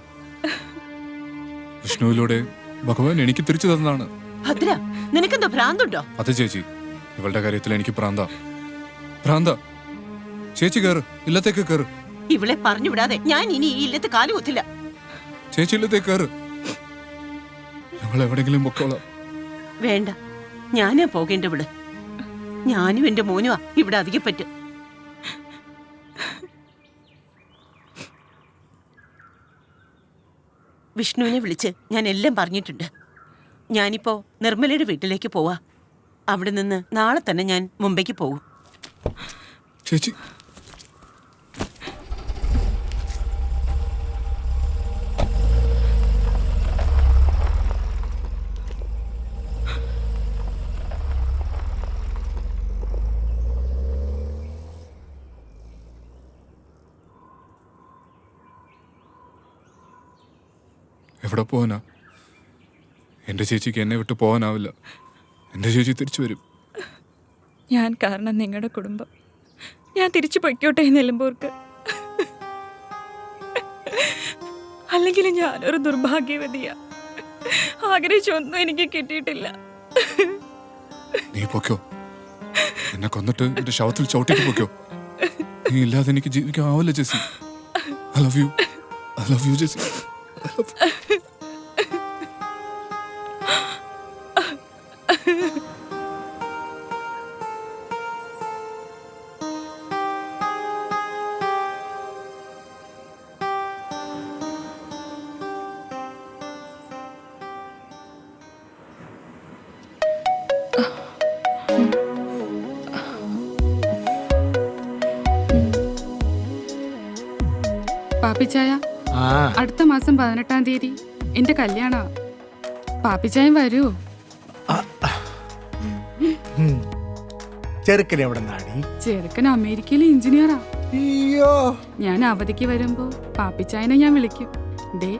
Speaker 2: വിഷ്ണുവിലൂടെ ഭഗവാൻ എനിക്ക് തിരിച്ചു തന്നതാണ്.
Speaker 3: ഭദ്ര, നിനക്കെന്തോ ഭ്രാന്തുണ്ടോ?
Speaker 2: അതെ ചേച്ചി, ഇവളുടെ കാര്യത്തിൽ എനിക്ക് ഭ്രാന്ത. ചേച്ചി കയറ്, ഇല്ലത്തേക്ക് കയറ്.
Speaker 3: ഇവളെ പറഞ്ഞു വിടാതെ ഞാൻ ഇനി ഈ ഇല്ലത്ത് കാലുകുത്തില്ല.
Speaker 2: ചേച്ചി ഇല്ലത്തേക്ക് കയറ്, ഞങ്ങൾ എവിടെങ്കിലും പൊക്കോളാം.
Speaker 3: വേണ്ട, ഞാനാ പോകേണ്ടവിടെ. ഞാനും എന്റെ മോനുമാ ഇവിടെ അധികം പറ്റും. വിഷ്ണുവിനെ വിളിച്ച് ഞാൻ എല്ലാം പറഞ്ഞിട്ടുണ്ട്. ഞാനിപ്പോ നിർമ്മലയുടെ വീട്ടിലേക്ക് പോവാ. അവിടെ നിന്ന് നാളെ തന്നെ ഞാൻ മുംബൈക്ക് പോകും.
Speaker 2: ചേച്ചി, എവിടെ പോവാനാ? എൻ്റെ ചേച്ചിക്ക് എന്നെ വിട്ട് പോകാനാവില്ല. എൻ്റെ ചേച്ചി തിരിച്ചു വരും.
Speaker 16: ഞാൻ കാരണം നിങ്ങളുടെ കുടുംബം, ഞാൻ തിരിച്ചു പൊയ്ക്കോട്ടെ നിലമ്പൂർക്ക്. അല്ലെങ്കിൽ ഞാനൊരു ദുർഭാഗ്യവതിയാ. ആഗ്രഹിച്ചൊന്നും എനിക്ക് കിട്ടിയിട്ടില്ല.
Speaker 2: നീ പൊക്കോ, എന്നെ കൊന്നിട്ട് എന്റെ ശവത്തിൽ ചവിട്ടിട്ട് പൊക്കോ. നീ ഇല്ലാതെ എനിക്ക് ജീവിക്കാൻ ആവില്ല Jessie. I love you Jessie.
Speaker 11: പാപ്പിച്ചായ, അടുത്ത മാസം 18-ാം തീയതി എന്റെ കല്യാണ. പാപ്പിച്ചായം വരൂ.
Speaker 14: ചെറുക്കൻ എവിടെ നാടി?
Speaker 11: ചെറുക്കൻ അമേരിക്കയിലെ എഞ്ചിനീയറാ. ഞാൻ അവധിക്ക് വരുമ്പോ പാപ്പിച്ചായനെ ഞാൻ വിളിക്കും. ഡേ,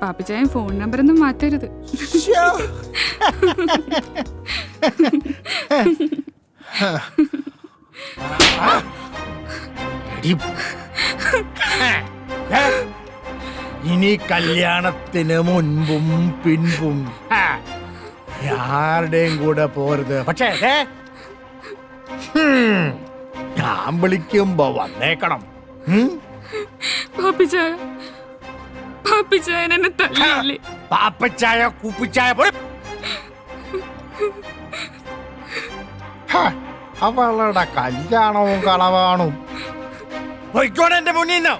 Speaker 11: പാപ്പിച്ചായൻ ഫോൺ നമ്പർ ഒന്നും മാറ്റരുത്.
Speaker 14: ഇനി കല്യാണത്തിന് മുൻപും പിൻപും ആരുടെയും കൂടെ പോരുത്. പക്ഷേ ഞാൻ വിളിക്കുമ്പോ വന്നേക്കണം. പാപ്പച്ചായ കുപ്പിച്ചായ അവളുടെ കല്യാണവും കളവാണും. പോയിക്കോടെ എന്റെ മുന്നിൽ നിന്ന്.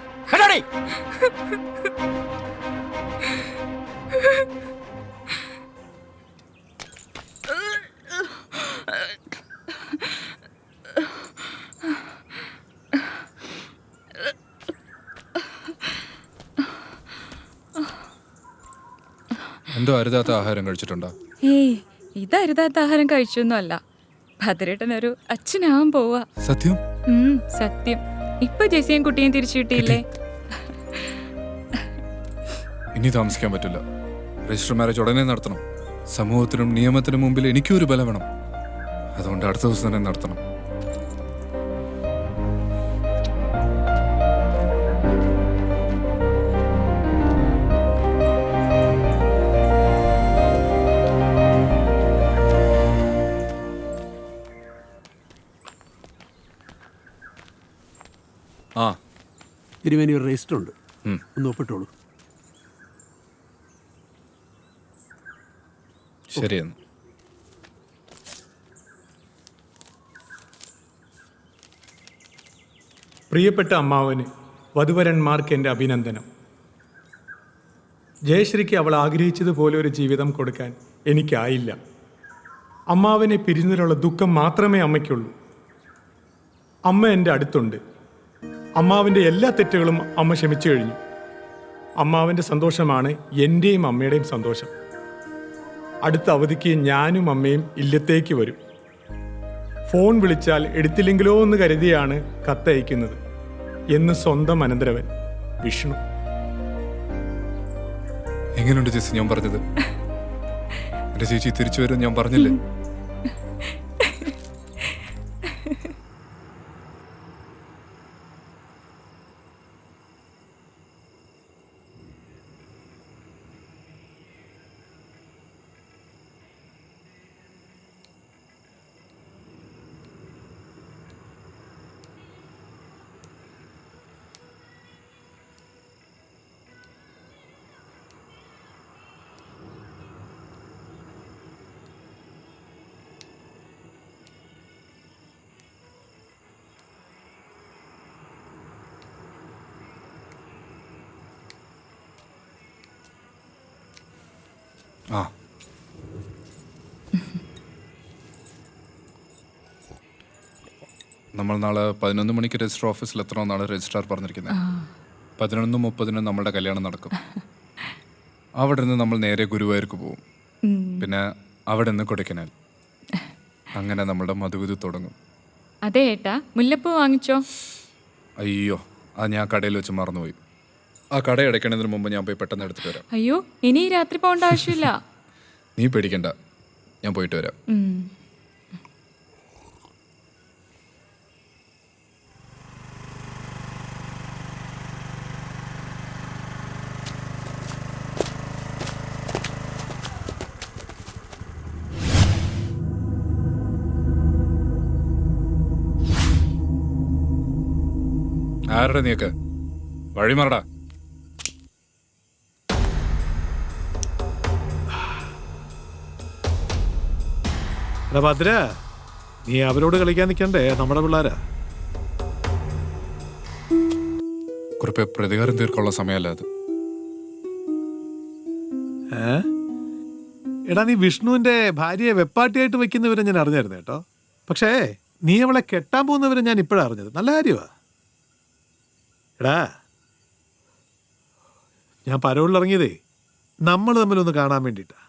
Speaker 2: എന്തോ അരുതാത്ത ആഹാരം കഴിച്ചിട്ടുണ്ടോ?
Speaker 11: ഏയ് ഇതരുതാത്ത ആഹാരം കഴിച്ചൊന്നുമല്ല. ഭദ്രേട്ടനൊരു അച്ഛനാവാൻ പോവാ.
Speaker 2: സത്യം?
Speaker 11: സത്യം. ഇപ്പൊ ജെസിയും കുട്ടിയും തിരിച്ചു കിട്ടിയില്ലേ?
Speaker 2: ഇനി താമസിക്കാൻ പറ്റില്ല. രജിസ്റ്റർ മാരേജ് ഉടനെ നടത്തണം. സമൂഹത്തിനും നിയമത്തിനും മുമ്പിൽ എനിക്കും ഒരു ബലം വേണം. അതുകൊണ്ട് അടുത്ത ദിവസം തന്നെ നടത്തണം. ആ
Speaker 1: തിരുമേനി ഒരു രജിസ്റ്റർ ഉണ്ട്, ഒന്ന് ഒപ്പിട്ടോളൂ.
Speaker 2: ശരിയെന്ന്.
Speaker 15: പ്രിയപ്പെട്ട അമ്മാവന് വധുവരന്മാർക്ക് എൻ്റെ അഭിനന്ദനം. ജയശ്രീക്ക് അവൾ ആഗ്രഹിച്ചതുപോലെ ഒരു ജീവിതം കൊടുക്കാൻ എനിക്കായില്ല. അമ്മാവനെ പിരിഞ്ഞതിലുള്ള ദുഃഖം മാത്രമേ അമ്മയ്ക്കുള്ളൂ. അമ്മ എൻ്റെ അടുത്തുണ്ട്. അമ്മാവിൻ്റെ എല്ലാ തെറ്റുകളും അമ്മ ക്ഷമിച്ചു കഴിഞ്ഞു. അമ്മാവൻ്റെ സന്തോഷമാണ് എൻ്റെയും അമ്മയുടെയും സന്തോഷം. അടുത്ത അവധിക്ക് ഞാനും അമ്മയും ഇല്ലത്തേക്ക് വരും. ഫോൺ വിളിച്ചാൽ എടുത്തില്ലെങ്കിലോ എന്ന് കരുതിയാണ് കത്തയക്കുന്നത് എന്ന് സ്വന്തം അനന്തരവൻ വിഷ്ണു.
Speaker 2: എങ്ങനെയുണ്ട് ചേച്ചി ഞാൻ പറഞ്ഞത്? എന്റെ ചേച്ചി തിരിച്ചു വരും ഞാൻ പറഞ്ഞില്ലേ? ആ നമ്മൾ നാളെ 11 മണിക്ക് രജിസ്റ്റർ ഓഫീസിൽ എത്തണമെന്നാണ് രജിസ്ട്രാർ പറഞ്ഞിരിക്കുന്നത്. 11:30 നമ്മളുടെ കല്യാണം നടക്കും. അവിടെ നിന്ന് നമ്മൾ നേരെ ഗുരുവായൂർക്ക് പോകും. പിന്നെ അവിടെ നിന്ന് കൊടൈക്കനാൽ. അങ്ങനെ നമ്മളുടെ മധുവിധു തുടങ്ങും.
Speaker 11: അതെ ഏട്ടാ, മുല്ലപ്പൂ വാങ്ങിച്ചോ?
Speaker 2: അയ്യോ, അത് ഞാൻ കടയിൽ വെച്ച് മറന്നുപോയി. ആ കട അടയ്ക്കണതിന് മുമ്പ് ഞാൻ പോയി പെട്ടെന്ന് എടുത്തിട്ട് വരാം.
Speaker 11: അയ്യോ, ഇനി രാത്രി പോകേണ്ട ആവശ്യമില്ല.
Speaker 2: നീ പേടിക്കണ്ട, ഞാൻ പോയിട്ട് വരാം. ആരുടെ നീക്ക് വഴിമാറടാ.
Speaker 9: ഭദ്ര, നീ അവരോട് കളിക്കാൻ നിൽക്കണ്ടേ? നമ്മുടെ പിള്ളേരാ.
Speaker 2: കുറിപ്പ് പ്രതികാരം തീർക്കാനുള്ള സമയമല്ല അത്.
Speaker 9: എടാ, നീ വിഷ്ണുവിന്റെ ഭാര്യയെ വെപ്പാട്ടിയായിട്ട് വെക്കുന്നവരെ ഞാൻ അറിഞ്ഞായിരുന്നു കേട്ടോ. പക്ഷേ നീ അവളെ കെട്ടാൻ പോകുന്നവരെ ഞാൻ ഇപ്പോഴാണ് അറിഞ്ഞത്. നല്ല കാര്യമാ. എടാ, ഞാൻ പരോളിൽ ഇറങ്ങിയതേ നമ്മൾ തമ്മിലൊന്ന് കാണാൻ വേണ്ടിയിട്ടാ.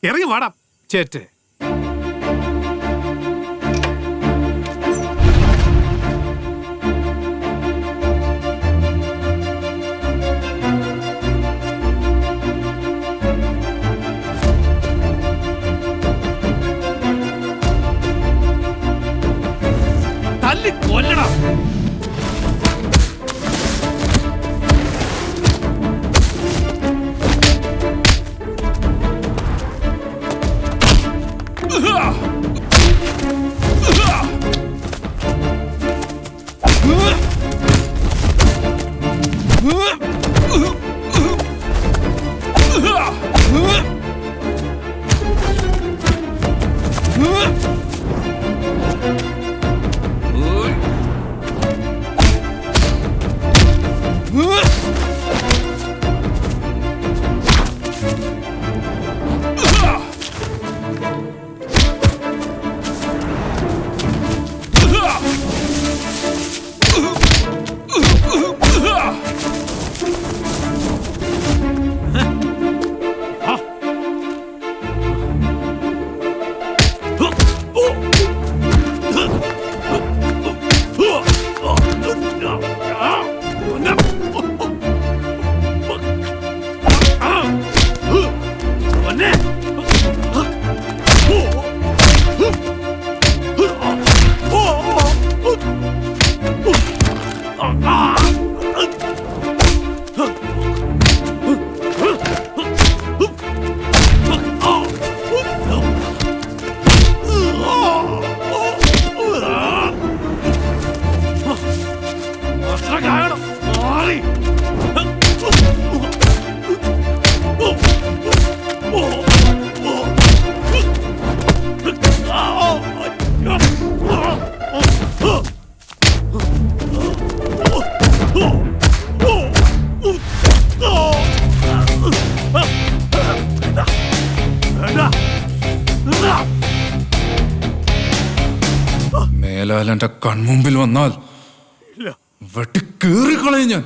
Speaker 9: ഇറങ്ങി വാടാ ചേറ്റേ. തല്ലി കൊല്ലടാ.
Speaker 2: മേലാൽ എന്റെ കൺമുമ്പിൽ വന്നാൽ വെട്ടി കീറിക്കളയും ഞാൻ.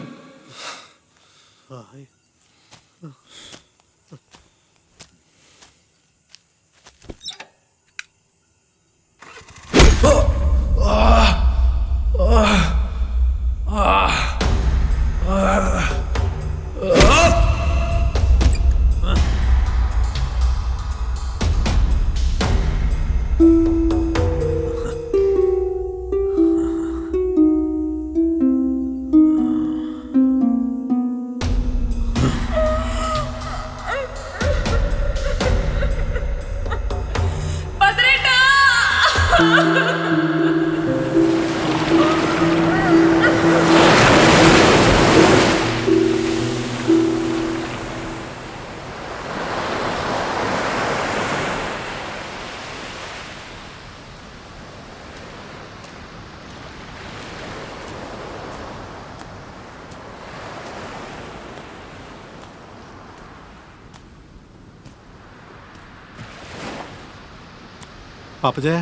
Speaker 9: പാപ്പച്ചേ.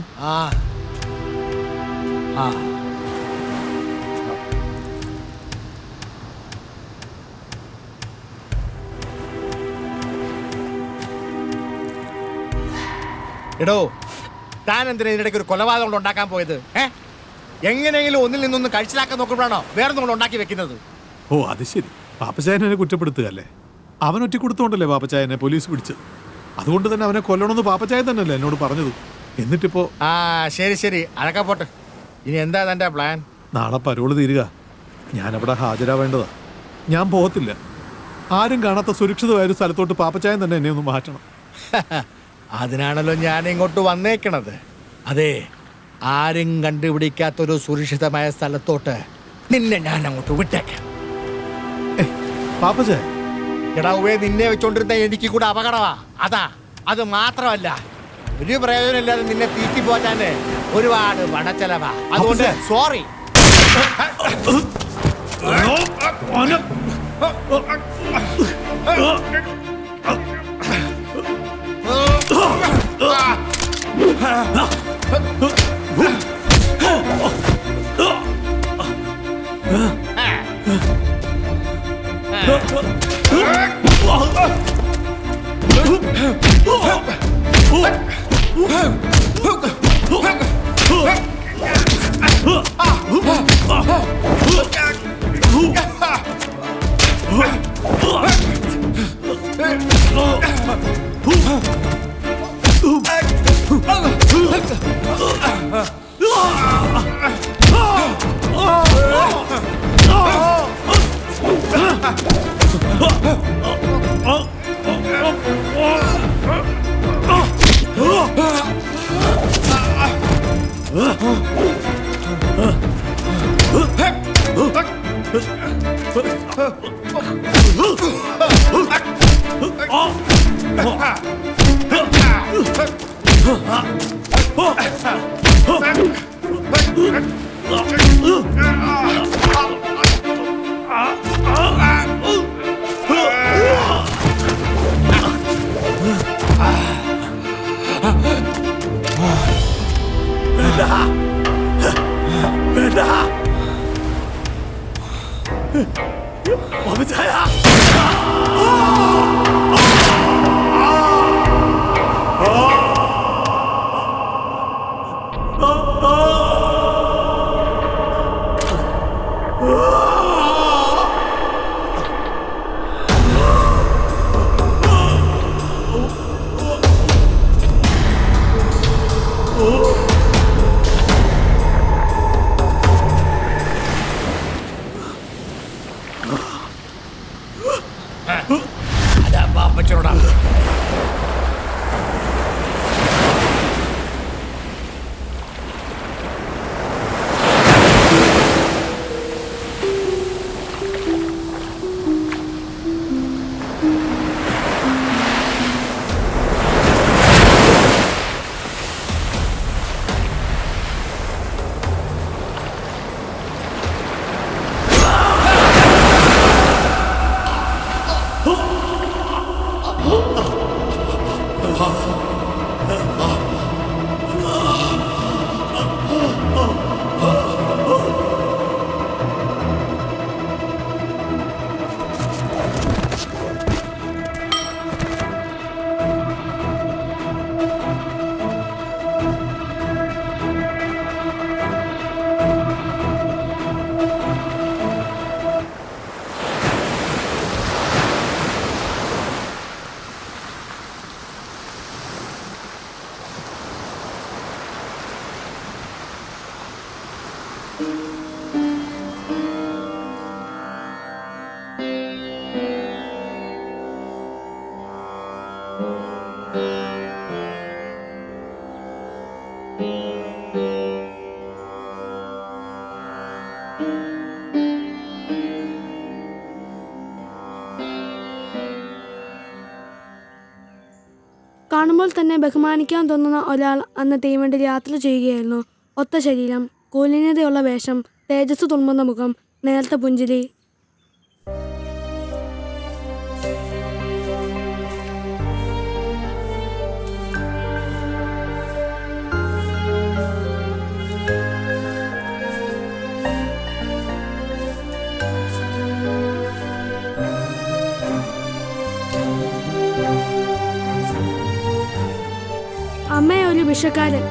Speaker 14: എടോ, താൻ എന്തിനാ ഇതിനിടയ്ക്ക് ഒരു കൊലപാതകം ഉണ്ടാക്കാൻ പോയത്? എങ്ങനെയെങ്കിലും ഒന്നിൽ നിന്നൊന്ന് കഴിച്ചിലാക്കാൻ നോക്കുമ്പോഴാണോ വേറെ നമ്മൾ ഉണ്ടാക്കി വെക്കുന്നത്?
Speaker 9: ഓ അത് ശരി, പാപ്പച്ചായനെ കുറ്റപ്പെടുത്തുകയല്ലേ? അവൻ ഒറ്റ കൊടുത്തോണ്ടല്ലേ പാപ്പച്ചായനെ പോലീസ് പിടിച്ചത്. അതുകൊണ്ട് തന്നെ അവനെ കൊല്ലണമെന്ന് പാപ്പച്ചായൻ തന്നെയല്ലേ എന്നോട് പറഞ്ഞത്. എന്നിട്ടിപ്പോ
Speaker 14: ശരി ശരി, അതൊക്കെ പോട്ടെ. ഇനി എന്താ തന്റെ പ്ലാൻ?
Speaker 9: നാളെ പരോള് തീരുക, ഞാനവിടെ ഹാജരാവേണ്ടതാ. ഞാൻ പോകത്തില്ല. ആരും കാണാത്ത സുരക്ഷിതമായ ഒരു സ്ഥലത്തോട്ട് പാപ്പച്ചായൻ തന്നെ എന്നെ ഒന്ന് മാറ്റണം.
Speaker 14: അതിനാണല്ലോ ഞാൻ ഇങ്ങോട്ട് വന്നേക്കണത്. അതെ, ആരും കണ്ടുപിടിക്കാത്തൊരു സുരക്ഷിതമായ സ്ഥലത്തോട്ട് നിന്നെ ഞാൻ അങ്ങോട്ട് വിട്ടേക്കാം.
Speaker 9: പാപ്പച്ചായ,
Speaker 14: എടാവേ, നിന്നെ വെച്ചോണ്ടിരുന്ന എനിക്ക് കൂടെ അപകടമാ. അത് മാത്രമല്ല, ഒരു പ്രയോജനമില്ലാതെ നിന്നെ തീറ്റി പോറ്റാന് ഒരുപാട് പണച്ചെലവാ. അതുകൊണ്ട് സോറി. അതാ പാപ്പച്ചനോടാ.
Speaker 18: കാണുമ്പോൾ തന്നെ ബഹുമാനിക്കാൻ തോന്നുന്ന ഒരാൾ അന്ന് തീവണ്ടിയിൽ യാത്ര ചെയ്യുകയായിരുന്നു. ഒത്ത ശരീരം, കൂലിനതയുള്ള വേഷം, തേജസ് തുളുമ്പുന്ന മുഖം, നേർത്ത പുഞ്ചിരി. അമ്മയെ ഒരു വിഷക്കാരൻ.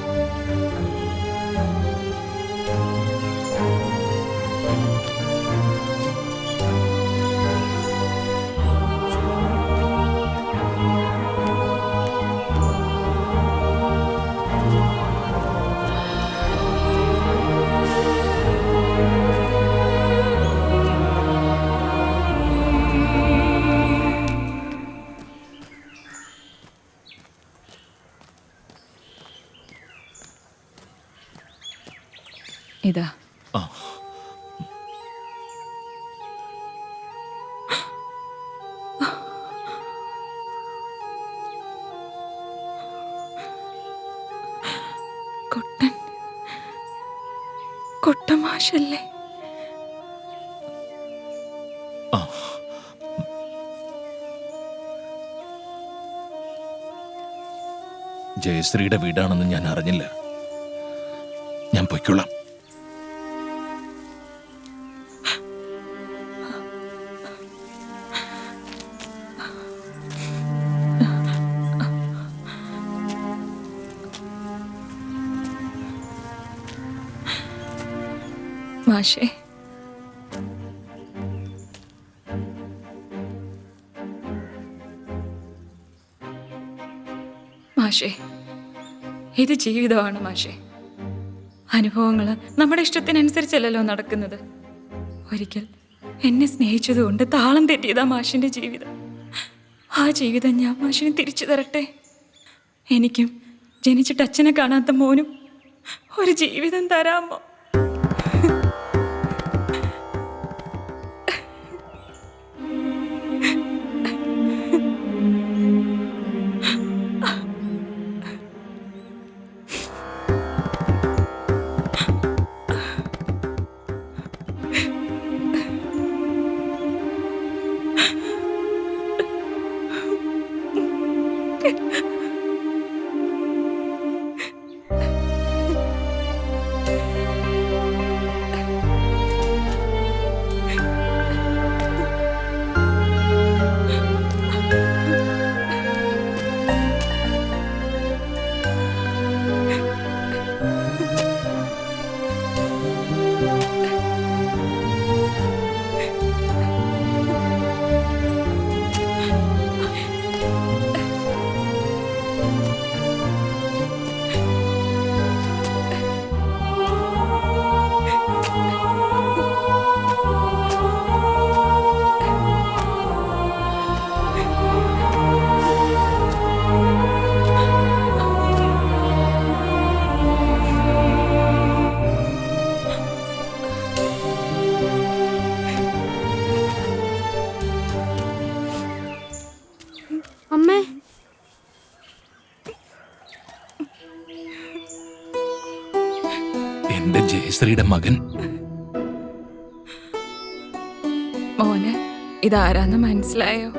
Speaker 16: ഇതാ കൊട്ടമാഷല്ലേ?
Speaker 10: ജയശ്രീയുടെ വീടാണെന്ന് ഞാൻ അറിഞ്ഞില്ല. ഞാൻ പൊയ്ക്കൊള്ളാം.
Speaker 16: മാഷേ, മാഷേ, ഇത് ജീവിതമാണ് മാഷേ. അനുഭവങ്ങൾ നമ്മുടെ ഇഷ്ടത്തിനനുസരിച്ചല്ലല്ലോ നടക്കുന്നത്. ഒരിക്കൽ എന്നെ സ്നേഹിച്ചതുകൊണ്ട് താളം തെറ്റിയതാ മാഷിന്റെ ജീവിതം. ആ ജീവിതം ഞാൻ മാഷിന് തിരിച്ചു തരട്ടെ. എനിക്കും ജനിച്ചിട്ട് അച്ഛനെ കാണാത്ത മോനും ഒരു ജീവിതം തരാമോ?
Speaker 10: ജയശ്രീയുടെ മകൻ.
Speaker 11: മോന് ഇതാരാന്ന് മനസ്സിലായോ?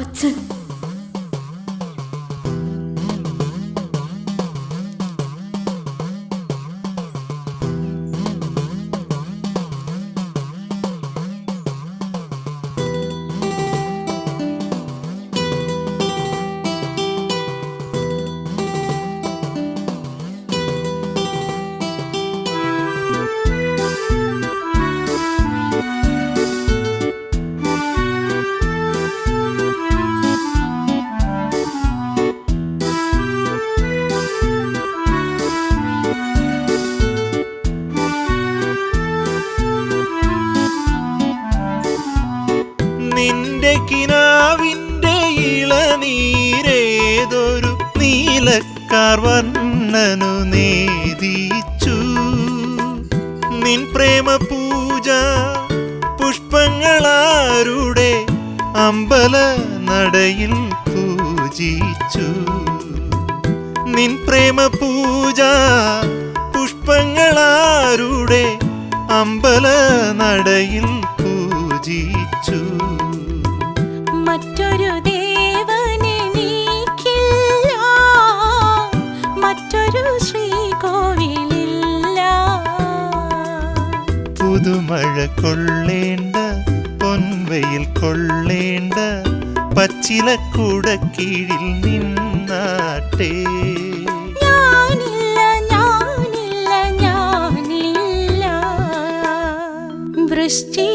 Speaker 18: അച്ഛൻ.
Speaker 6: നിന്റെ കിനാവിന്റെ ഇളനീരേതൊരു നീലക്കാർ വർണ്ണനു നേദിച്ചു. നിൻ പ്രേമ പൂജ പുഷ്പങ്ങളാരുടെ അമ്പല നടയിൽ പൂജിച്ചു. നിൻ പ്രേമ പൂജ പുഷ്പങ്ങളാരുടെ അമ്പല നടയിൽ പൂജിച്ചു.
Speaker 19: മറ്റൊരു ദേവനെനിക്കില്ല, മറ്റൊരു ശ്രീകോവിലില്ല.
Speaker 6: പുതുമഴ കൊള്ളേണ്ട, പൊൻവയിൽ കൊള്ളേണ്ട, പച്ചിലക്കൂട കീഴിൽ നിന്നാട്ടേ.
Speaker 19: ഞാനില്ല, ഞാനില്ല, ഞാനില്ല. വൃഷ്ടി